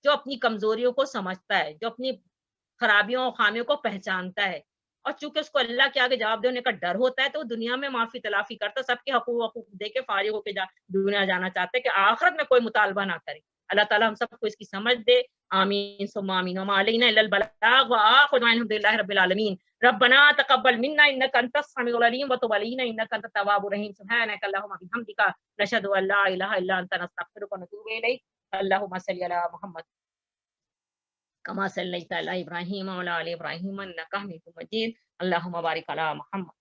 جو اپنی کمزوریوں کو سمجھتا ہے، جو اپنی خرابیوں اور خامیوں کو پہچانتا ہے. اور چونکہ اس کو اللہ کے آگے جواب دینے کا ڈر ہوتا ہے تو وہ دنیا میں معافی تلافی کرتا، سب کے حقوق دے کے فارغ ہو کے دنیا جانا چاہتا ہے کہ آخرت میں کوئی مطالبہ نہ کرے. اللہ تعالیٰ ہم سب کو اس کی سمجھ دے. آمین ثم آمین. وما علینا الا البلاغ وآخر دعوانا الحمد للہ رب العالمین. ربنا تقبل منا انك انت السميع العليم وتب علينا انك انت التواب الرحيم. سبحانك اللهم وبحمدك نشهد ان لا اله الا انت نستغفرك ونتوب اليك. اللهم صل على محمد كما صليت على ابراهيم وعلى ال ابراهيم انك حميد مجيد. اللهم بارك على محمد.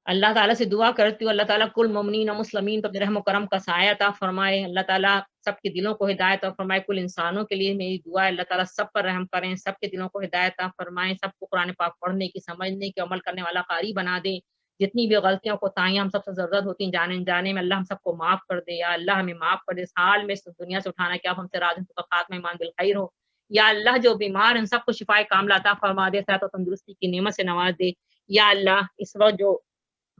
اللہ تعالیٰ سے دعا کرتی ہوں اللہ تعالیٰ کل مومنین و مسلمین پر رحم و کرم کا سایہ عطا فرمائے. اللہ تعالیٰ سب کے دلوں کو ہدایت عطا فرمائے. کل انسانوں کے لیے میری دعا ہے اللہ تعالیٰ سب پر رحم کریں، سب کے دلوں کو ہدایت عطا فرمائیں، سب کو قرآن پاک پڑھنے کی، سمجھنے کی، عمل کرنے والا قاری بنا دیں. جتنی بھی غلطیوں کو تائیاں ہم سب سے ضرورت ہوتی ہیں جانے انجانے میں، اللہ ہم سب کو معاف کر دے. یا اللہ ہمیں معاف کر دے، اس حال میں دنیا سے اٹھانا کہ آپ ہم سے راض کا خاتمہ ایمان بالخیر ہو. یا اللہ جو بیمار ہیں سب کو شفائے کاملہ عطا فرما دے، صحت و تندرستی کی نعمت سے نواز دے. یا اللہ اس وقت جو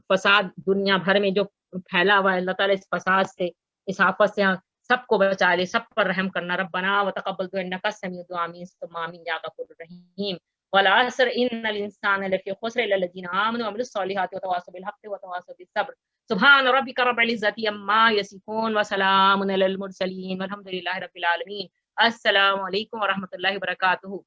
فساد دنیا بھر میں جو پھیلا ہوا ہے اللہ تعالیٰ اس فساد سے، اس آفت سے سب کو بچا لے، سب پر رحم کرنا. ربنا وتقبل دعاء انک السمیع الدعاء. آمین ثم آمین یا غفور الرحیم. والعصر ان الانسان لفی خسر الا الذین آمنوا وعملوا الصالحات وتواصوا بالحق وتواصوا بالصبر. سبحان ربک رب العزة عما یصفون وسلام علی المرسلین والحمد للہ رب العالمین. السلام علیکم ورحمۃ اللہ وبرکاتہ.